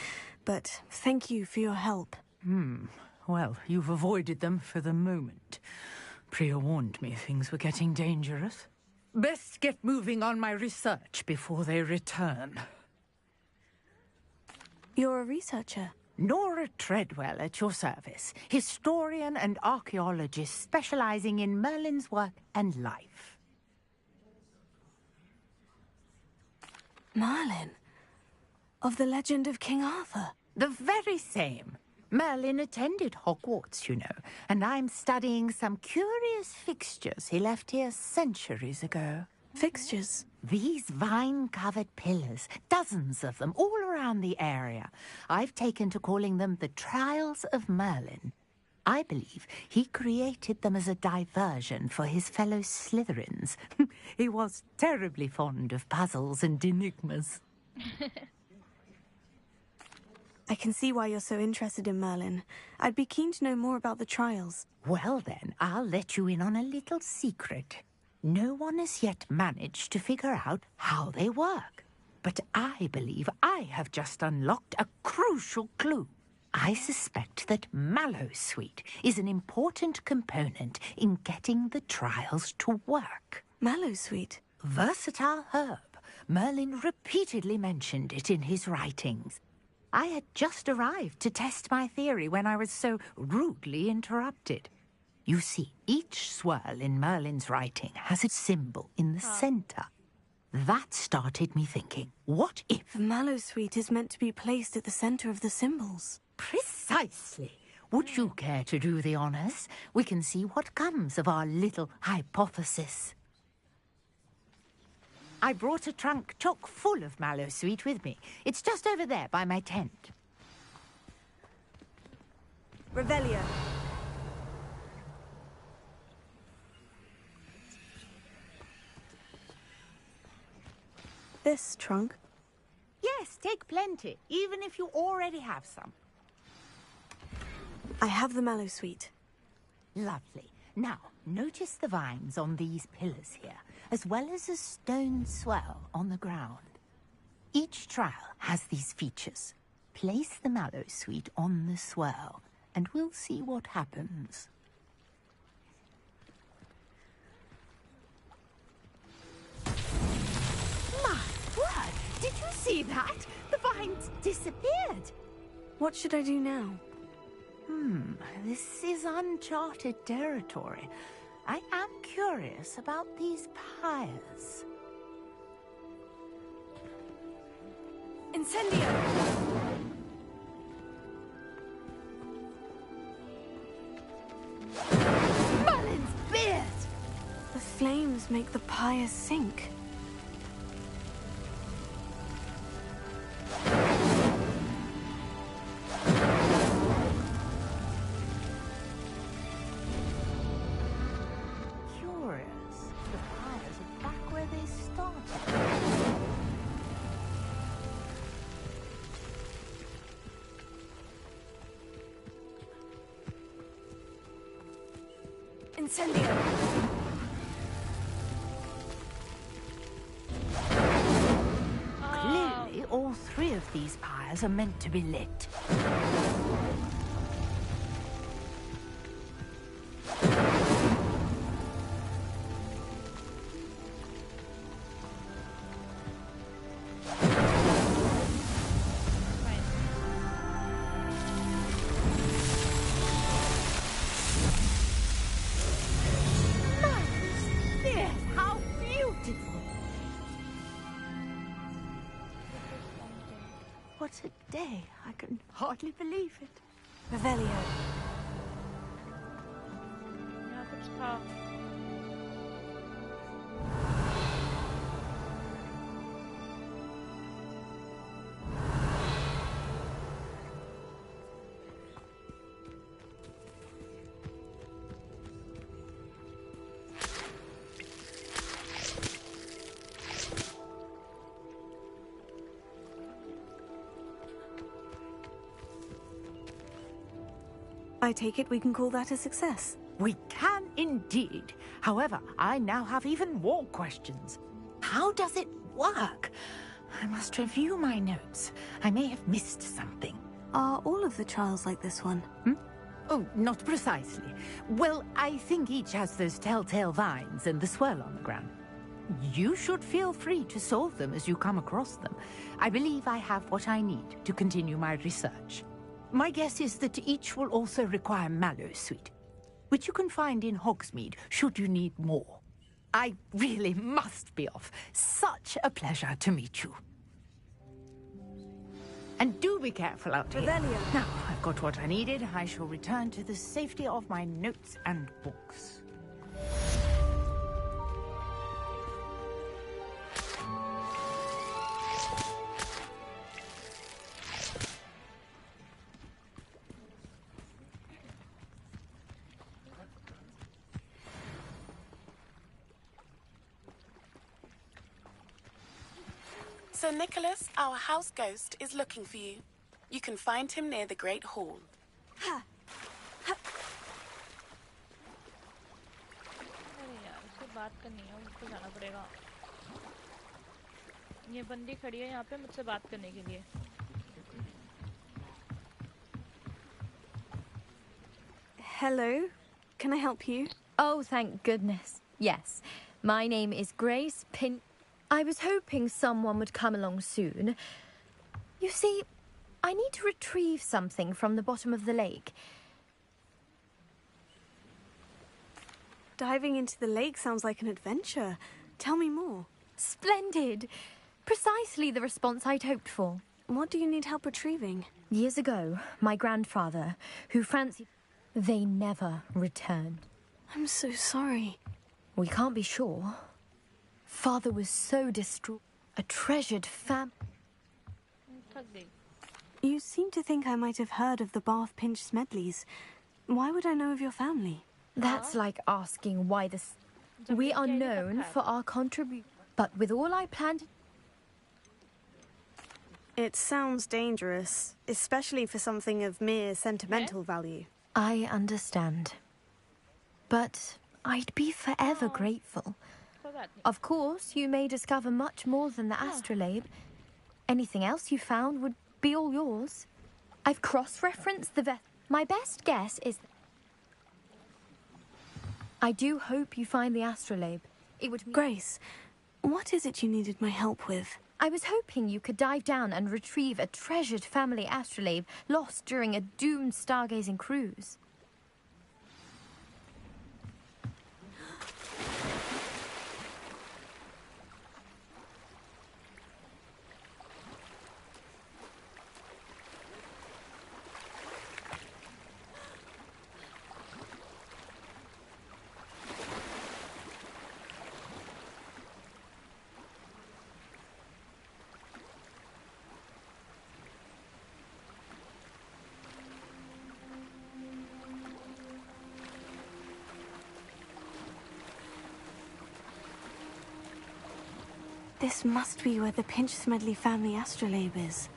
but thank you for your help. Well, you've avoided them for the moment. Priya warned me things were getting dangerous. Best get moving on my research before they return. You're a researcher? Nora Treadwell at your service. Historian and archaeologist specializing in Merlin's work and life. Merlin? Of the legend of King Arthur? The very same. Merlin attended Hogwarts, you know, and I'm studying some curious fixtures he left here centuries ago. Fixtures? These vine-covered pillars, dozens of them, all around the area. I've taken to calling them the Trials of Merlin. I believe he created them as a diversion for his fellow Slytherins. He was terribly fond of puzzles and enigmas. I can see why you're so interested in Merlin. I'd be keen to know more about the trials. Well then, I'll let you in on a little secret. No one has yet managed to figure out how they work. But I believe I have just unlocked a crucial clue. I suspect that Mallowsweet is an important component in getting the trials to work. Mallowsweet? Versatile herb. Merlin repeatedly mentioned it in his writings. I had just arrived to test my theory when I was so rudely interrupted. You see, each swirl in Merlin's writing has a symbol in the center. That started me thinking, what if... The Mallowsweet is meant to be placed at the center of the symbols. Precisely. Would you care to do the honors? We can see what comes of our little hypothesis. I brought a trunk chock full of Mallowsweet with me. It's just over there by my tent. Revelio. This trunk? Yes, take plenty, even if you already have some. I have the Mallowsweet. Lovely. Now, notice the vines on these pillars here, as well as a stone swell on the ground. Each trial has these features. Place the mallow sweet on the swell, and we'll see what happens. My word! Did you see that? The vines disappeared. What should I do now? This is uncharted territory. I am curious about these pyres. Incendio! Merlin's beard! The flames make the pyre sink. Curious. The pyres are back where they started. Incendio! Clearly, all three of these pyres are meant to be lit. Yes, how beautiful! What a day. I can hardly believe it. Revelio. यहाँ कुछ था. I take it we can call that a success. We can indeed. However, I now have even more questions. How does it work? I must review my notes. I may have missed something. Are all of the trials like this one? Oh, not precisely. Well, I think each has those telltale vines and the swirl on the ground. You should feel free to solve them as you come across them. I believe I have what I need to continue my research. My guess is that each will also require mallow sweet, which you can find in Hogsmeade should you need more. I really must be off. Such a pleasure to meet you. And do be careful out here. Revelio. Now I've got what I needed. I shall return to the safety of my notes and books. Sir Nicholas, our house ghost, is looking for you. You can find him near the Great Hall. अरे यार उससे बात करनी है उसको जाना पड़ेगा. ये बंदी खड़ी है यहाँ पे मुझसे बात करने के लिए. Hello, can I help you? Oh, thank goodness. Yes. My name is Grace Pin. I was hoping someone would come along soon. You see, I need to retrieve something from the bottom of the lake. Diving into the lake sounds like an adventure. Tell me more. Splendid. Precisely the response I'd hoped for. What do you need help retrieving? Years ago, my grandfather, who fancied... They never returned. I'm so sorry. We can't be sure. Father was so distraught. A treasured You seem to think I might have heard of the Bath Pinch Smedleys. Why would I know of your family? That's like asking why this... We are known for our contribution, but with all I planned... It sounds dangerous, especially for something of mere sentimental value. I understand. but I'd be forever grateful. Of course, you may discover much more than the astrolabe. Anything else you found would be all yours. I've cross-referenced the My best guess is... I do hope you find the astrolabe. It would... Grace, what is it you needed my help with? I was hoping you could dive down and retrieve a treasured family astrolabe lost during a doomed stargazing cruise. This must be where the Pinch-Smedley family astrolabe is.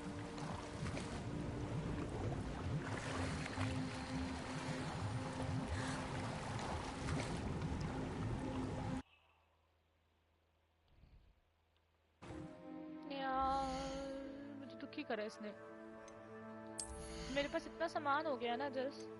यार मुझे दुखी करा इसने मेरे पास इतना सामान हो गया ना just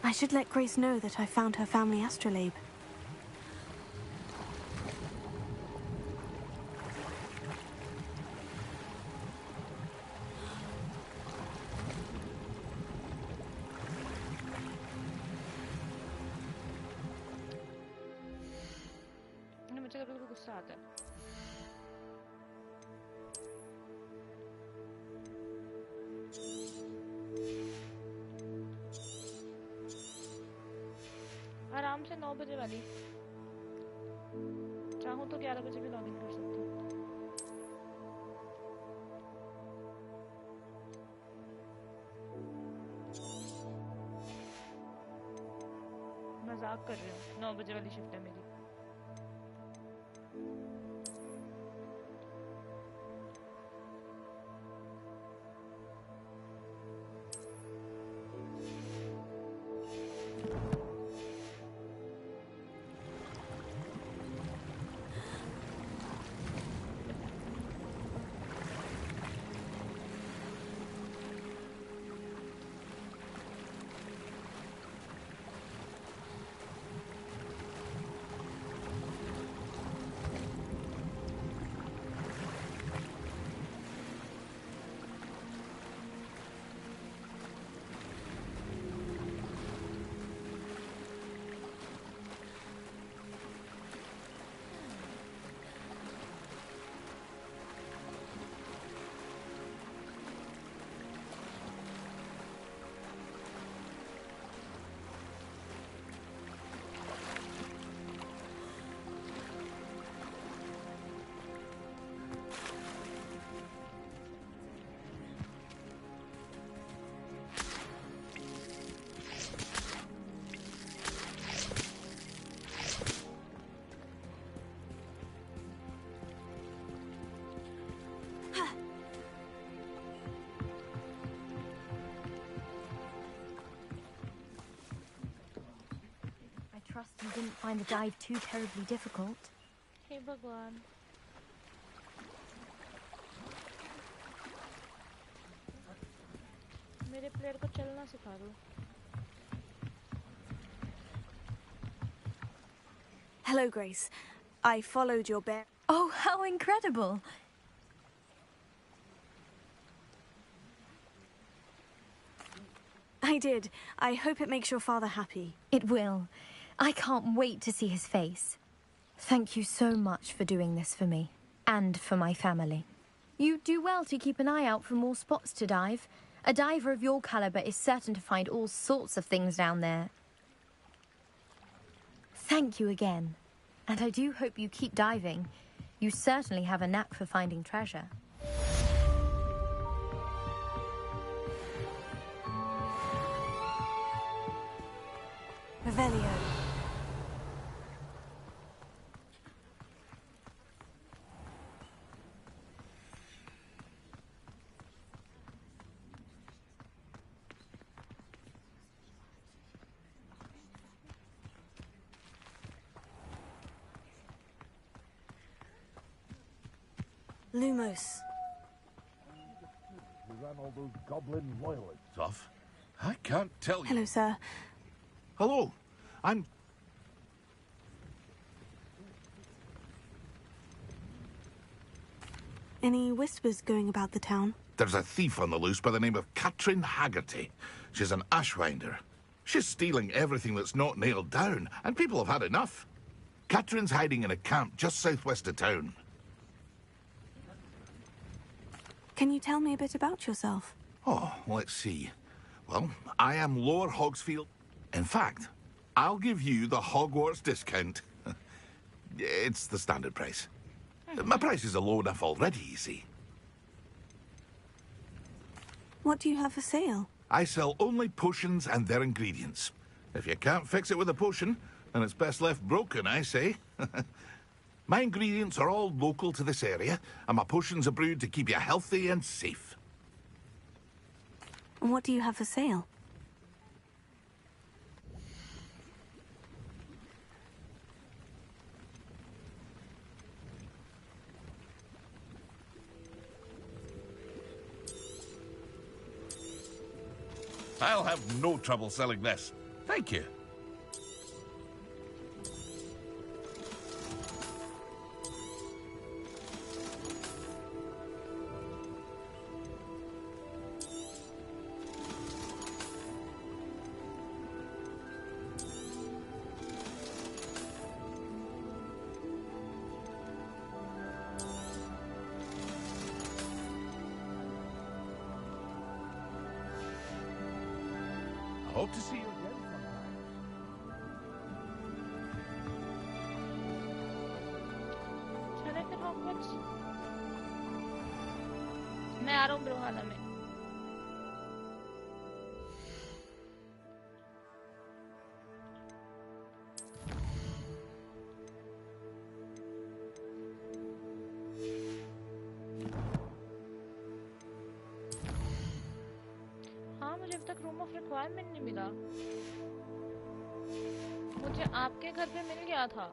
I should let Grace know that I found her family astrolabe. मुझे कभी गुस्सा आता है आराम से 9 बजे वाली चाहूँ तो 11 बजे भी लॉगिन कर सकती हूँ मजाक कर रही हूँ 9 बजे वाली शिफ्ट है मेरी Trust you didn't find the dive too terribly difficult. हे भगवान मेरे प्लेयर को चलना सिखा दो Hello, Grace. I followed your bear. Oh, how incredible! I did. I hope it makes your father happy. It will. I can't wait to see his face. Thank you so much for doing this for me, and for my family. You do well to keep an eye out for more spots to dive. A diver of your caliber is certain to find all sorts of things down there. Thank you again. And I do hope you keep diving. You certainly have a knack for finding treasure. Revelio. Lumos. You ran all those goblin loyalists off. I can't tell you. Hello, sir. Hello. I'm... Any whispers going about the town? There's a thief on the loose by the name of Katrin Haggerty. She's an ashwinder. She's stealing everything that's not nailed down, and people have had enough. Katrin's hiding in a camp just southwest of town. Can you tell me a bit about yourself? Oh, let's see. Well, I am Lord Hogsfield. In fact, I'll give you the Hogwarts discount. It's the standard price. My prices are low enough already, you see. What do you have for sale? I sell only potions and their ingredients. If you can't fix it with a potion, then it's best left broken, I say. My ingredients are all local to this area, and my potions are brewed to keep you healthy and safe. And what do you have for sale? I'll have no trouble selling this. Thank you. Hope to see you again sometime. चले फिर Hogwarts? मैं आ रहा हूँ ब्रोहाला में. मुझे अब तक room of requirement नहीं मिला. मुझे आपके घर पे मिल गया था.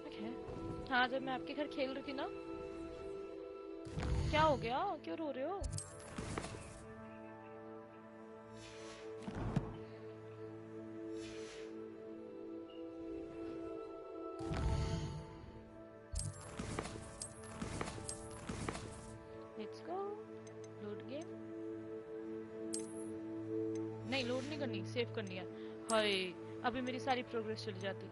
ओके. हाँ, जब मैं आपके घर खेल रही थी ना. क्या हो गया? क्यों रो रहे हो? Let's go. Load game. नहीं लोड नहीं करनी, सेव करनी है. हाय, अभी मेरी सारी प्रोग्रेस चली जाती.